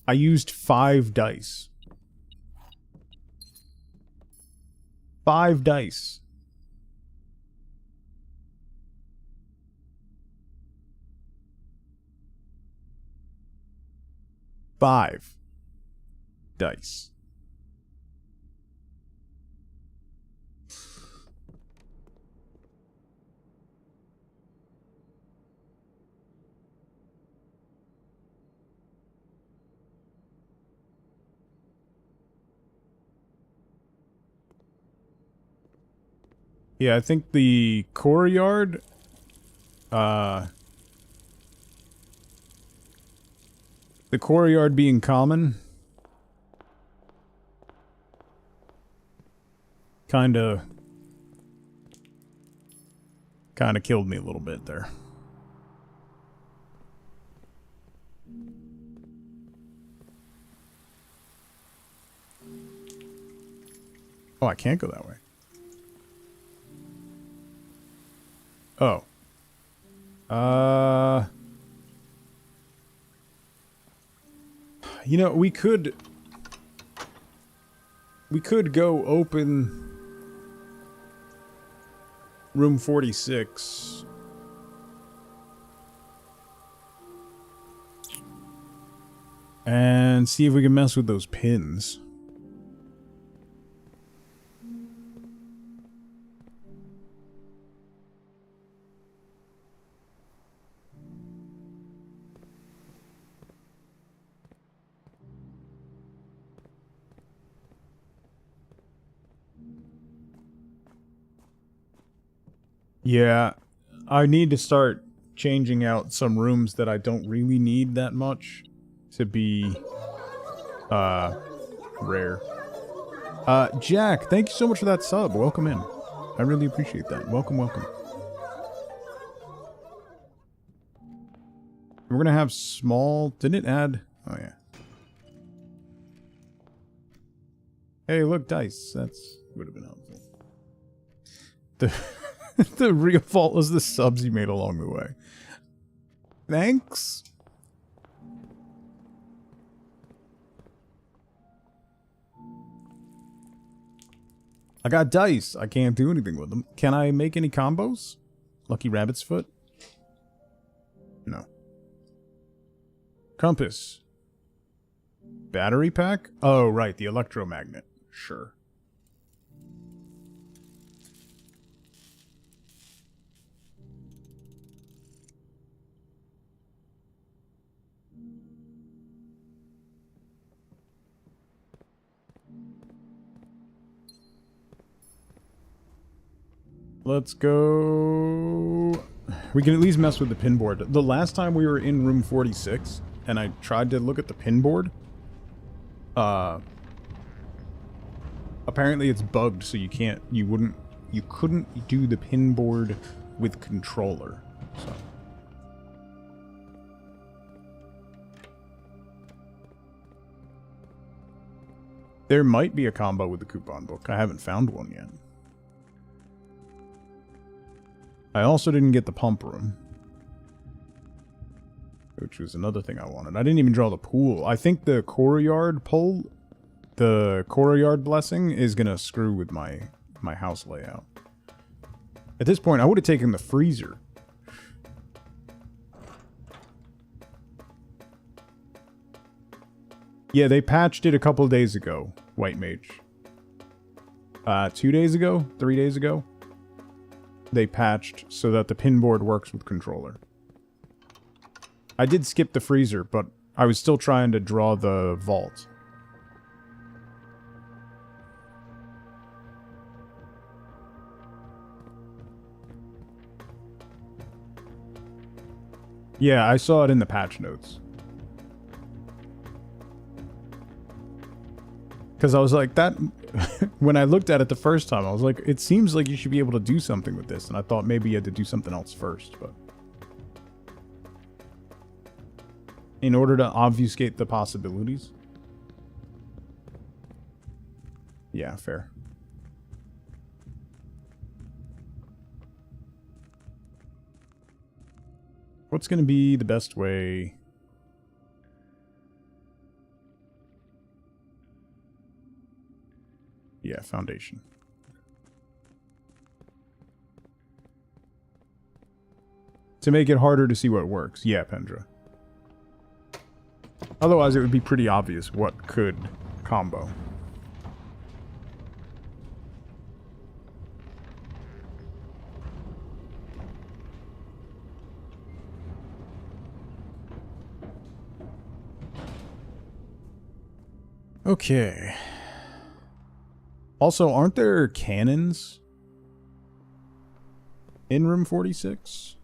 I used 5 dice. 5 dice. Five dice. Yeah, I think the courtyard, the courtyard being common, kinda killed me a little bit there. Oh, I can't go that way. Oh. You know, we could go open room 46. And see if we can mess with those pins. Yeah, I need to start changing out some rooms that I don't really need that much to be, rare. Jack, thank you so much for that sub. Welcome in. I really appreciate that. Welcome, welcome. We're gonna have small... Didn't it add... Oh, yeah. Hey, look, dice. That's... would have been helpful. The... the real fault was the subs you made along the way. Thanks. I got dice. I can't do anything with them. Can I make any combos? Lucky Rabbit's Foot? No. Compass. Battery pack? Oh, right. The electromagnet. Sure. Let's go... We can at least mess with the pin board. The last time we were in room 46, and I tried to look at the pin board, apparently it's bugged, so you couldn't do the pin board with controller, so... There might be a combo with the coupon book. I haven't found one yet. I also didn't get the pump room, which was another thing I wanted. I didn't even draw the pool. I think the courtyard pole, the courtyard blessing, is gonna screw with my house layout. At this point, I would have taken the freezer. Yeah, they patched it a couple days ago, White Mage. 2 days ago? 3 days ago? They patched so that the pin board works with controller. I did skip the freezer, but I was still trying to draw the vault. Yeah, I saw it in the patch notes. Because I was like, that... when I looked at it the first time, I was like, it seems like you should be able to do something with this. And I thought maybe you had to do something else first, but... in order to obfuscate the possibilities? Yeah, fair. what's going to be the best way? Yeah, foundation. To make it harder to see what works. Yeah, Pendra. Otherwise, it would be pretty obvious what could combo. Okay. Also, aren't there cannons in room 46?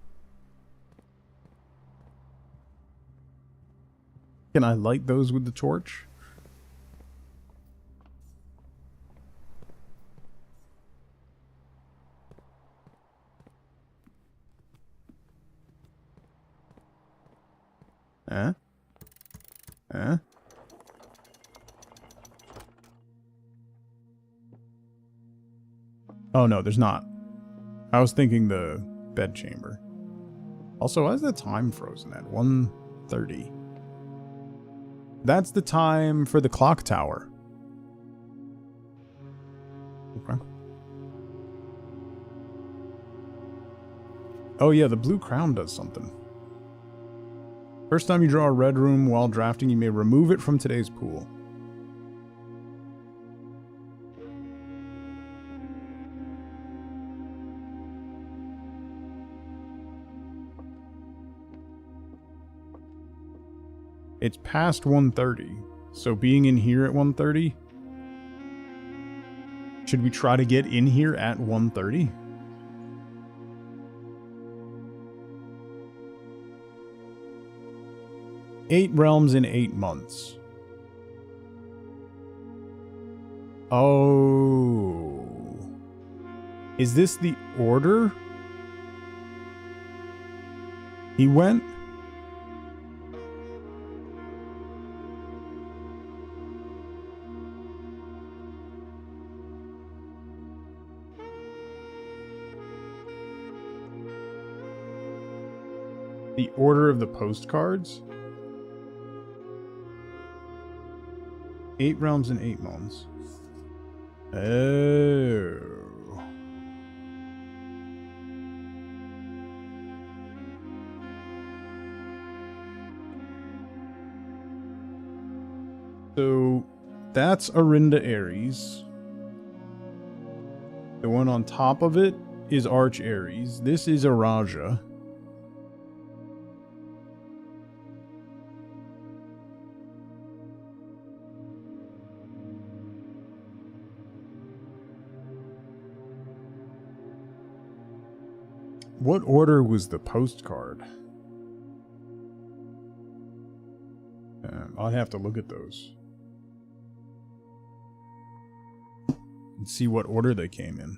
Can I light those with the torch? Huh? Huh? Oh no, there's not. I was thinking the bed chamber. Also, why is the time frozen at 1:30? That's the time for the clock tower. Okay. Oh yeah, the blue crown does something. First time you draw a red room while drafting, you may remove it from today's pool. It's past 1:30, so being in here at 1:30... Should we try to get in here at 1:30? Eight realms in 8 months. Oh. Is this the order? He went? The order of the postcards? 8 realms in 8 months. Oh. So, that's Arinda Ares. The one on top of it is Arch Ares. This is Araja. What order was the postcard? I'll have to look at those. And see what order they came in.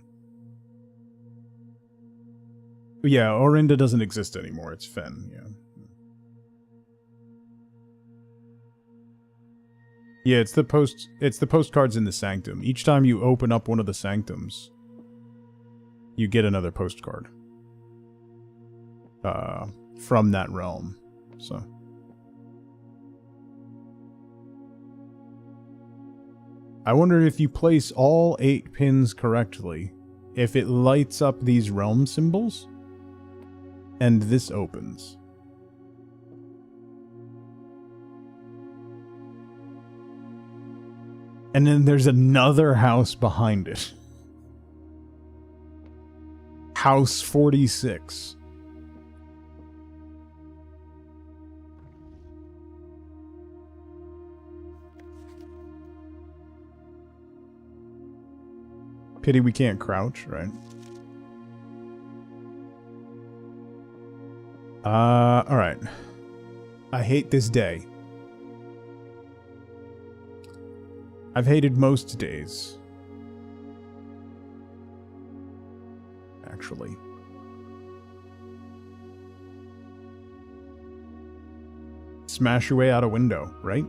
Yeah, Orinda doesn't exist anymore. It's Fen, yeah. Yeah, it's the postcards in the sanctum. Each time you open up one of the sanctums, you get another postcard. From that realm. So I wonder if you place all 8 pins correctly, if it lights up these realm symbols, and this opens. And then there's another house behind it. House 46. Pity we can't crouch, right? Alright. I hate this day. I've hated most days. Actually. Smash your way out a window, right?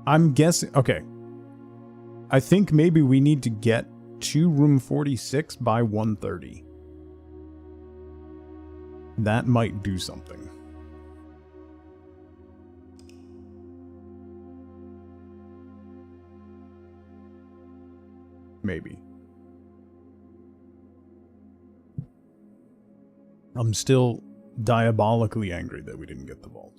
I'm guessing... Okay. I think maybe we need to get to room 46 by 1:30. That might do something. Maybe. I'm still diabolically angry that we didn't get the vault.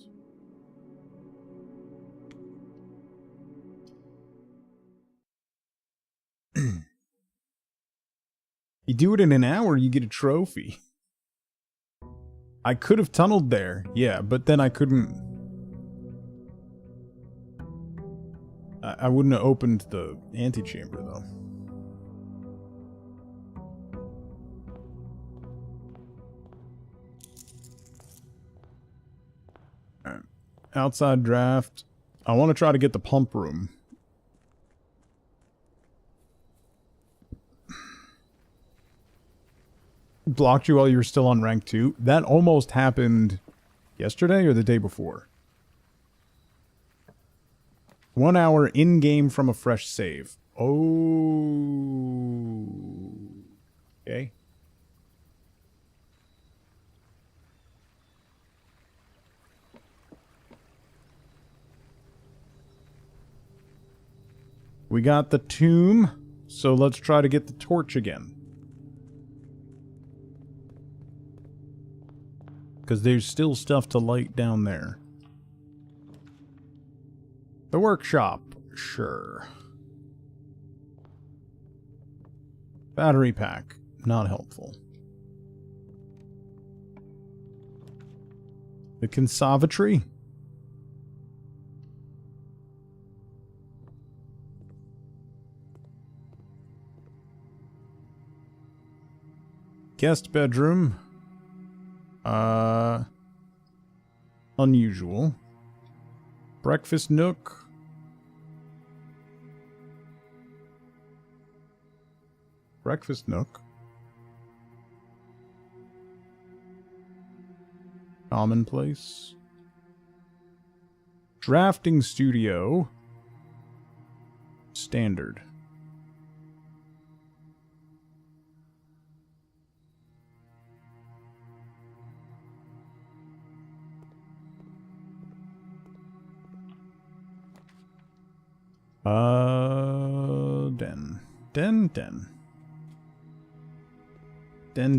You do it in an hour, you get a trophy. I could have tunneled there, yeah, but then I couldn't. I wouldn't have opened the antechamber, though. Alright. Outside draft. I want to try to get the pump room. Blocked you while you were still on rank 2. That almost happened yesterday or the day before. 1 hour in-game from a fresh save. Oh. Okay. We got the tomb, so let's try to get the torch again. Because there's still stuff to light down there. The workshop, sure. Battery pack, not helpful. The conservatory? Guest bedroom. Unusual. Breakfast nook. Breakfast nook. Commonplace. Drafting studio. Standard.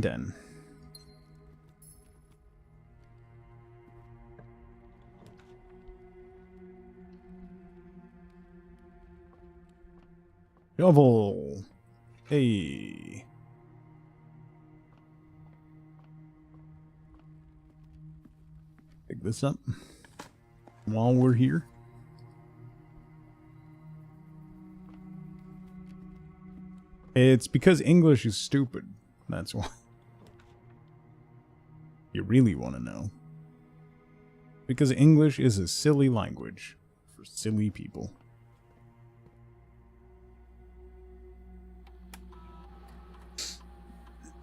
Den. Shovel. Hey. Pick this up while we're here. It's because English is stupid. That's why. You really want to know. Because English is a silly language for silly people.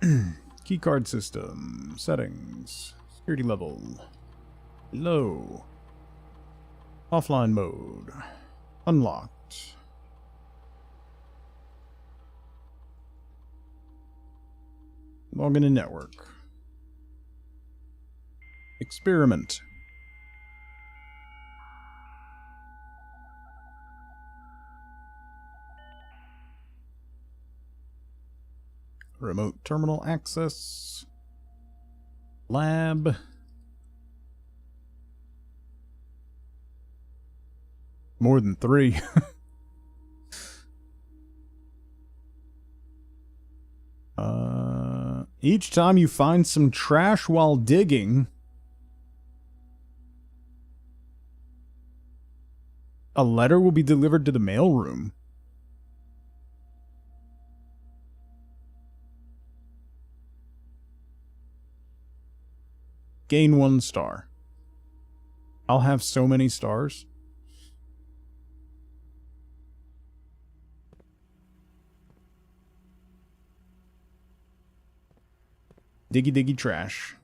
Keycard system. Settings. Security level. Low. Offline mode. Unlocked. Log in a network. Experiment. Remote terminal access. Lab. More than 3. Each time you find some trash while digging, a letter will be delivered to the mailroom. Gain 1 star. I'll have so many stars. Diggy trash.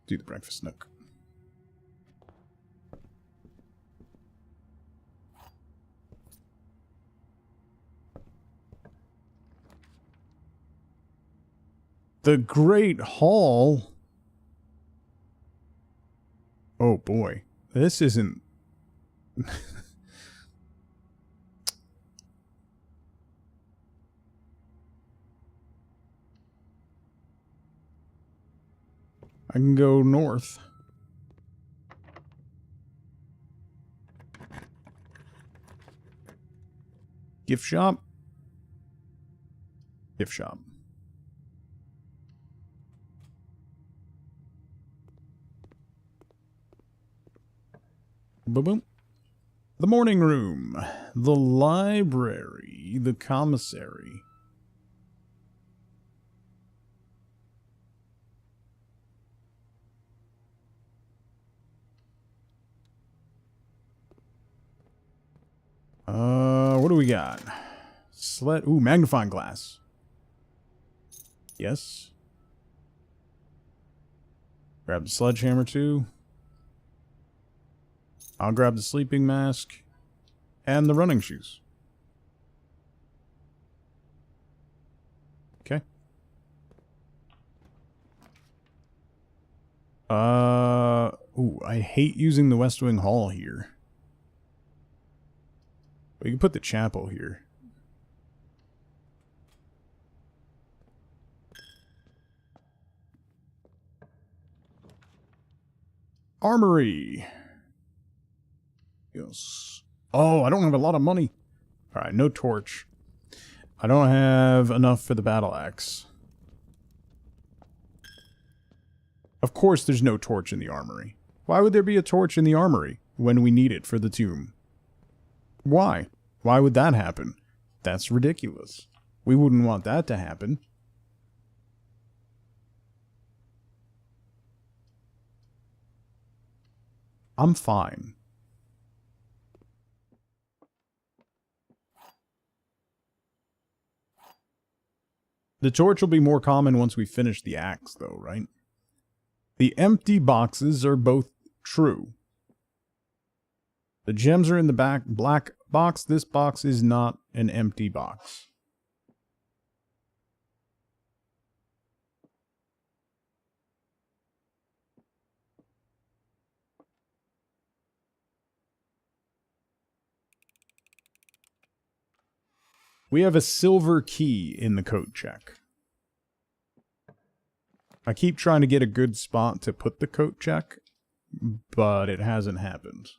Do the breakfast nook. The Great Hall. Oh boy. This isn't... I can go north. Gift shop? Gift shop. Boom, boom. The morning room. The library. The commissary. What do we got? Ooh, magnifying glass. Yes. Grab the sledgehammer too. I'll grab the sleeping mask and the running shoes. Okay. Ooh, I hate using the West Wing Hall here. We can put the chapel here. Armory. Yes. Oh, I don't have a lot of money. Alright, no torch. I don't have enough for the battle axe. Of course there's no torch in the armory. Why would there be a torch in the armory when we need it for the tomb? Why? Why would that happen? That's ridiculous. We wouldn't want that to happen. I'm fine. The torch will be more common once we finish the axe, though, right? The empty boxes are both true. The gems are in the back black box. This box is not an empty box. We have a silver key in the coat check. I keep trying to get a good spot to put the coat check, but it hasn't happened.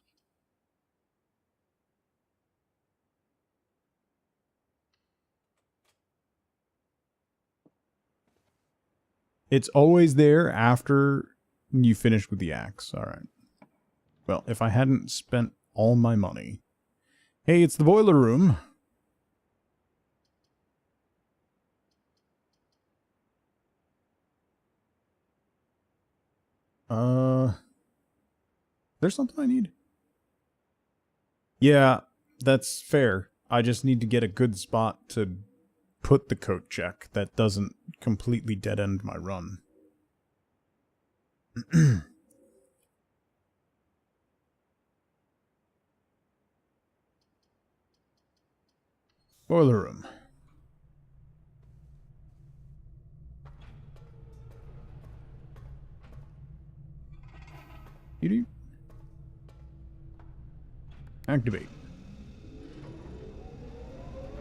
It's always there after you finish with the axe. Alright. Well, if I hadn't spent all my money... Hey, it's the boiler room. There's something I need? Yeah, that's fair. I just need to get a good spot to put the coat check that doesn't completely dead-end my run. Boiler room. You activate.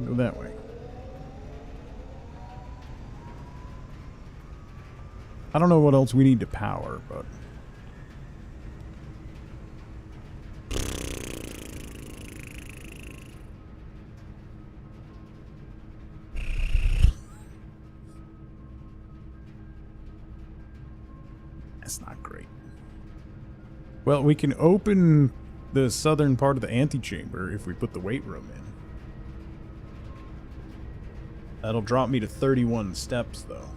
Go that way. I don't know what else we need to power, but... That's not great. Well, we can open the southern part of the antechamber if we put the weight room in. That'll drop me to 31 steps, though.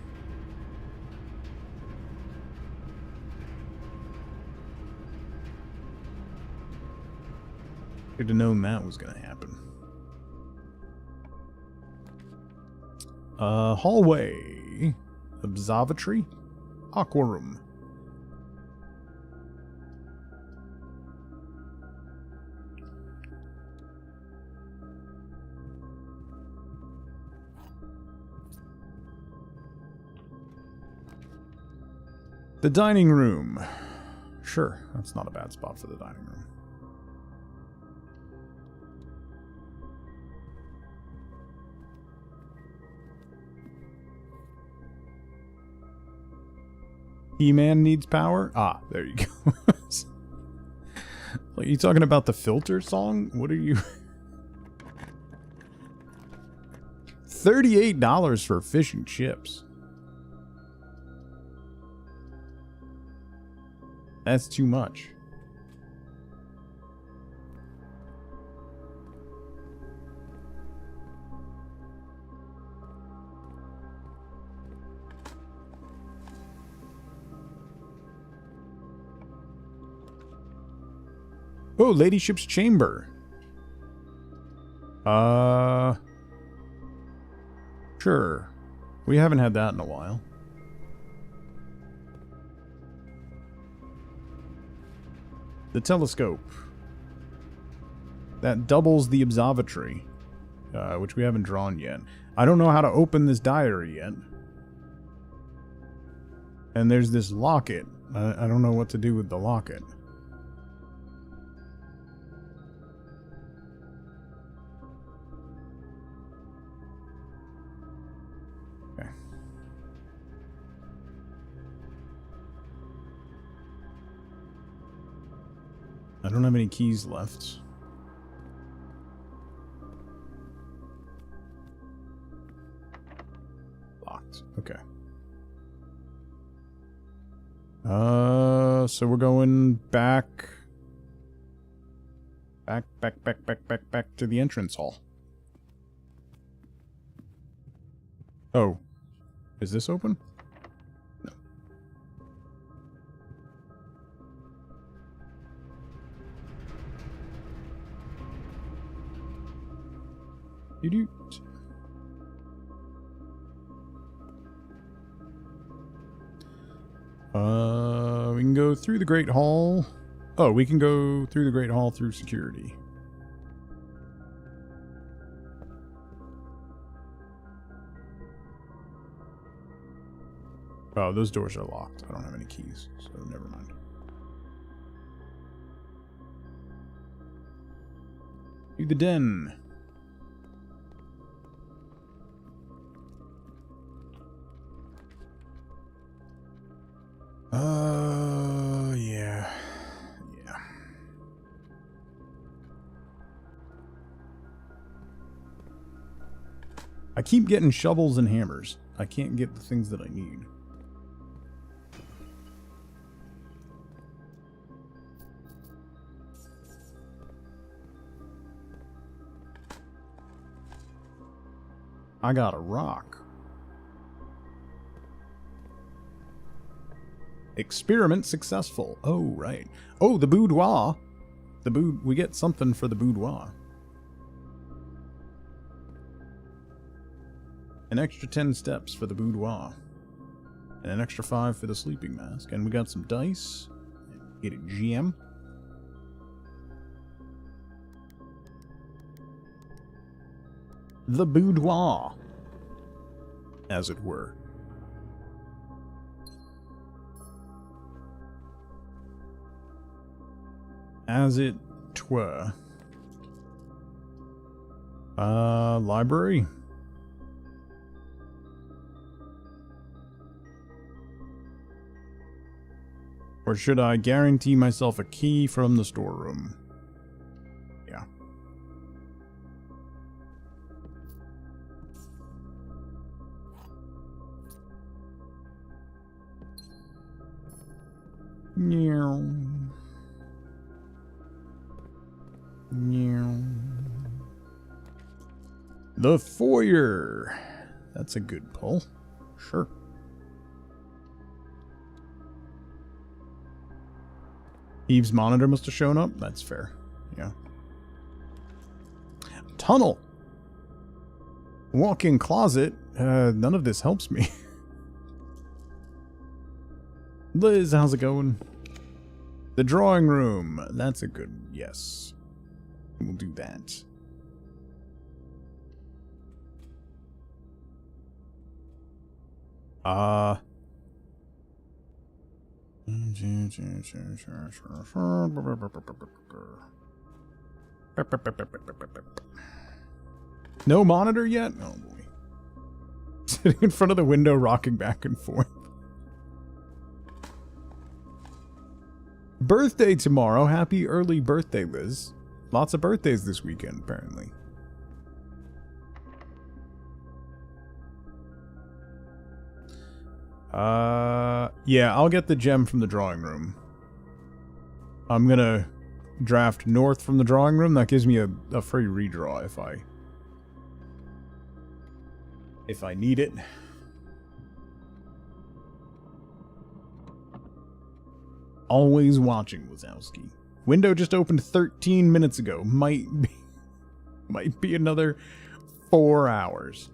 Should have known that was going to happen. Hallway. Observatory. Aqua room. The dining room. Sure, that's not a bad spot for the dining room. He-Man needs power? Ah, there you go. Are you talking about the filter song? What are you... $38 for fish and chips. That's too much. Oh, Ladyship's Chamber. Sure. We haven't had that in a while. The telescope. That doubles the observatory, which we haven't drawn yet. I don't know how to open this diary yet. And there's this locket. I don't know what to do with the locket. Okay. I don't have any keys left. Locked. Okay. So we're going back to the entrance hall. Oh. Is this open? No. You we can go through the Great Hall. Oh, we can go through the Great Hall through security. Oh, those doors are locked. I don't have any keys, so never mind. To the den. Yeah. Yeah. I keep getting shovels and hammers. I can't get the things that I need. I got a rock. Experiment successful. Oh, right. Oh, the boudoir. We get something for the boudoir. An extra 10 steps for the boudoir. And an extra 5 for the sleeping mask. And we got some dice. Get a gem. The boudoir, as it were. As it were. Library? Or should I guarantee myself a key from the storeroom? Yeah. Meow. Meow. The foyer. That's a good pull. Sure. Eve's monitor must have shown up. That's fair. Yeah. Tunnel. Walk-in closet. None of this helps me. Liz, how's it going? The drawing room. That's a good yes. We'll do that. No monitor yet? Oh boy. Sitting in front of the window, rocking back and forth. Birthday tomorrow. Happy early birthday, Liz. Lots of birthdays this weekend, apparently. Yeah, I'll get the gem from the drawing room. I'm gonna draft north from the drawing room. That gives me a free redraw if I need it. Always watching, Wazowski. Window just opened 13 minutes ago. Might be another 4 hours.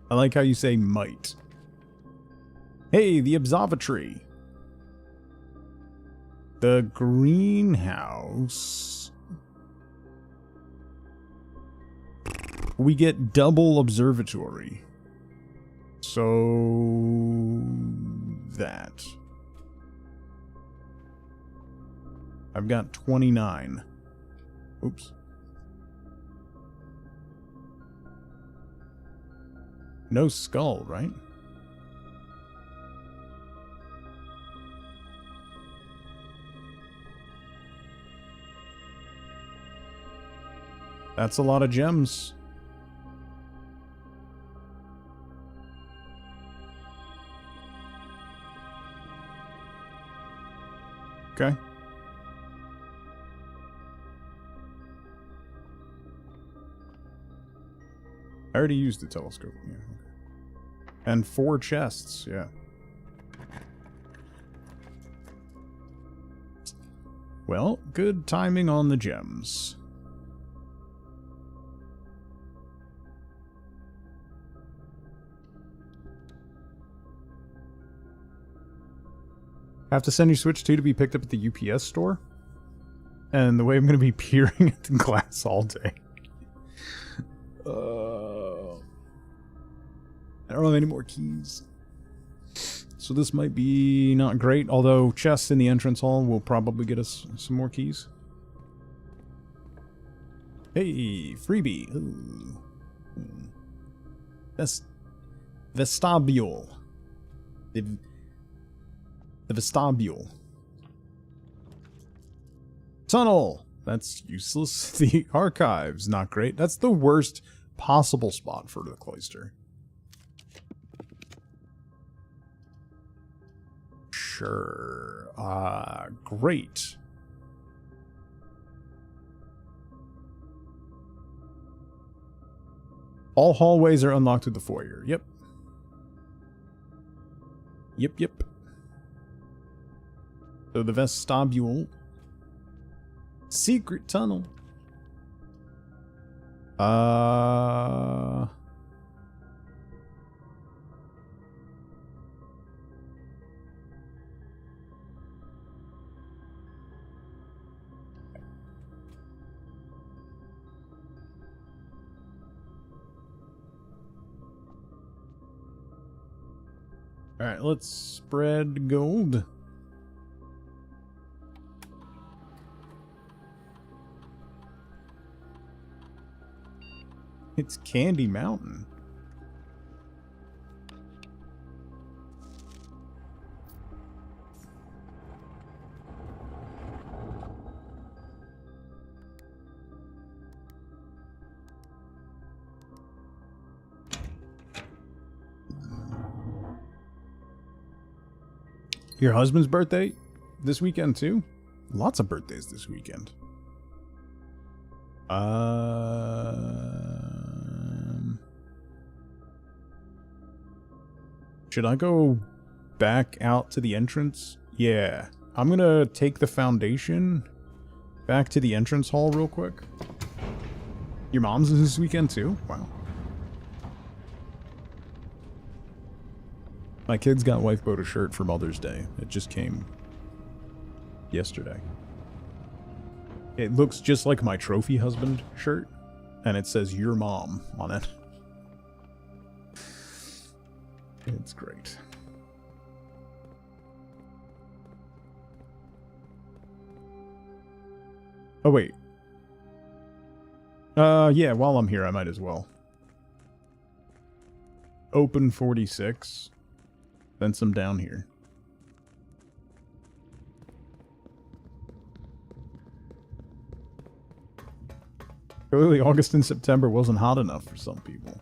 I like how you say might. Hey, the observatory. The greenhouse. We get double observatory. So that. I've got 29. Oops. No skull, right? That's a lot of gems. Okay. I already used the telescope. Yeah. And 4 chests, yeah. Well, good timing on the gems. Have to send your Switch 2 to be picked up at the UPS store? And the way I'm going to be peering at the glass all day. I don't have any more keys. So this might be not great, although chests in the entrance hall will probably get us some more keys. Hey, freebie. Ooh. Vestibule. The vestibule. Tunnel. That's useless. The archives. Not great. That's the worst possible spot for the cloister. Sure. Great. All hallways are unlocked through the foyer. Yep. Yep. So the vestibule. Secret tunnel. Alright, let's spread gold. It's Candy Mountain. Your husband's birthday this weekend too? Lots of birthdays this weekend. Should I go back out to the entrance? Yeah. I'm gonna take the foundation back to the entrance hall real quick. Your mom's is this weekend too? Wow. My kids got wife bought a shirt for Mother's Day. It just came yesterday. It looks just like my trophy husband shirt, and it says your mom on it. It's great. Oh, wait. Yeah, while I'm here, I might as well. Open 46. Then some down here. Clearly, August and September wasn't hot enough for some people.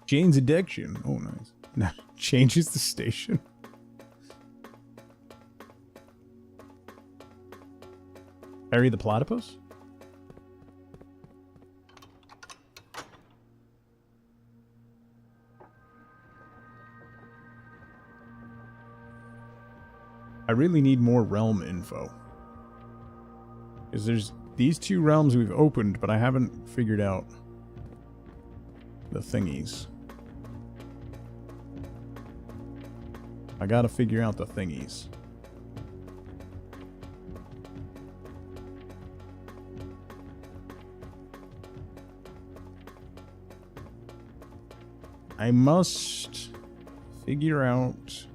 Jane's addiction. Oh, nice. Now, changes the station. Harry the Platypus? I really need more realm info. Because there's these 2 realms we've opened, but I haven't figured out the thingies. I gotta figure out the thingies. I must figure out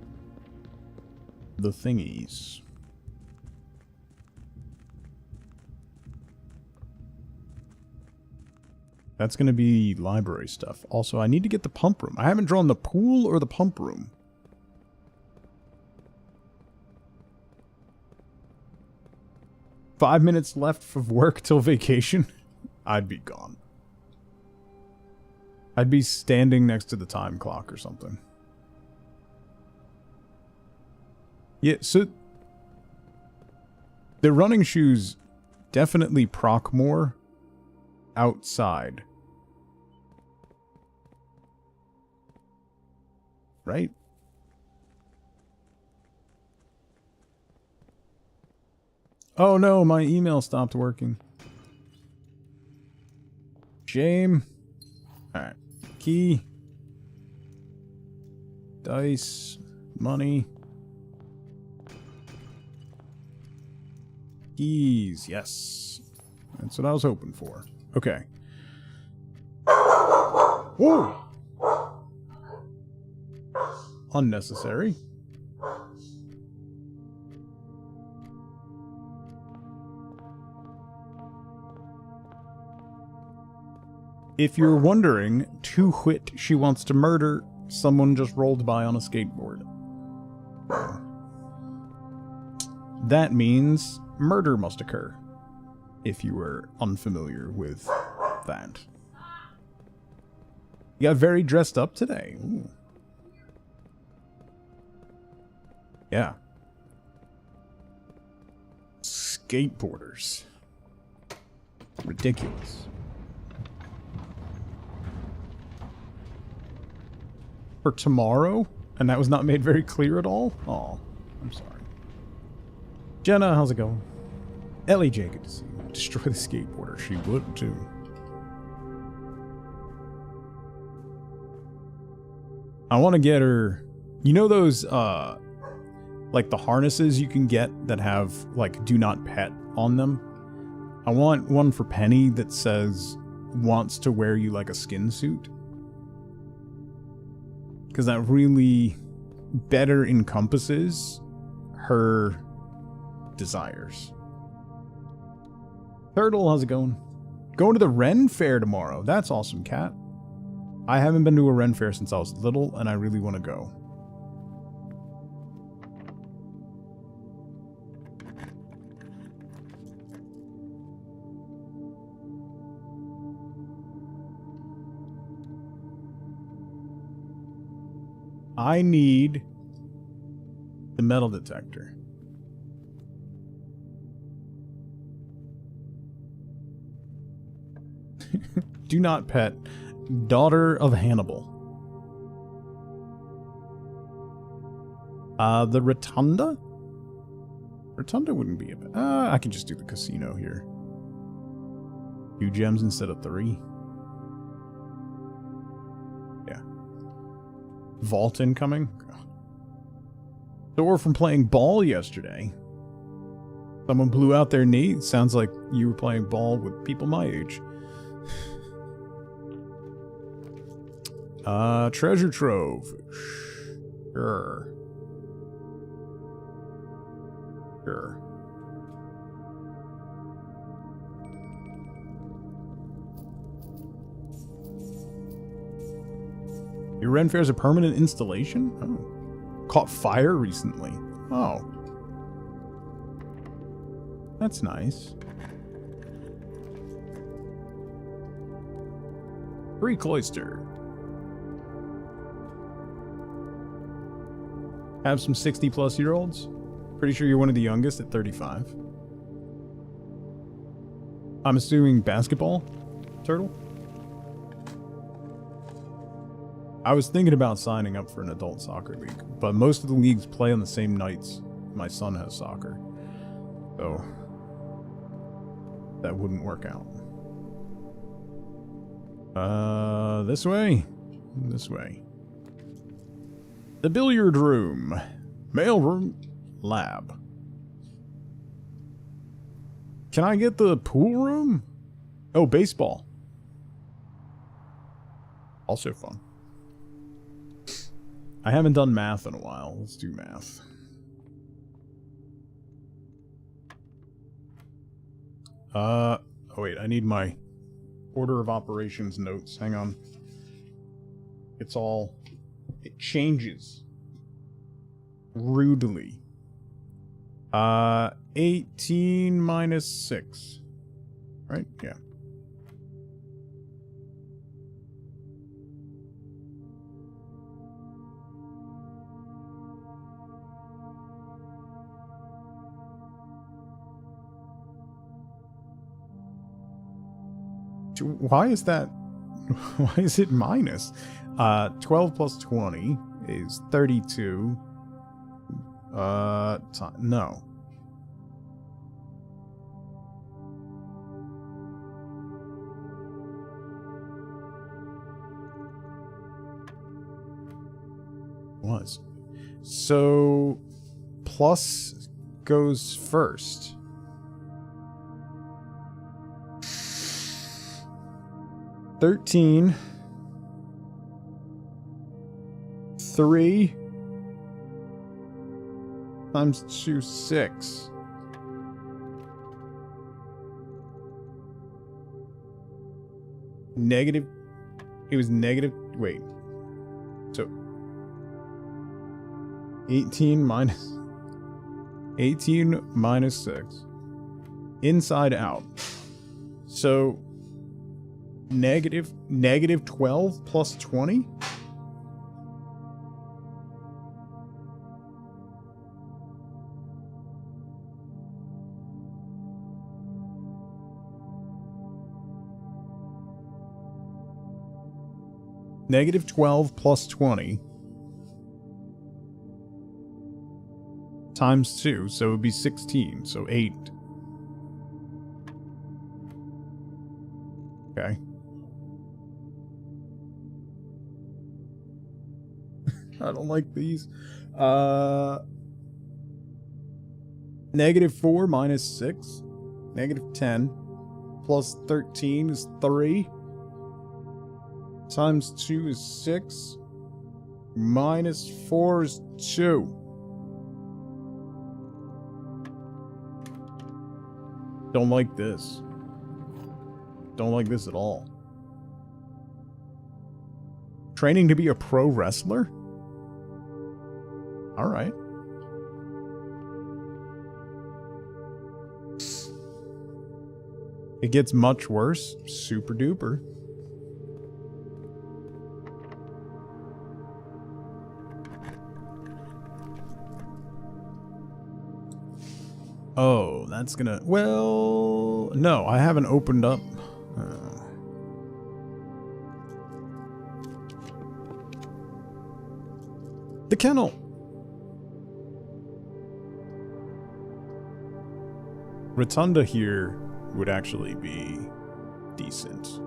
the thingies. That's going to be library stuff. Also, I need to get the pump room. I haven't drawn the pool or the pump room. Five minutes left of work till vacation. I'd be gone. I'd be standing next to the time clock or something. Yeah, so the running shoes definitely proc more outside. Right? Oh no, my email stopped working. Shame. Alright. Key. Dice. Money. Keys. Yes. That's what I was hoping for. Okay. Whoa! Unnecessary. If you're wondering to whit she wants to murder, someone just rolled by on a skateboard. That means murder must occur, if you were unfamiliar with that. You got very dressed up today. Ooh. Yeah. Skateboarders. Ridiculous. For tomorrow? And that was not made very clear at all? Oh, I'm sorry. Jenna, how's it going? Ellie J, good to see you. Destroy the skateboarder. She would too. I want to get her... You know those, like the harnesses you can get that have, like, do not pet on them? I want one for Penny that says, wants to wear you like a skin suit. Because that really better encompasses her desires. Turtle, how's it going? Going to the Ren Fair tomorrow. That's awesome, Cat. I haven't been to a Ren Fair since I was little, and I really want to go. I need the metal detector. Do not pet. Daughter of Hannibal. The Rotunda? Rotunda wouldn't be a bit. I can just do the casino here. 2 gems instead of 3. Yeah. Vault incoming. Sore from playing ball yesterday. Someone blew out their knee. Sounds like you were playing ball with people my age. Treasure trove. Sure. Sure. Your Ren Fair's a permanent installation? Oh. Caught fire recently. Oh. That's nice. Free cloister. Have some 60-plus-year-olds? Pretty sure you're one of the youngest at 35. I'm assuming basketball? Turtle? I was thinking about signing up for an adult soccer league, but most of the leagues play on the same nights my son has soccer. So that wouldn't work out. This way? This way. The billiard room. Mail room. Lab. Can I get the pool room? Oh, baseball. Also fun. I haven't done math in a while. Let's do math. Oh wait, I need my order of operations notes. Hang on. It changes rudely. 18 minus 6. Right? Yeah. Why is that? Why is it minus? 12 plus 20 is 32. No. Was. So, plus goes first. $13, 3 times 2, 6. Negative. It was negative. Wait. So 18 minus 6. Inside out. So negative 12 plus 20? Negative 12 plus 20 times 2, so it would be 16, so 8. Okay. I don't like these. Negative 4 minus 6. Negative 10 plus 13 is 3. Times 2 is 6. Minus 4 is 2. Don't like this. Don't like this at all. Training to be a pro wrestler? Alright. It gets much worse. Super duper. Oh, that's gonna... Well... No, I haven't opened up... The kennel! Rotunda here would actually be decent.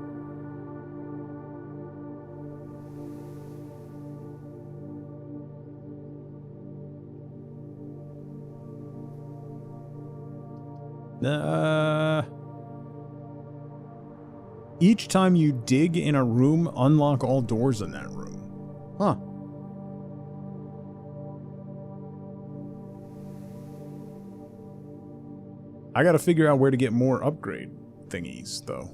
Each time you dig in a room, unlock all doors in that room. Huh. I gotta figure out where to get more upgrade thingies, though.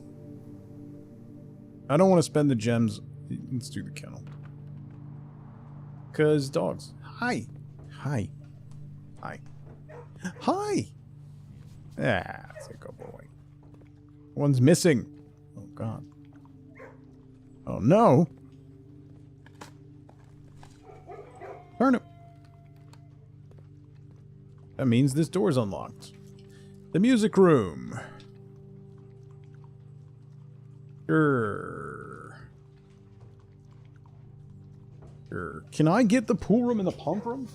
I don't want to spend the gems. Let's do the kennel. Because dogs. Hi. Hi. Hi. Hi! Ah, it's a good boy. One's missing. Oh, God. Oh, no. Turnip. That means this door's unlocked. The music room. Sure. Can I get the pool room and the pump room?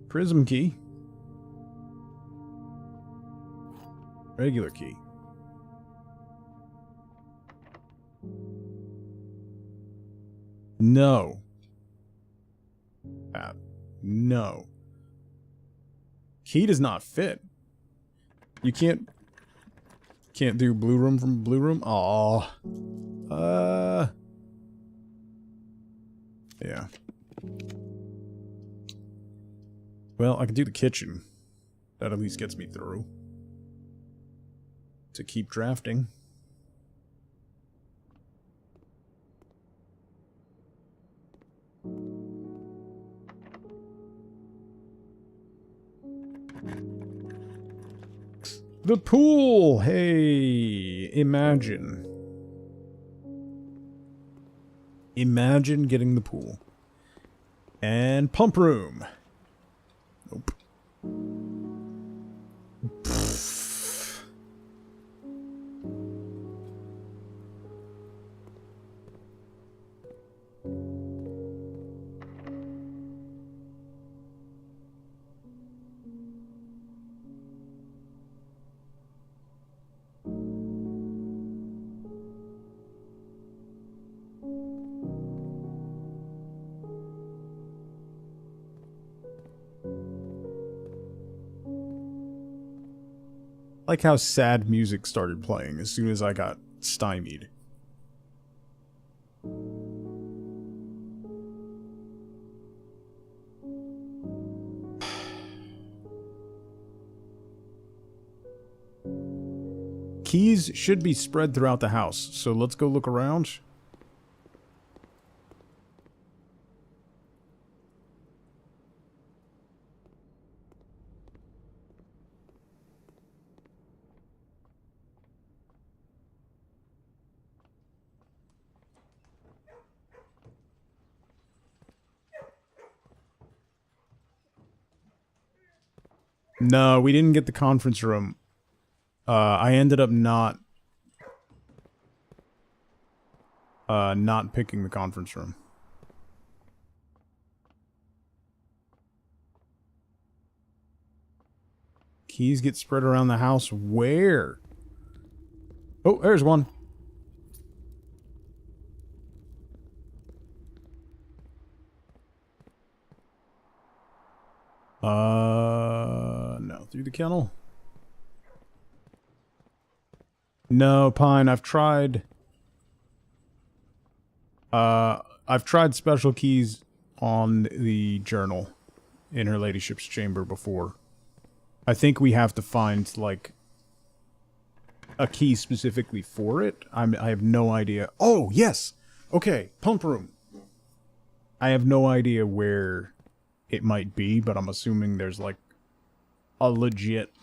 Prism key. Regular key. No. No. Key does not fit. You can't do blue room from blue room? Aw. Yeah. Well, I can do the kitchen. That at least gets me through. To keep drafting. The pool! Hey, imagine. Imagine getting the pool. And pump room. Nope. Like how sad music started playing as soon as I got stymied. Keys should be spread throughout the house, so let's go look around. No, we didn't get the conference room. I ended up not picking the conference room. Keys get spread around the house where? Oh, there's one. No, through the kennel. No, Pine, I've tried special keys on the journal in her ladyship's chamber before. I think we have to find, like, a key specifically for it. I have no idea. Oh, yes! Okay, pump room. I have no idea where it might be, but I'm assuming there's, like, a legit,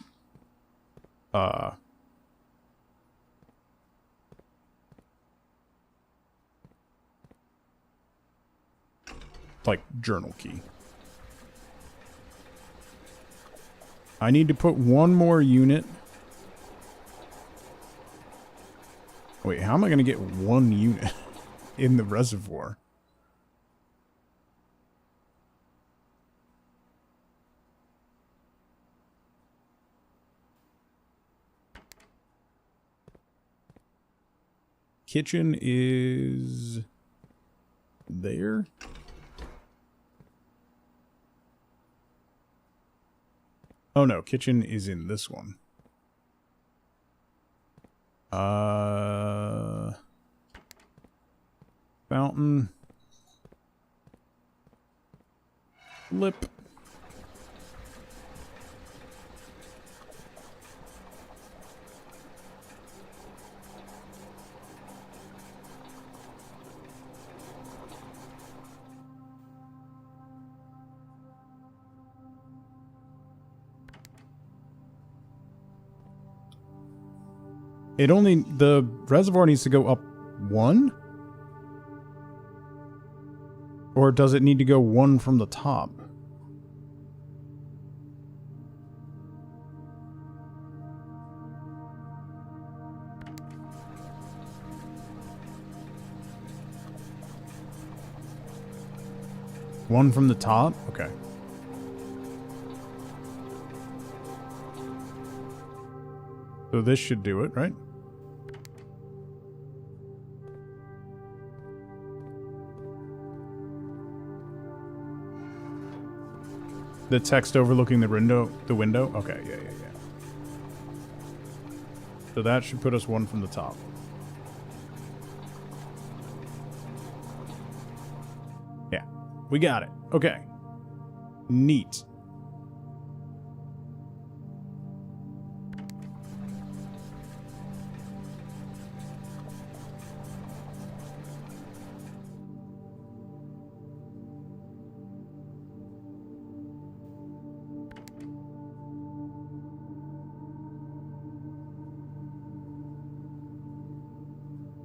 like, journal key. I need to put one more unit. Wait, how am I going to get one unit in the reservoir? Kitchen is there. Oh no, kitchen is in this one. Fountain. Lip. The reservoir needs to go up one? Or does it need to go one from the top? One from the top? Okay. So this should do it, right? The text overlooking the window? Okay, yeah. So that should put us one from the top. Yeah, we got it. Okay. Neat.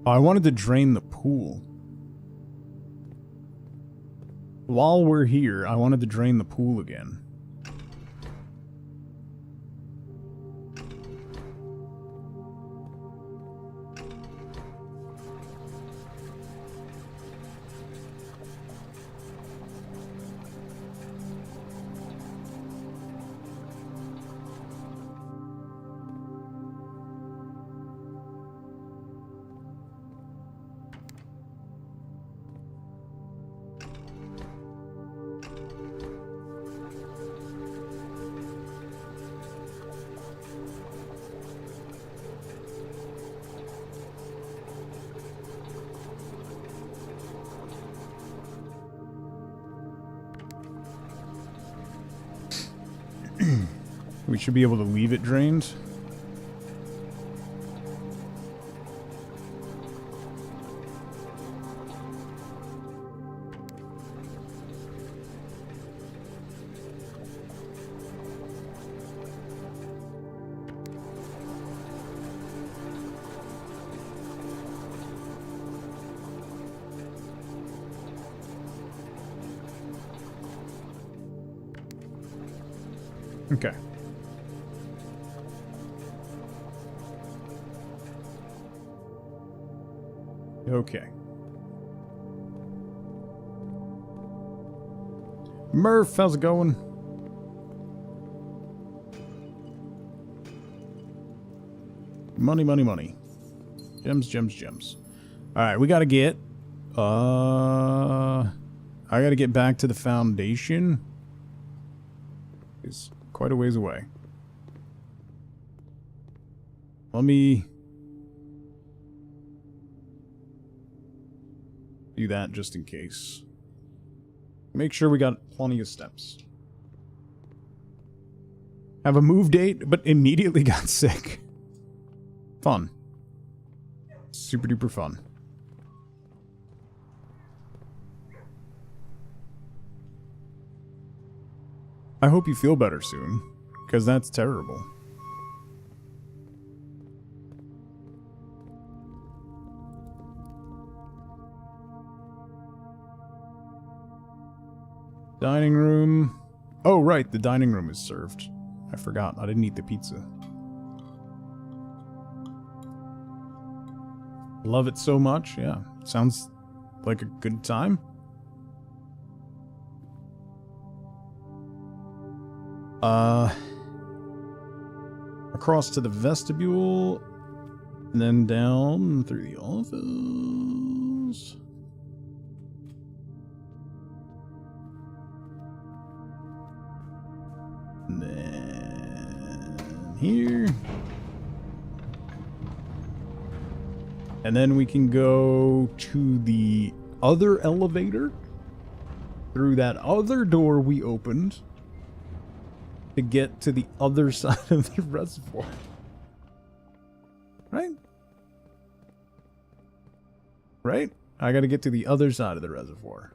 I wanted to drain the pool. While we're here, I wanted to drain the pool again. We should be able to leave it drained. Okay. Okay. Murph, how's it going? Money, money, money. Gems, gems, gems. Alright, we gotta get... I gotta get back to the foundation. It's quite a ways away. Let me... do that just in case. Make sure we got plenty of steps. Have a move date, but immediately got sick. Fun. Super duper fun. I hope you feel better soon, because that's terrible. Dining room. Oh, right, the dining room is served. I forgot. I didn't eat the pizza. Love it so much. Yeah, sounds like a good time. Across to the vestibule, and then down through the office. And then in here. And then we can go to the other elevator through that other door we opened to get to the other side of the reservoir. Right? Right? I gotta get to the other side of the reservoir.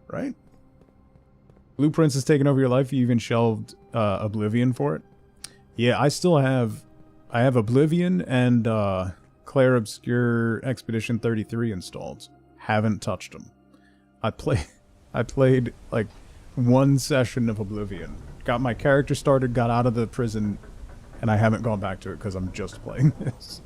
Right? Blueprints has taken over your life. You even shelved Oblivion for it. Yeah, I still have... I have Oblivion and Claire Obscure Expedition 33 installed. Haven't touched them. I played like one session of Oblivion. Got my character started, got out of the prison, and I haven't gone back to it because I'm just playing this.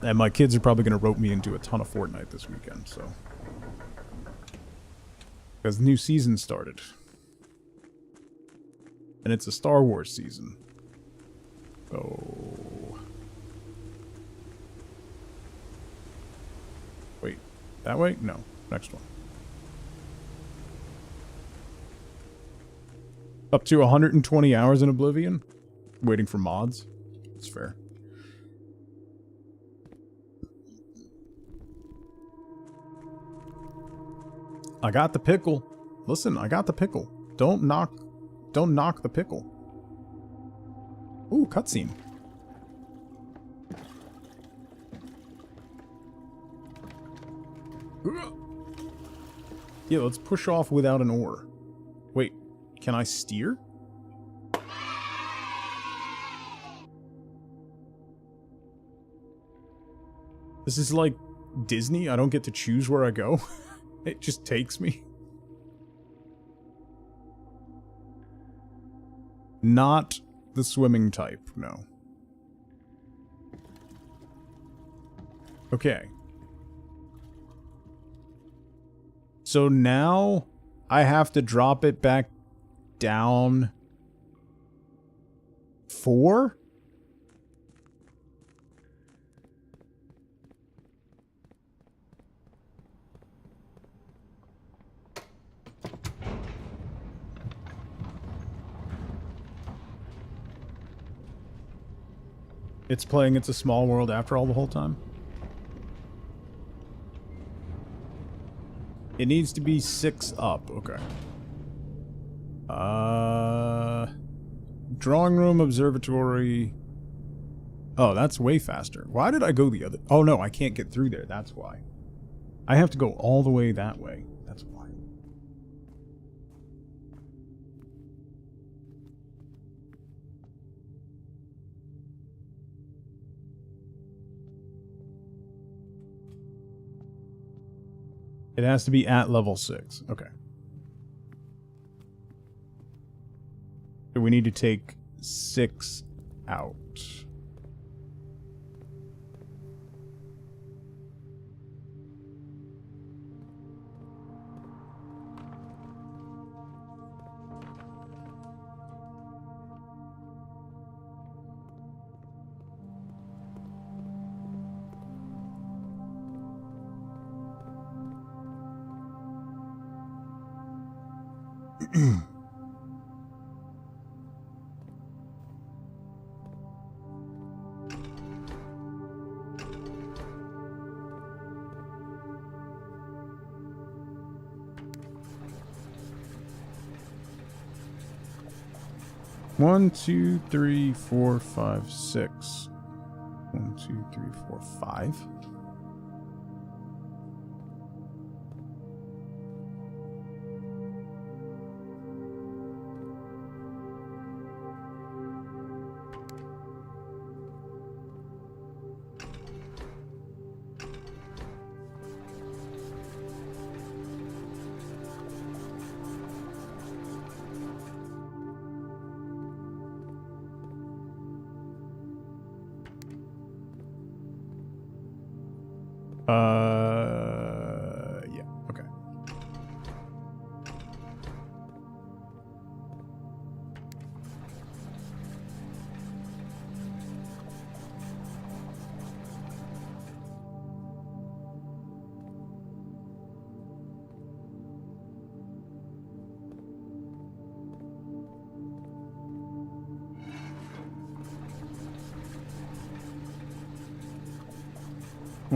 And my kids are probably going to rope me into a ton of Fortnite this weekend, so. Because the new season started. And it's a Star Wars season. Oh. Wait, that way? No, next one. Up to 120 hours in Oblivion. Waiting for mods. That's fair. I got the pickle. Listen, I got the pickle. Don't knock the pickle. Ooh, cutscene. Yeah, let's push off without an oar. Wait, can I steer? This is like Disney. I don't get to choose where I go. It just takes me. Not the swimming type, no. Okay. So now I have to drop it back down 4? It's playing It's a Small World after all the whole time? It needs to be 6 up. Okay. Drawing room, observatory. Oh, that's way faster. Why did I go the other? Oh no, I can't get through there. That's why. I have to go all the way that way. That's why. It has to be at level 6. Okay. So we need to take 6 out. One, two, three, four, five, 6. 1, 2, 3, 4, 5. Yeah, okay.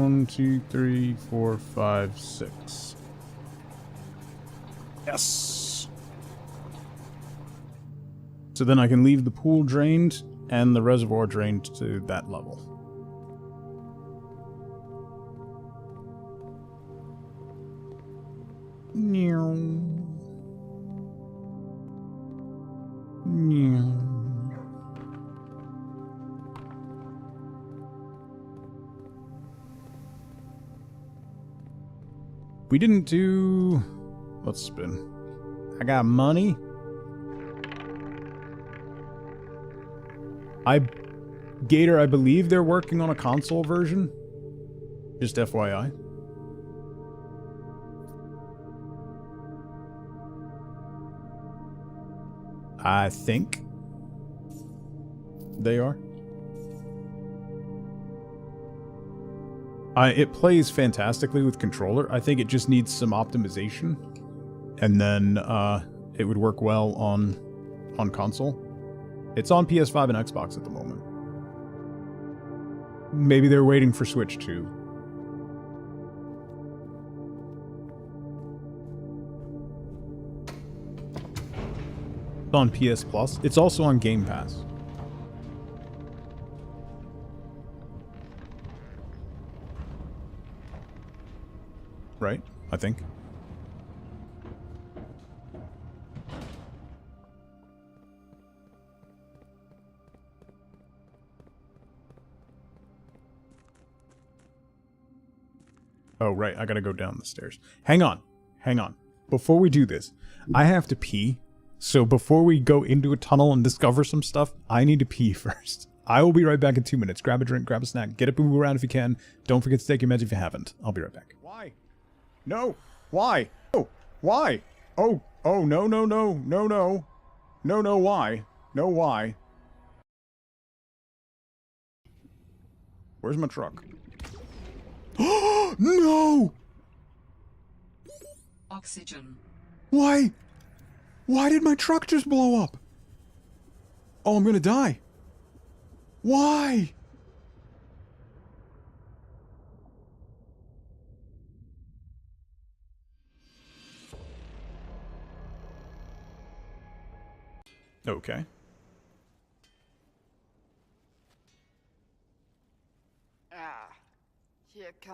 1, 2, 3, 4, 5, 6. Yes! So then I can leave the pool drained and the reservoir drained to that level. Meow. Meow. We didn't do... Let's spin. I got money. Gator, I believe they're working on a console version. Just FYI. I think they are. It plays fantastically with controller. I think it just needs some optimization, and then it would work well on console. It's on PS5 and Xbox at the moment. Maybe they're waiting for Switch too. It's on PS Plus. It's also on Game Pass. Right? I think. Oh, right. I gotta go down the stairs. Hang on. Hang on. Before we do this, I have to pee. So before we go into a tunnel and discover some stuff, I need to pee first. I will be right back in 2 minutes. Grab a drink, grab a snack, get up and move around if you can. Don't forget to take your meds if you haven't. I'll be right back. Why? No. Why? Oh, why? Oh, no, no, no, no, no. No, no, why? No, why? Where's my truck? No! Oxygen. Why? Why did my truck just blow up? Oh, I'm gonna die. Why? Okay.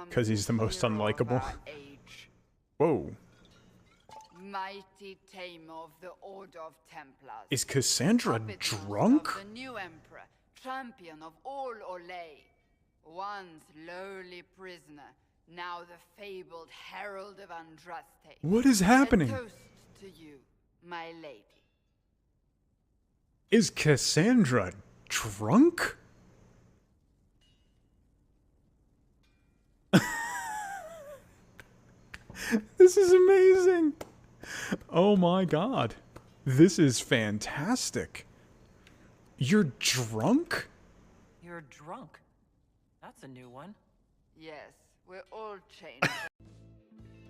Because he's the most unlikable. Whoa. Mighty tamer of the Order of Templars. Is Cassandra drunk? Of the new emperor, champion of all Olay. Once lowly prisoner, now the fabled herald of Andraste. What is happening? A toast to you, my lady. Is Cassandra drunk? This is amazing. Oh my god. This is fantastic. You're drunk? You're drunk? That's a new one. Yes, we're all changed.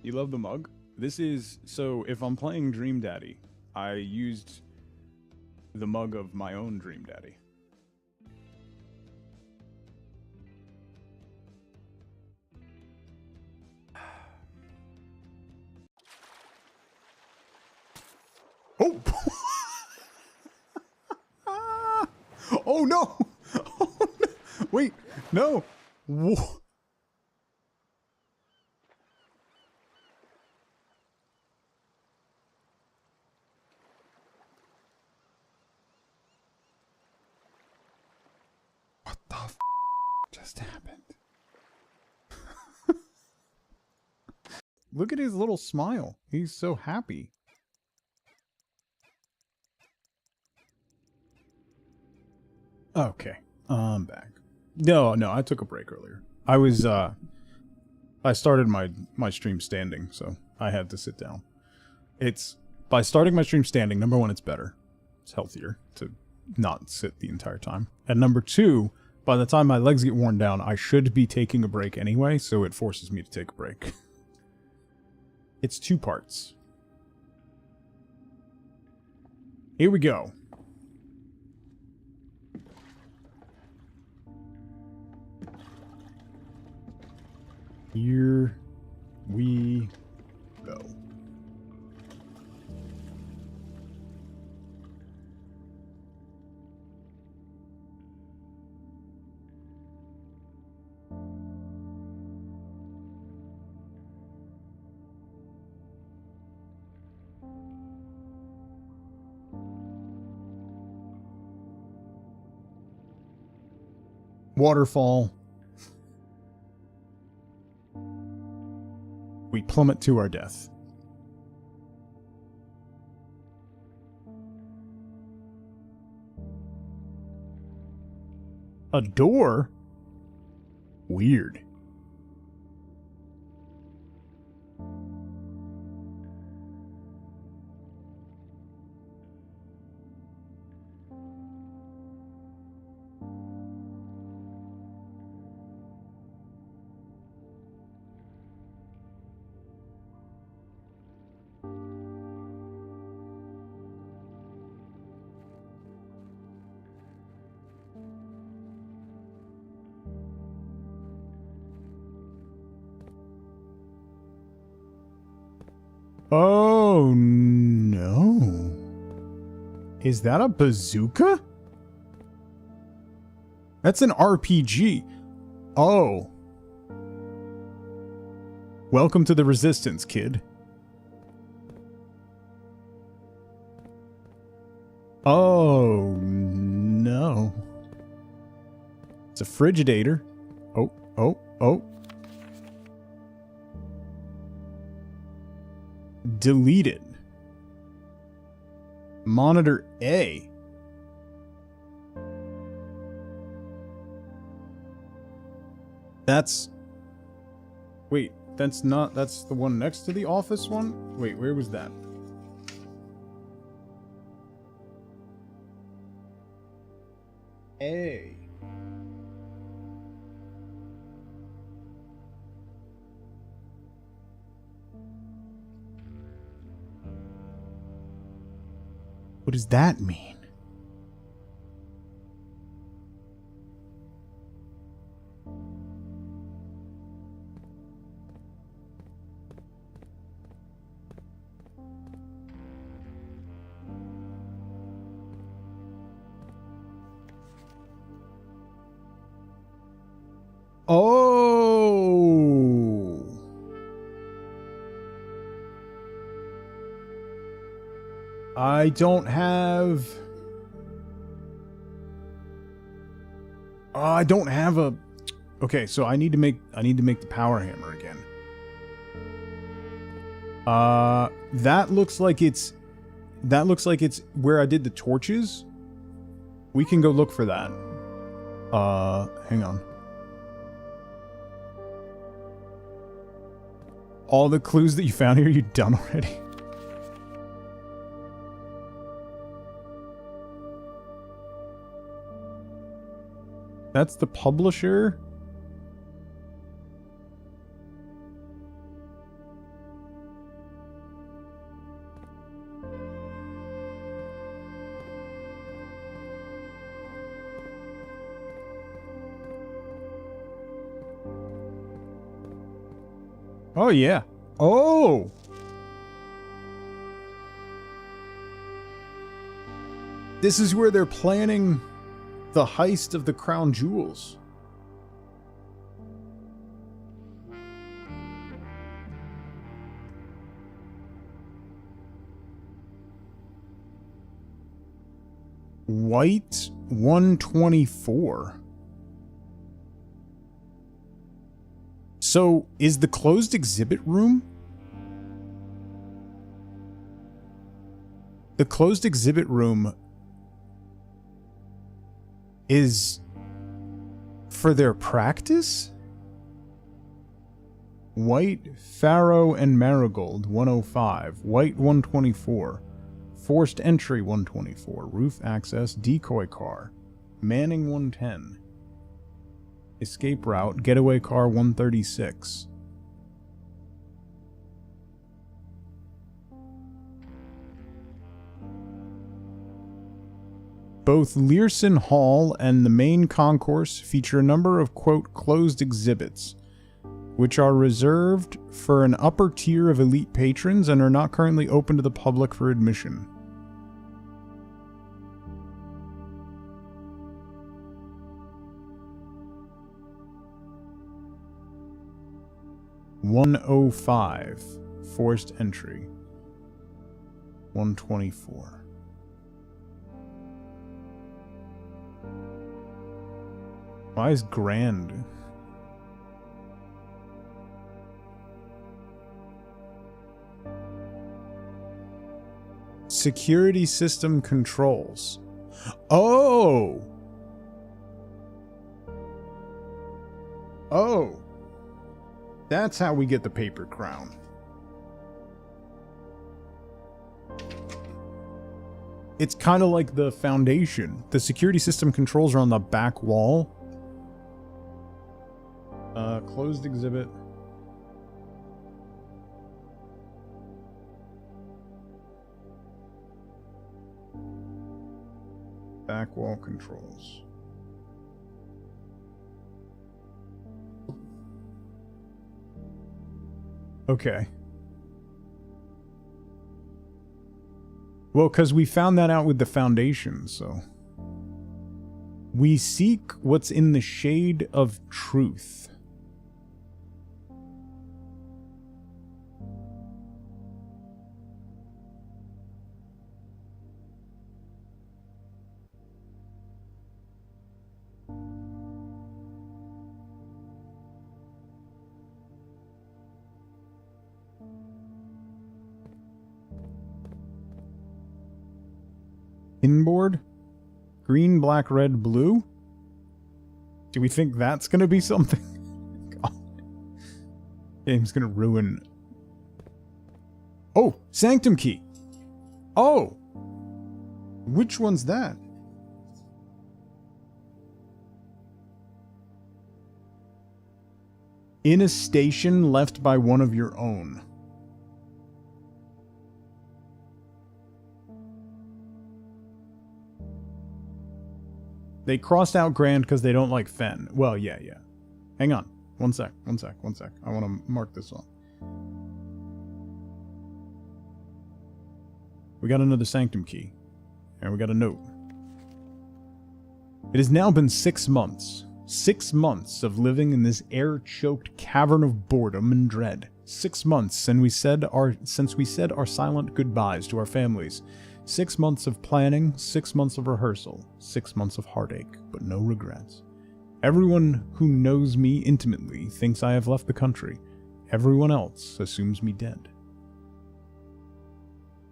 You love the mug? This is... So, if I'm playing Dream Daddy, I used the mug of my own Dream Daddy. Oh! Oh no! Oh, no! Wait, no! Whoa. What the f just happened? Look at his little smile. He's so happy. Okay, I'm back. No, I took a break earlier. I started my stream standing, so I had to sit down. By starting my stream standing, number one, it's better. It's healthier to not sit the entire time. And number two, by the time my legs get worn down, I should be taking a break anyway, so it forces me to take a break. It's 2 parts. Here we go. Here we go. Waterfall. We plummet to our death. A door? Weird. Oh, no. Is that a bazooka? That's an RPG. Oh. Welcome to the Resistance, kid. Oh, no. It's a Frigidator. Oh, oh, oh. Deleted. Monitor A. That's... Wait, that's not... That's the one next to the office one? Wait, where was that? A. What does that mean? Oh. I don't have... I don't have a... Okay, so I need to make the power hammer again. That looks like it's where I did the torches. We can go look for that. Hang on. All the clues that you found here, you done already? That's the publisher? Oh, yeah. Oh! This is where they're planning the heist of the crown jewels. White 124. So, is the closed exhibit room? The closed exhibit room is for their practice? White, Pharaoh, and Marigold 105. White 124. Forced entry 124. Roof access, decoy car. Manning 110. Escape route, getaway car 136. Both Learson Hall and the main concourse feature a number of, quote, closed exhibits. which are reserved for an upper tier of elite patrons and are not currently open to the public for admission. $105 forced entry. 124. Why is grand? Security system controls. Oh! Oh! That's how we get the paper crown. It's kind of like the foundation. The security system controls are on the back wall. Closed exhibit. Back wall controls. Okay. Well, because we found that out with the foundation, so. We seek what's in the shade of truth. Inboard? Green, black, red, blue? Do we think that's gonna be something? God. Game's gonna ruin... Oh! Sanctum key! Oh! Which one's that? In a station left by one of your own. They crossed out Grand because they don't like Fen. Well, yeah. Hang on. One sec. I want to mark this one. We got another Sanctum key. And we got a note. It has now been 6 months. 6 months of living in this air-choked cavern of boredom and dread. 6 months since we said our silent goodbyes to our families. 6 months of planning, 6 months of rehearsal, 6 months of heartache, but no regrets. Everyone who knows me intimately thinks I have left the country. Everyone else assumes me dead.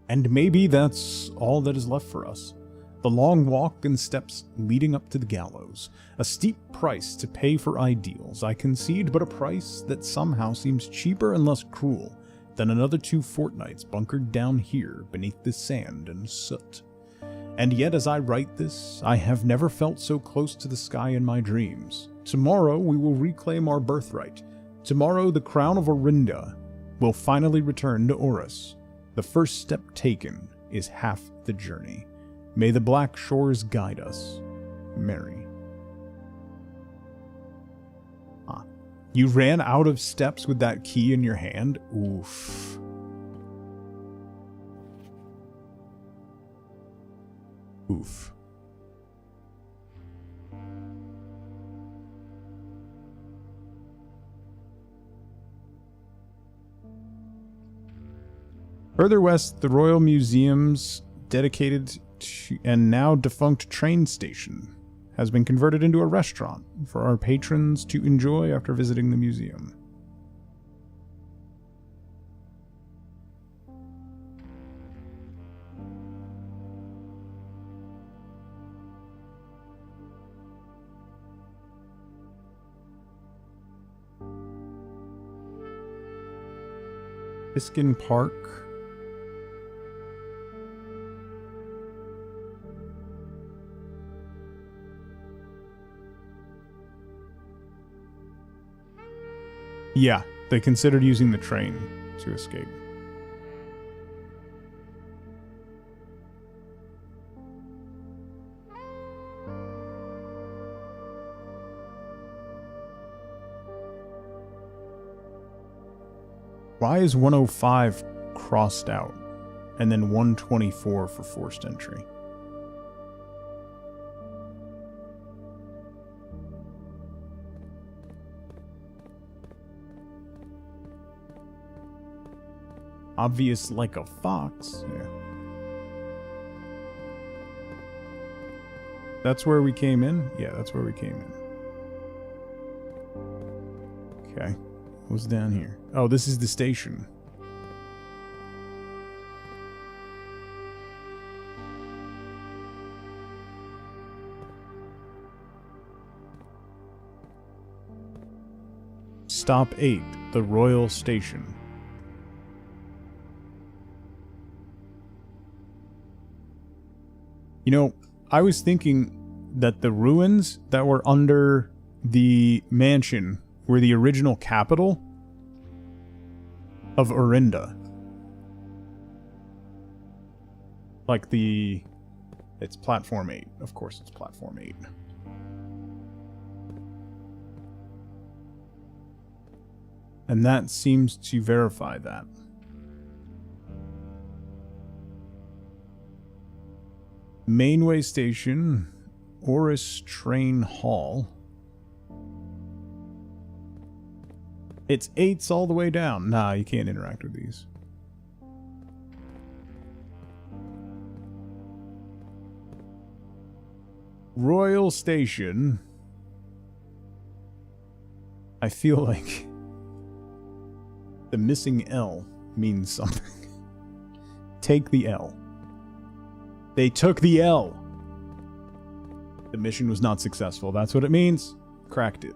And maybe that's all that is left for us. The long walk and steps leading up to the gallows. A steep price to pay for ideals, I concede, but a price that somehow seems cheaper and less cruel than another 2 fortnights bunkered down here beneath the sand and soot. And yet as I write this, I have never felt so close to the sky in my dreams. Tomorrow we will reclaim our birthright. Tomorrow the crown of Orinda will finally return to Oris. The first step taken is half the journey. May the black shores guide us. Mary. You ran out of steps with that key in your hand? Oof. Oof. Further west, the Royal Museum's dedicated to and now defunct train station has been converted into a restaurant for our patrons to enjoy after visiting the museum. Biskin Park. Yeah, they considered using the train to escape. Why is 105 crossed out? And then 124 for forced entry. Obvious like a fox. Yeah. That's where we came in? Yeah, that's where we came in. Okay. What's down here? Oh, this is the station. Stop 8, the Royal Station. You know, I was thinking that the ruins that were under the mansion were the original capital of Orinda. Like it's Platform 8. Of course it's Platform 8. And that seems to verify that. Mainway Station, Oris Train Hall. It's 8s all the way down. Nah, you can't interact with these. Royal Station. I feel like the missing L means something. Take the L. They took the L. The mission was not successful. That's what it means. Cracked it.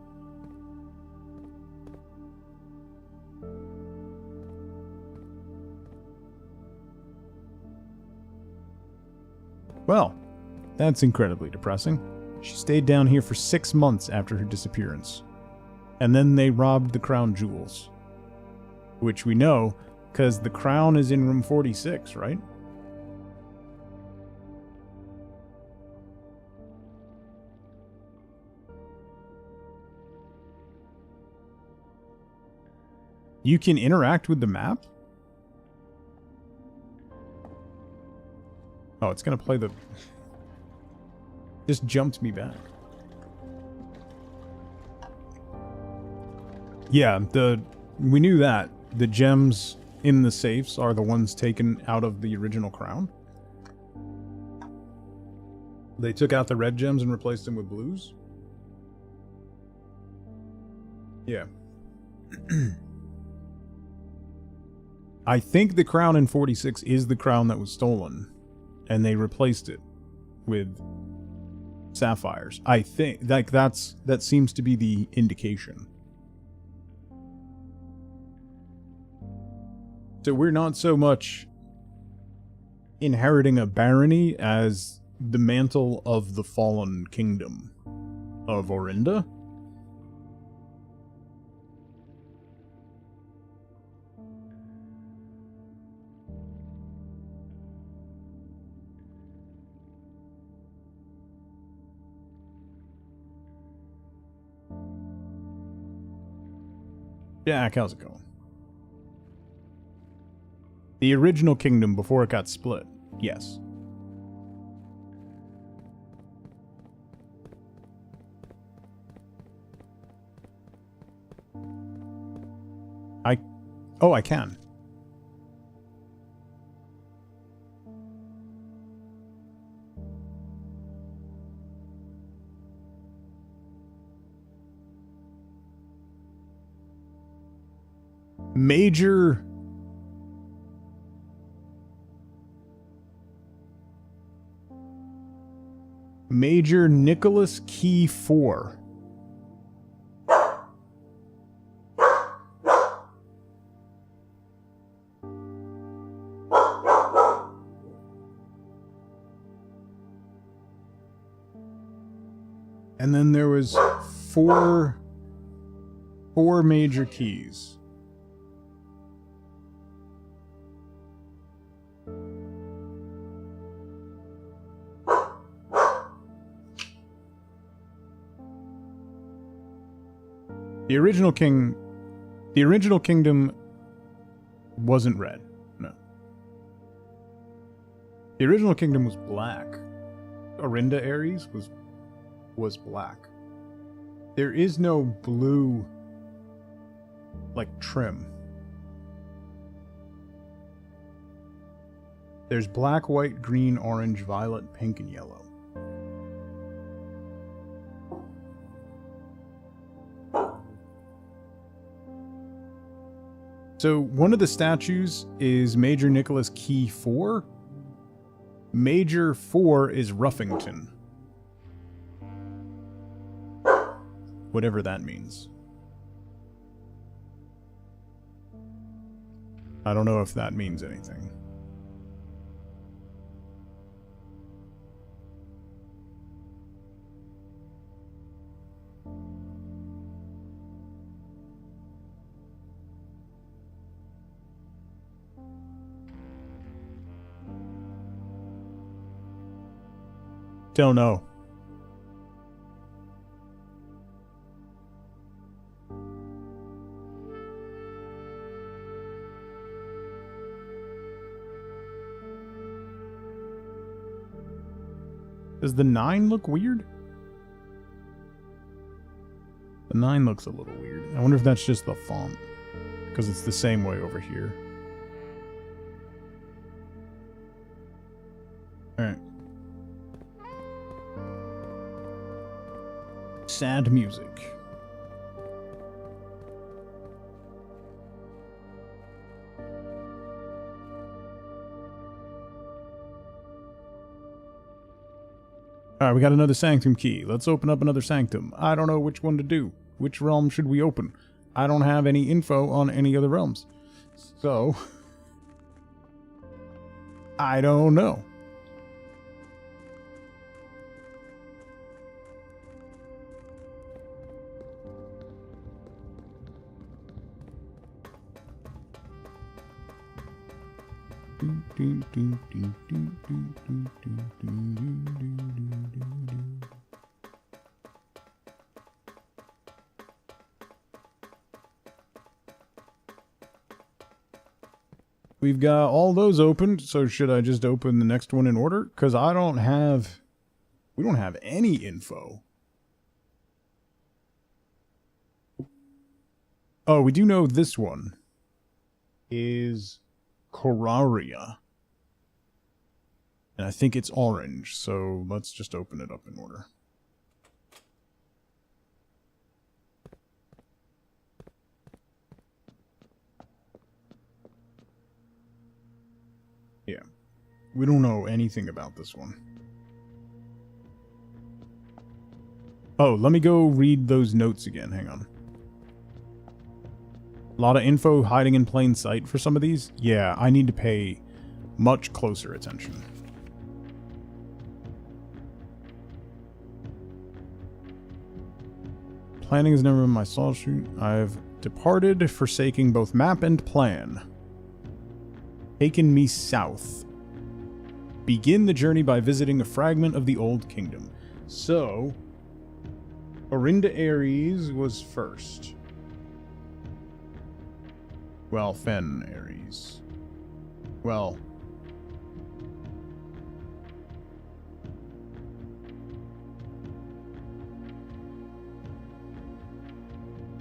Well, that's incredibly depressing. She stayed down here for 6 months after her disappearance. And then they robbed the crown jewels. Which we know, because the crown is in room 46, right? You can interact with the map? Oh, it's gonna play the... Just jumped me back. Yeah, we knew that. The gems in the safes are the ones taken out of the original crown. They took out the red gems and replaced them with blues? Yeah. I think the crown in 46 is the crown that was stolen, and they replaced it with sapphires. I think that seems to be the indication. So we're not so much inheriting a barony as the mantle of the fallen kingdom of Orinda. Jack, how's it going? The original kingdom before it got split. Yes. Oh, I can. Major Nicholas Key 4. And then there was four major keys. The original kingdom Wasn't red. No. The original kingdom was black. Orinda Ares was black. There is no blue, like, trim. There's black, white, green, orange, violet, pink, and yellow. So one of the statues is Major Nicholas Key 4. Major 4 is Ruffington. Whatever that means. I don't know if that means anything. Don't know. Does the 9 look weird? The 9 looks a little weird. I wonder if that's just the font. Because it's the same way over here. Alright. Sad music. Alright, we got another sanctum key. Let's open up another sanctum. I don't know which one to do. Which realm should we open? I don't have any info on any other realms. So, I don't know. We've got all those opened, so should I just open the next one in order? Because we don't have any info. Oh, we do know this one is Coraria. And I think it's orange, so let's just open it up in order. Yeah. We don't know anything about this one. Oh, let me go read those notes again. Hang on. A lot of info hiding in plain sight for some of these. Yeah, I need to pay much closer attention. Planning is never been my sole shoot. I've departed, forsaking both map and plan. Taken me south. Begin the journey by visiting a fragment of the Old Kingdom. So, Orinda Ares was first. Well, Fen Ares. Well,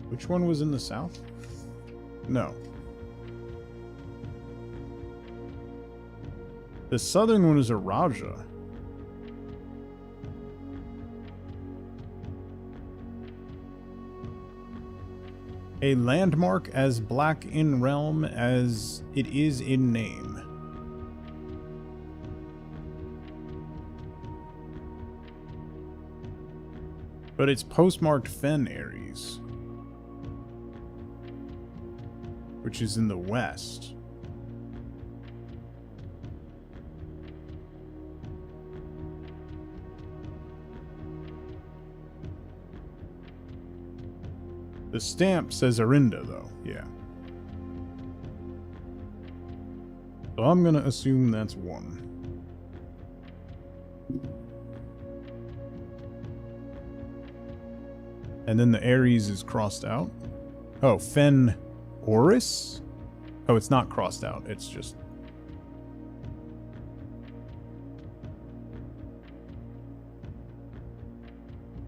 which one was in the south? No. The southern one is a Raja. A landmark as black in realm as it is in name. But it's postmarked Fen Ares, which is in the west. The stamp says Orinda, though. Yeah. So I'm gonna assume that's one. And then the Ares is crossed out. Oh, Fen Oris? Oh, it's not crossed out. It's just...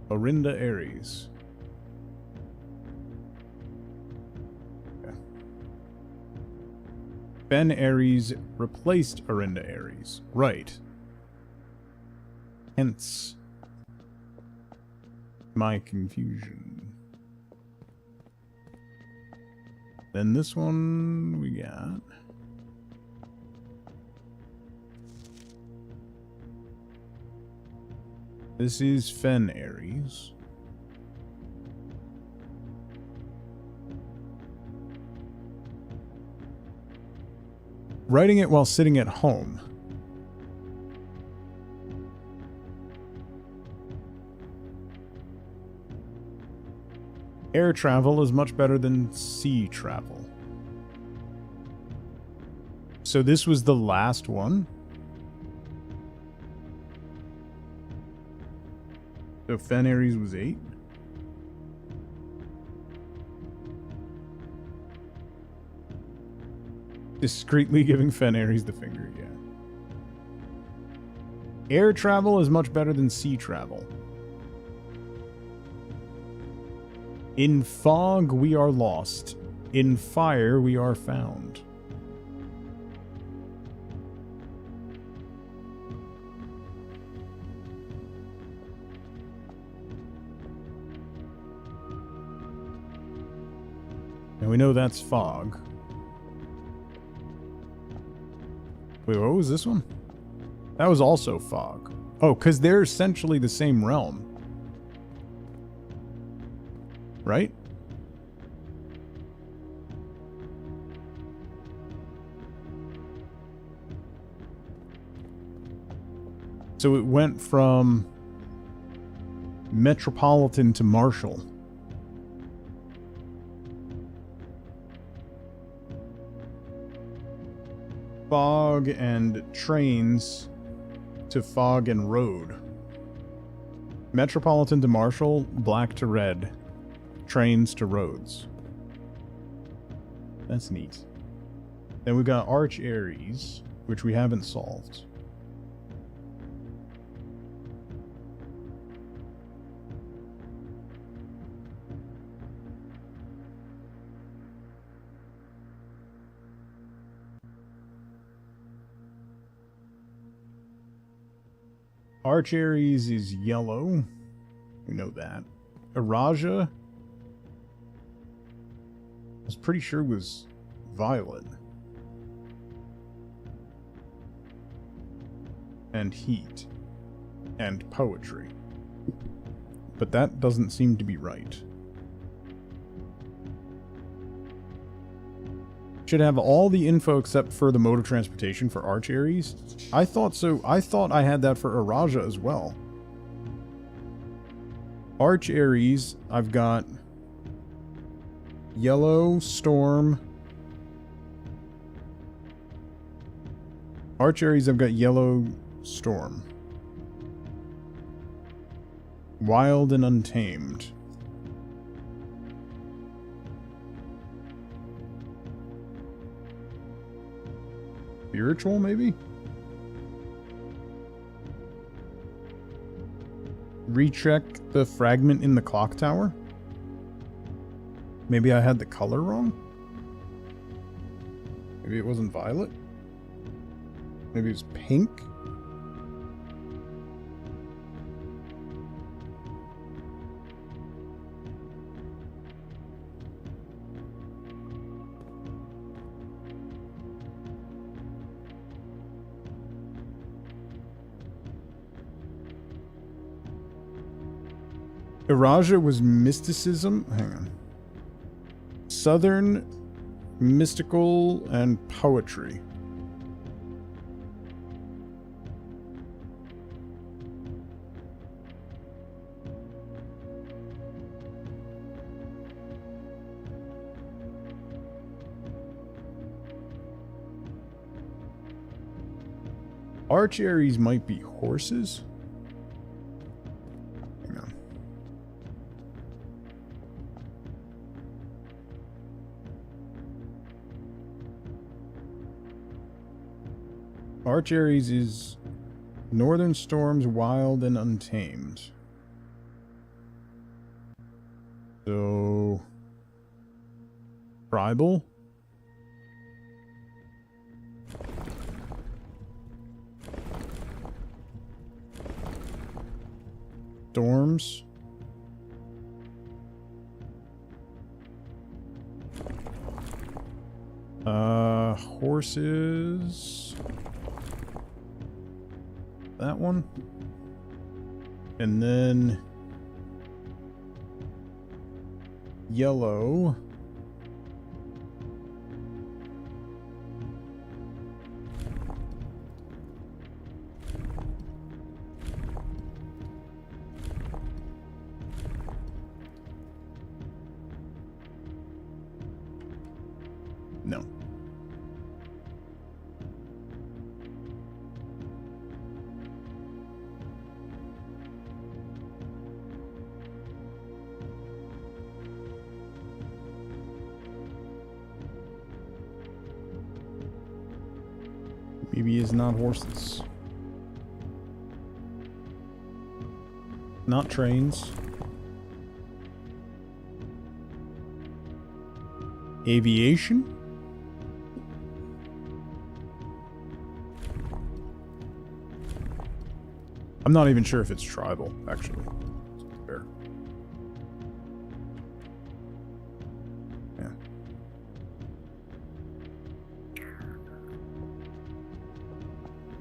Orinda Ares. Okay. Ben Ares replaced Orinda Ares. Right. Hence my confusion. Then this one we got. This is Fen Ares. Writing it while sitting at home. Air travel is much better than sea travel. So this was the last one? So Fen Ares was 8? Discreetly giving Fen Ares the finger, yeah. Air travel is much better than sea travel. In fog we are lost. In fire we are found. And we know that's fog. Wait, what was this one? That was also fog. Oh, because they're essentially the same realm. Right? So it went from Metropolitan to Marshall. Fog and trains to fog and road. Metropolitan to Marshall, black to red. Trains to roads. That's neat. Then we got Arch Ares, which we haven't solved. Arch Ares is yellow. We know that. Araja, I was pretty sure was violet. And heat. And poetry. But that doesn't seem to be right. Should have all the info except for the mode of transportation for Arch Ares. I thought so. I thought I had that for Araja as well. Arch Ares, I've got yellow, storm. Arch Ares, I've got yellow, storm. Wild and untamed. Spiritual, maybe? Recheck the fragment in the clock tower? Maybe I had the color wrong? Maybe it wasn't violet? Maybe it was pink? Araja was mysticism. Hang on. Southern, mystical, and poetry. Arch Ares might be horses. Arch-Aries is Northern Storms, Wild and Untamed. So... Tribal? Storms? Horses... That one. And then... Yellow... No. Maybe it's not horses. Not trains. Aviation? I'm not even sure if it's tribal, actually. Fair. Yeah.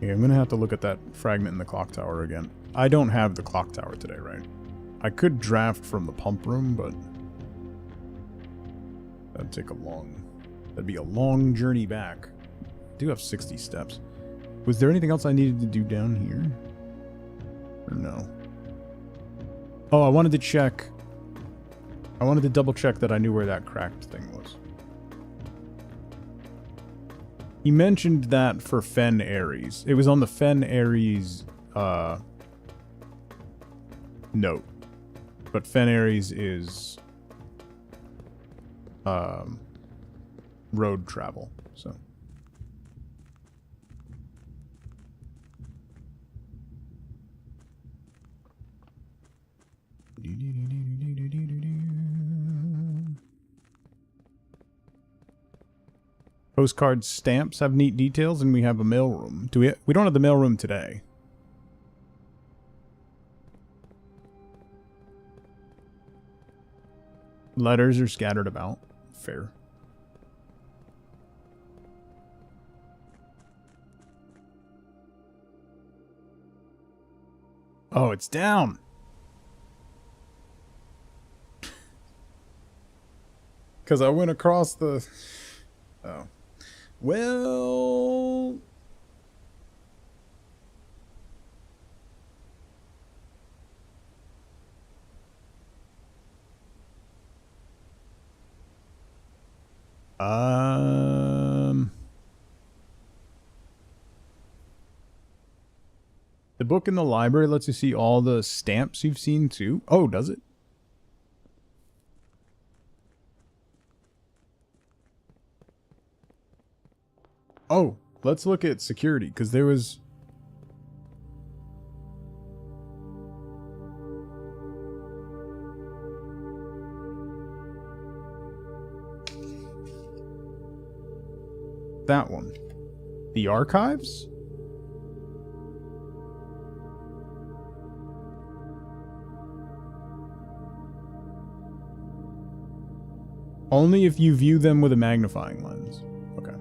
Yeah, I'm gonna have to look at that fragment in the clock tower again. I don't have the clock tower today, right? I could draft from the pump room, but that'd take a long... That'd be a long journey back. I do have 60 steps. Was there anything else I needed to do down here? Or no? Oh, I wanted to check... I wanted to double check that I knew where that cracked thing was. He mentioned that for Fen Ares. It was on the Fen Ares note. But Fen Ares is road travel, so. Postcard stamps have neat details, and we have a mailroom. We don't have the mailroom today. Letters are scattered about. Fair. Oh, it's down. Because I went across the... Oh. Well... The book in the library lets you see all the stamps you've seen too. Oh, does it? Oh, let's look at security, because there was... That one. The archives? Only if you view them with a magnifying lens. Okay.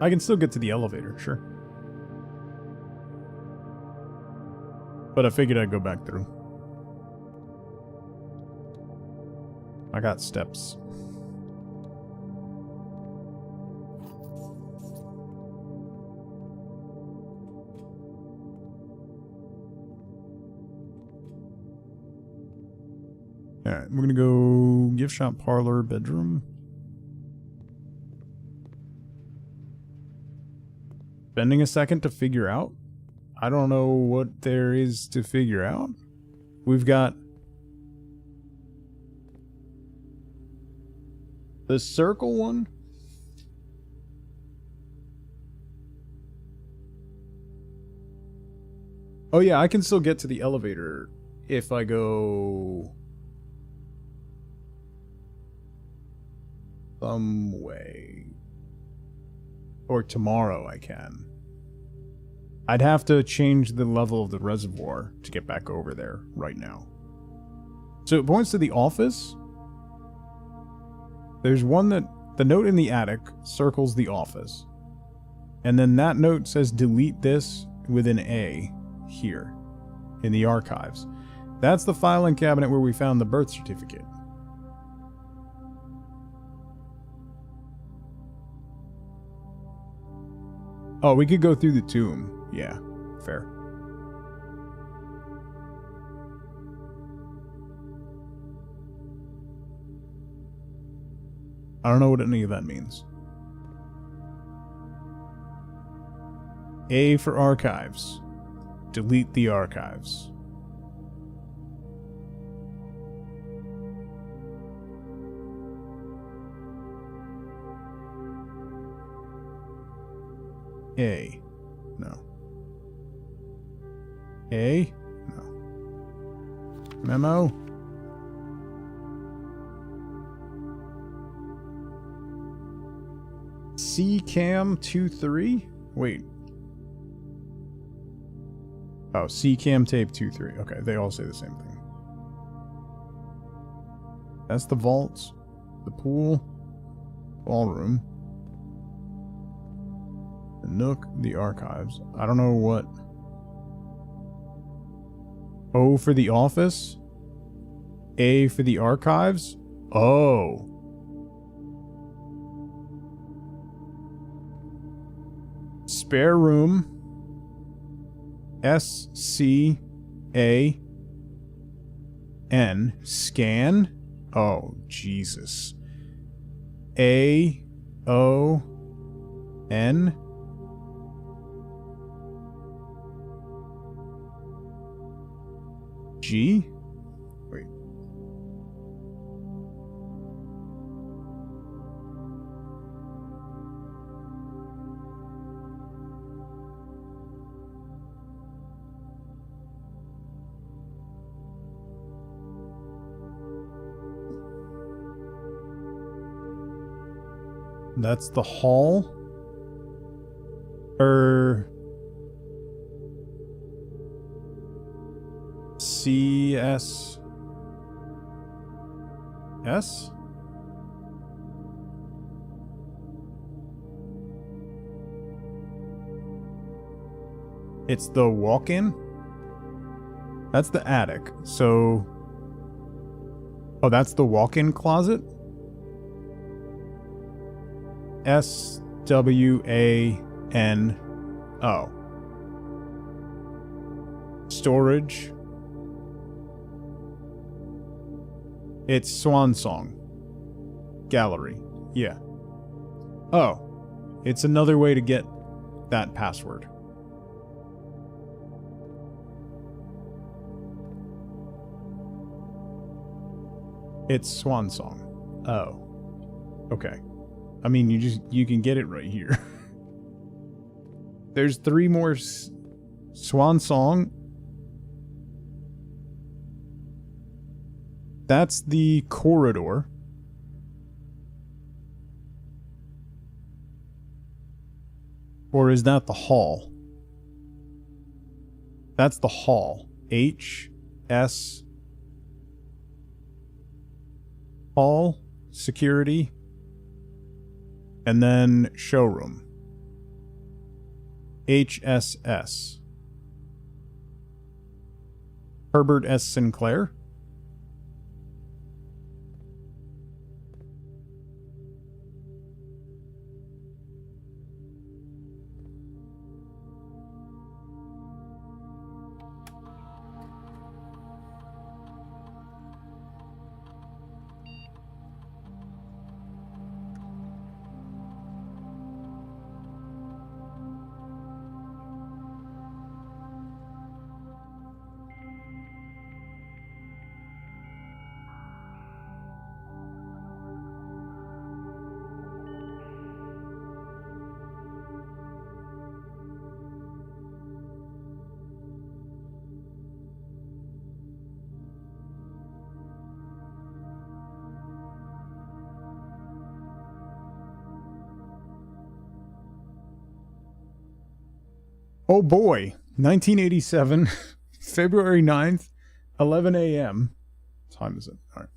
I can still get to the elevator, sure. But I figured I'd go back through. I got steps. Alright, we're gonna go gift shop, parlor, bedroom. Spending a second to figure out? I don't know what there is to figure out. We've got the circle one. Oh yeah, I can still get to the elevator if I go some way. Or tomorrow I can. I'd have to change the level of the reservoir to get back over there right now. So it points to the office. There's one that... The note in the attic circles the office. And then that note says delete this with an A here in the archives. That's the filing cabinet where we found the birth certificate. Oh, we could go through the tomb. Yeah, fair. I don't know what any of that means. A for archives. Delete the archives. A. No. A? No. Memo? CCAM 23? Wait. Oh, CCAM tape 23. Okay, they all say the same thing. That's the vaults, the pool, ballroom, the nook, the archives. I don't know what. O for the office? A for the archives? Oh. Spare room. S-C-A-N. Scan? Oh, Jesus. A-O-N? G? Wait. That's the hall? C-S... S? It's the walk-in? That's the attic. So... Oh, that's the walk-in closet? S-W-A-N-O. Storage. It's Swan Song. Gallery. Yeah. Oh. It's another way to get that password. It's Swan Song. Oh. Okay. I mean, you can get it right here. There's 3 more Swan Song. That's the corridor. Or is that the hall? That's the hall. H-S... Hall. Security. And then showroom. HSS. Herbert S. Sinclair. Oh boy, 1987, February 9th, 11 a.m. What time is it? All right.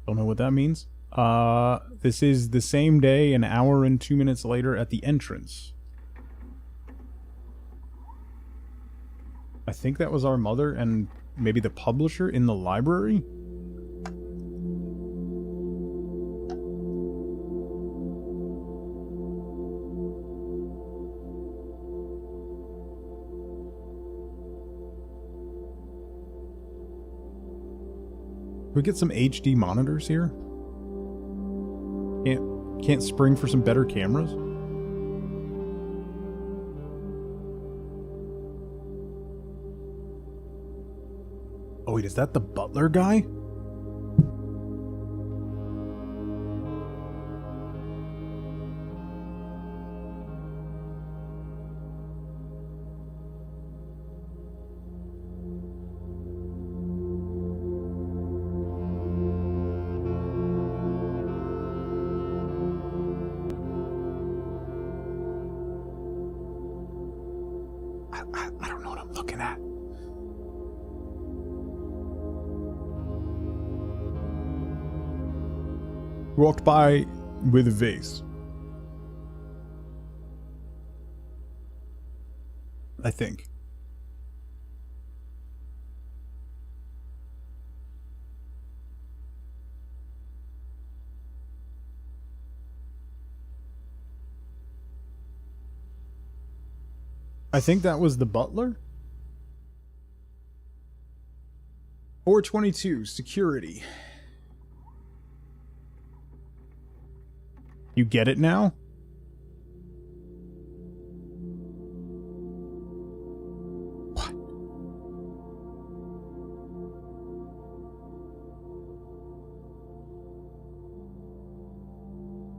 Don't know what that means. This is the same day, an hour and 2 minutes later at the entrance. I think that was our mother and maybe the publisher in the library? Can we get some HD monitors here? Can't spring for some better cameras? Oh wait, is that the butler guy? I don't know what I'm looking at. Walked by with a vase. I think. I think that was the butler. 422, security. You get it now? What?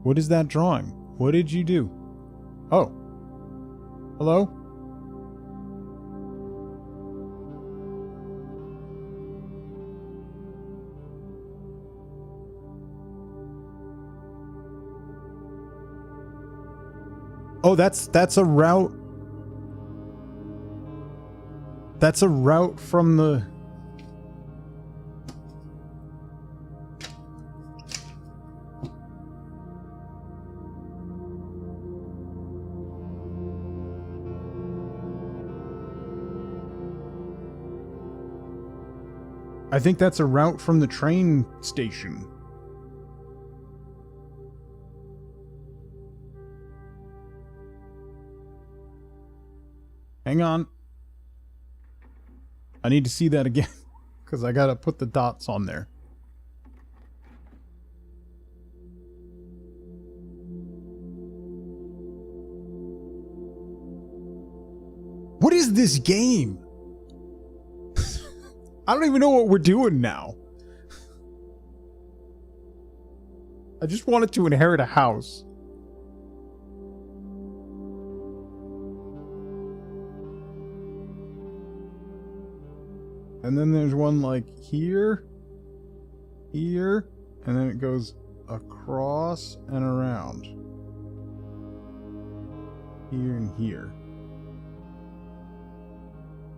What is that drawing? What did you do? Oh. Hello? Oh, that's a route. That's a route from the... I think that's a route from the train station. Hang on. I need to see that again, because I gotta put the dots on there. What is this game? I don't even know what we're doing now. I just wanted to inherit a house. And then there's one like here, here, and then it goes across and around. Here and here.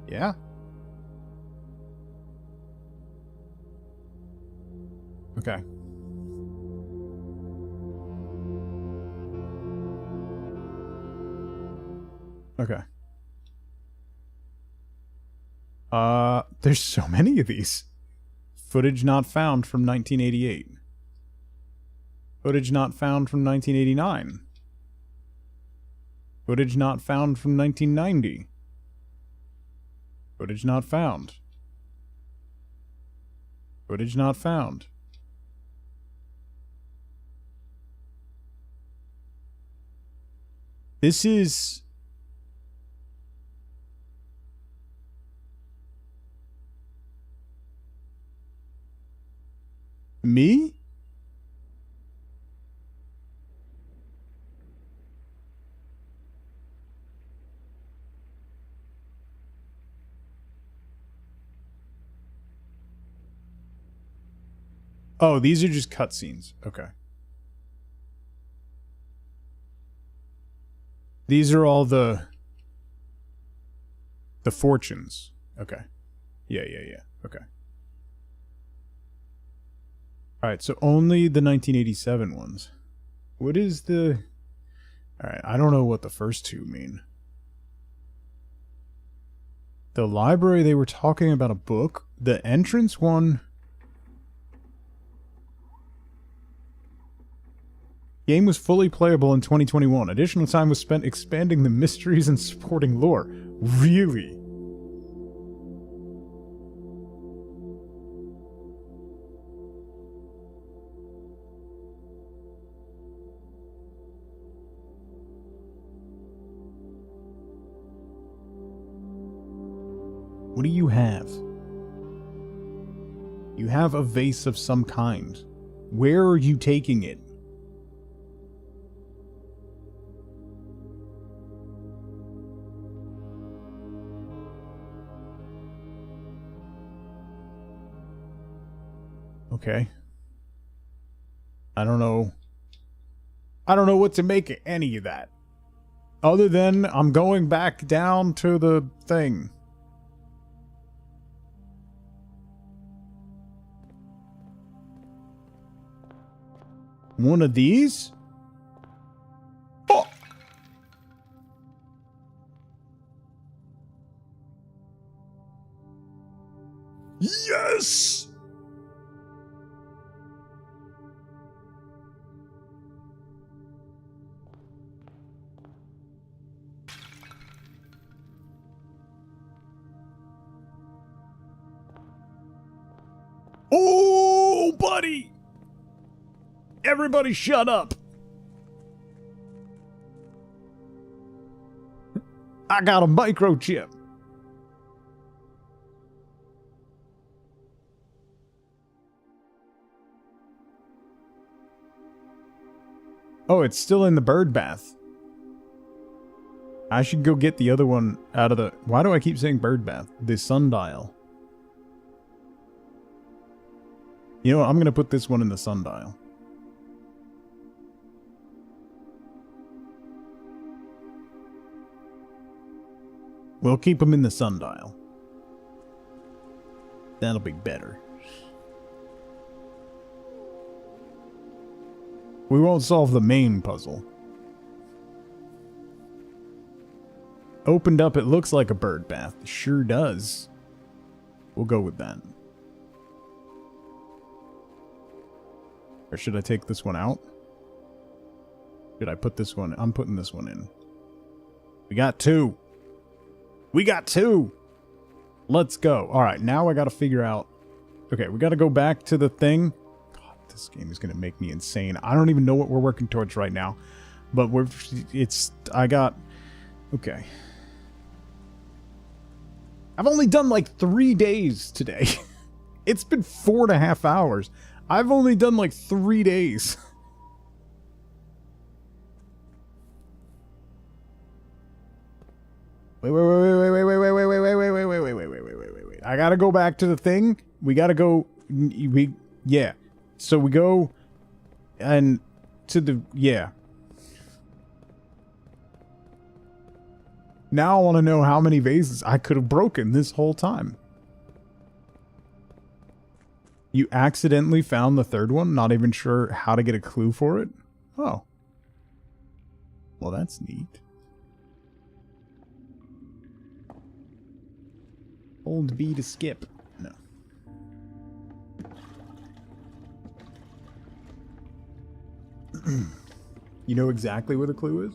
Yeah? Okay. Okay. There's so many of these. Footage not found from 1988. Footage not found from 1989. Footage not found from 1990. Footage not found. Footage not found. This is... me? Oh, these are just cutscenes. Okay. These are all the fortunes. Okay. Yeah. Okay. Alright, so only the 1987 ones. What is the... Alright, I don't know what the first two mean. The library, they were talking about a book. The entrance one... Game was fully playable in 2021. Additional time was spent expanding the mysteries and supporting lore. Really? What do you have? You have a vase of some kind. Where are you taking it? Okay. I don't know what to make of any of that. Other than I'm going back down to the thing. One of these? Oh! Yes! Oh, buddy! Everybody shut up! I got a microchip. Oh, it's still in the bird bath. I should go get the other one out of the... Why do I keep saying bird bath? The sundial. You know what? I'm going to put this one in the sundial. We'll keep them in the sundial. That'll be better. We won't solve the main puzzle. Opened up, it looks like a bird bath. Sure does. We'll go with that. Or should I take this one out? Should I put this one? I'm putting this one in. We got two. We got two. Let's go. Alright, now I gotta figure out... Okay, we gotta go back to the thing. God, this game is gonna make me insane. I don't even know what we're working towards right now. But I got... Okay. I've only done like 3 days today. It's been 4.5 hours. I've only done like 3 days. Wait. I gotta go back to the thing. We gotta go. Yeah. So we go and to the, yeah. Now I want to know how many vases I could have broken this whole time. You accidentally found the third one, not even sure how to get a clue for it? Oh. Well, that's neat. Hold B to skip. No. You know exactly what the clue is?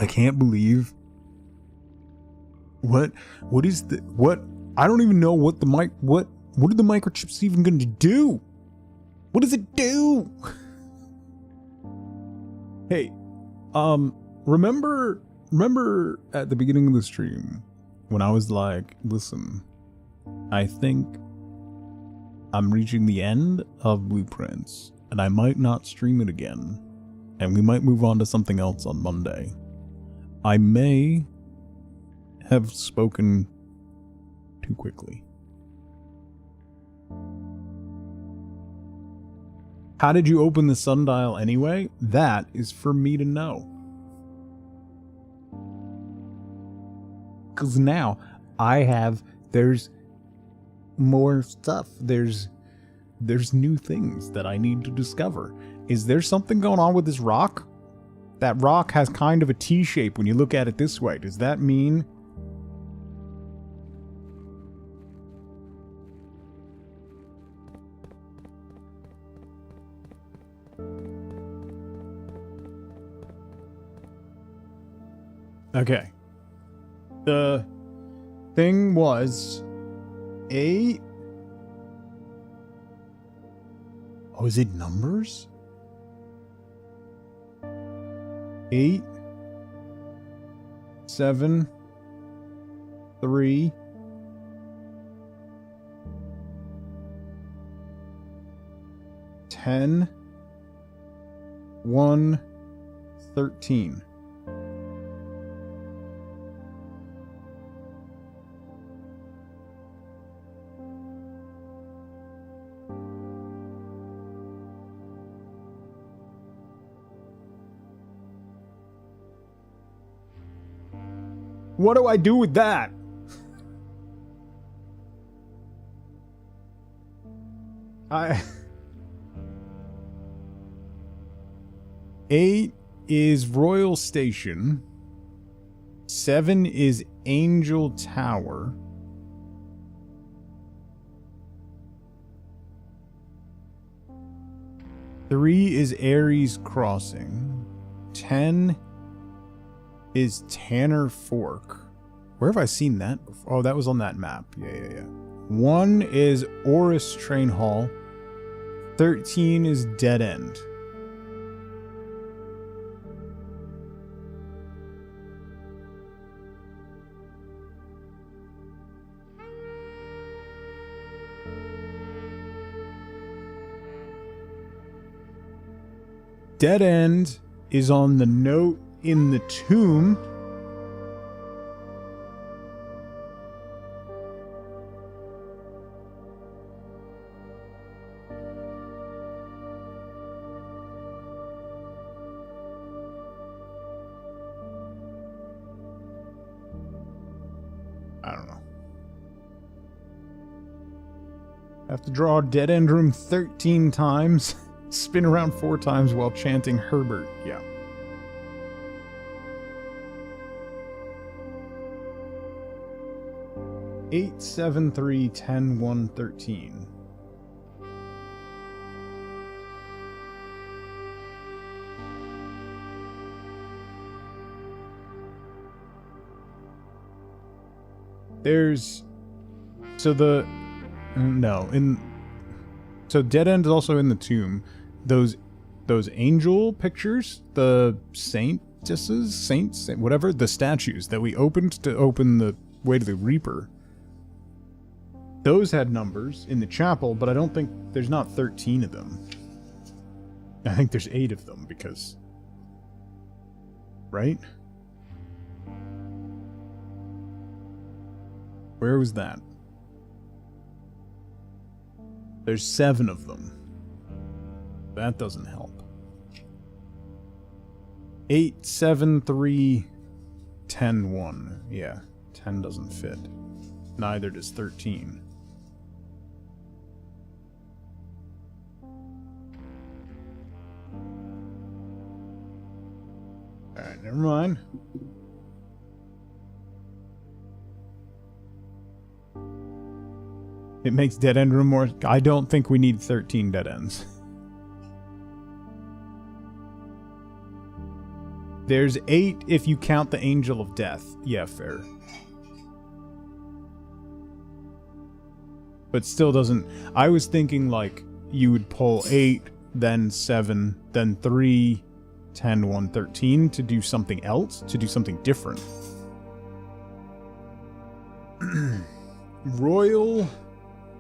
I can't believe. What is the, what? I don't even know what the what are the microchips even going to do? What does it do? Hey, remember at the beginning of the stream when I was like, listen, I think I'm reaching the end of Blueprints and I might not stream it again and we might move on to something else on Monday. I may have spoken too quickly. How did you open the sundial anyway? That is for me to know. Because now there's more stuff. There's new things that I need to discover. Is there something going on with this rock? That rock has kind of a T shape when you look at it this way. Does that mean... Okay. The thing was a... Oh, is it numbers? 8, 7, 3, 10, 1, 13. What do I do with that? Eight is Royal Station. 7 is Angel Tower. 3 is Ares Crossing. 10 is Tanner Fork. Where have I seen that before? Oh, that was on that map. Yeah. 1 is Oris Train Hall. 13 is Dead End. Dead End is on the note in the tomb. I don't know. I have to draw Dead End Room 13 times. Spin around 4 times while chanting Herbert. Yeah. Eight, 7, 3, 10, 1, 13. There's... So the... No, so Dead End is also in the tomb. Those angel pictures, the saints, whatever, the statues that we opened to open the way to the Reaper. Those had numbers in the chapel, but I don't think there's not 13 of them. I think there's 8 of them because... Right? Where was that? There's 7 of them. That doesn't help. 8, 7, 3, 10, 1. Yeah, 10 doesn't fit. Neither does 13. Alright, never mind. It makes dead end room more... I don't think we need 13 dead ends. There's 8 if you count the Angel of Death. Yeah, fair. But still doesn't... I was thinking, like, you would pull 8, then 7, then 3, 10, 1, 13 to do something else, to do something different. Royal...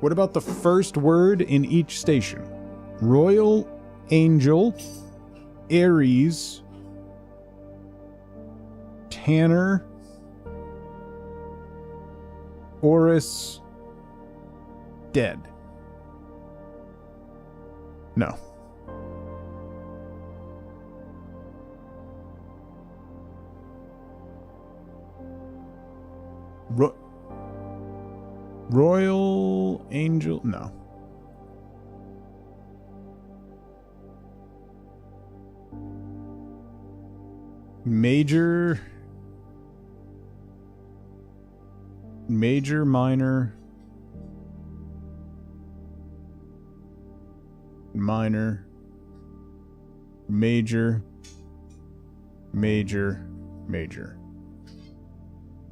What about the first word in each station? Royal, Angel, Ares, Tanner, Oris, Dead. No. Royal Angel... No. Major... Major, minor... Minor... Major... Major... Major...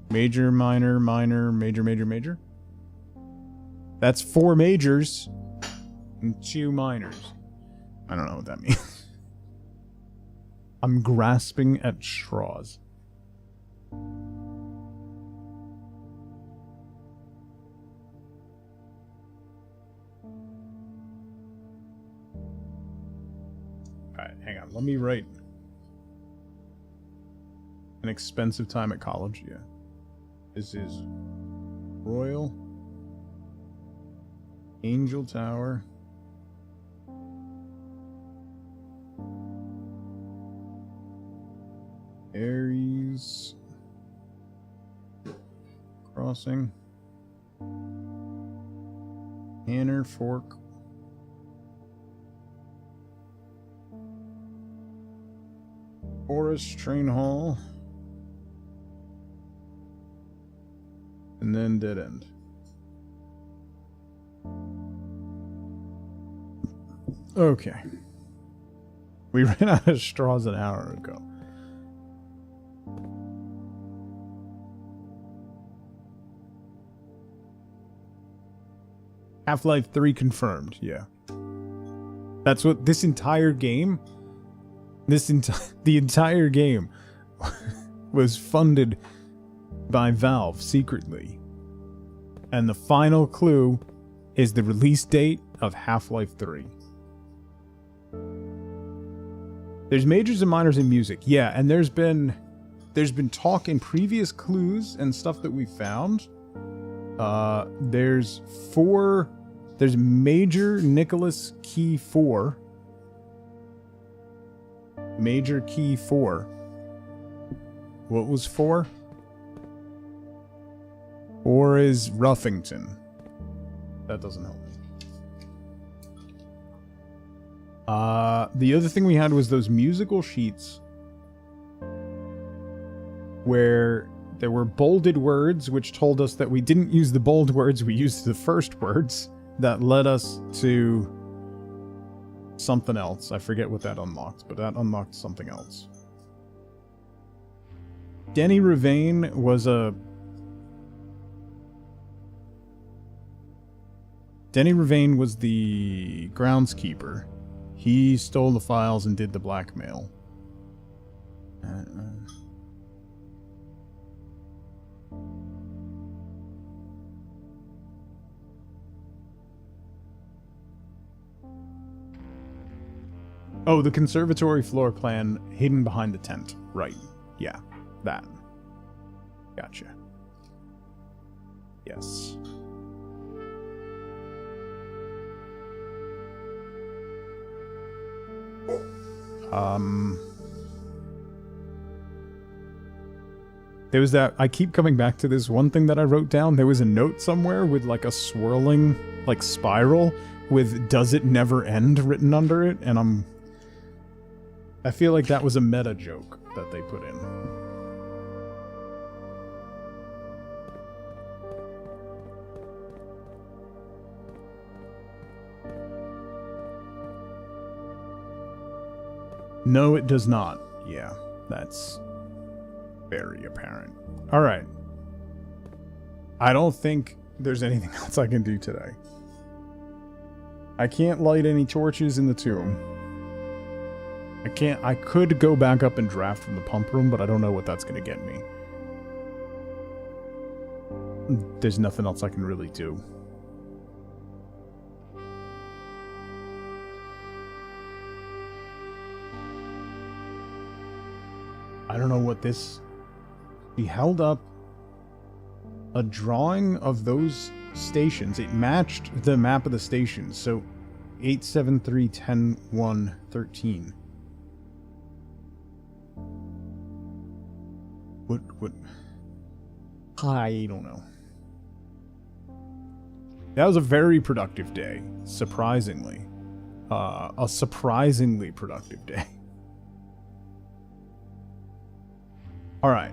Major, minor, minor, major, major, major? That's 4 majors and 2 minors. I don't know what that means. I'm grasping at straws. Alright, hang on. Let me write an expensive time at college. Yeah. This is Royal Angel Tower. Ares Crossing. Tanner Fork. Forest Train Hall. And then Dead End. Okay. We ran out of straws an hour ago. Half-Life 3 confirmed, yeah. That's what this entire game... the entire game was funded by Valve secretly. And the final clue is the release date of Half-Life 3. There's majors and minors in music. Yeah, and there's been talk in previous clues and stuff that we found. There's major Nicholas key 4. Major key 4. What was 4? 4 is Ruffington. That doesn't help. The other thing we had was those musical sheets where there were bolded words, which told us that we didn't use the bold words, we used the first words. That led us to something else. I forget what that unlocked, but that unlocked something else. Denny Ravane was a... Denny Ravane was the groundskeeper. He stole the files and did the blackmail. Oh, the conservatory floor plan hidden behind the tent. Right. Yeah, that. Gotcha. Yes. There was that, I keep coming back to this one thing that I wrote down. There was a note somewhere with like a swirling like spiral with "does it never end" written under it, and I feel like that was a meta joke that they put in. No, it does not. Yeah, that's very apparent. All right. I don't think there's anything else I can do today. I can't light any torches in the tomb. I could go back up and draft from the pump room, but I don't know what that's going to get me. There's nothing else I can really do. I don't know what this... He held up a drawing of those stations. It matched the map of the stations, so 873 10 1 13. What? I don't know. That was a very productive day, surprisingly. A surprisingly productive day. Alright.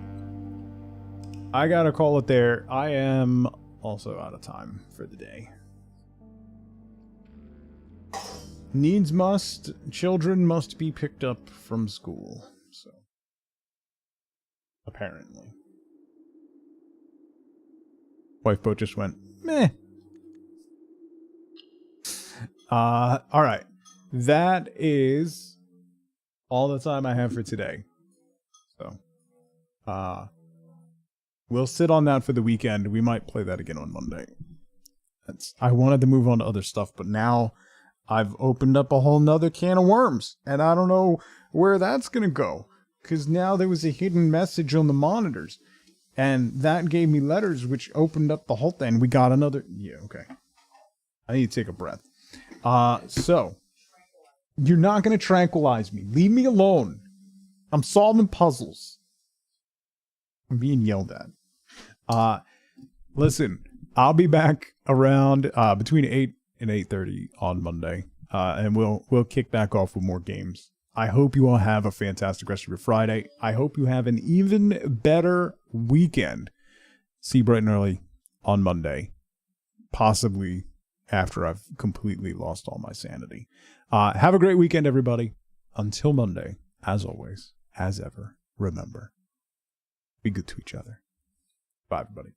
I gotta call it there. I am also out of time for the day. Needs must. Children must be picked up from school. So. Apparently. Wifeboat just went, meh. Alright. That is all the time I have for today. So. We'll sit on that for the weekend. We might play that again on Monday. I wanted to move on to other stuff, but now I've opened up a whole nother can of worms, and I don't know where that's gonna go, because now there was a hidden message on the monitors, and that gave me letters, which opened up the whole thing. We got another... Yeah, okay. I need to take a breath. So, you're not gonna tranquilize me. Leave me alone. I'm solving puzzles. I'm being yelled at. Listen, I'll be back around between 8 and 8:30 on Monday, and we'll kick back off with more games. I hope you all have a fantastic rest of your Friday. I hope you have an even better weekend. See you bright and early on Monday, possibly after I've completely lost all my sanity. Have a great weekend, everybody. Until Monday, as always, as ever, remember, be good to each other. Bye, everybody.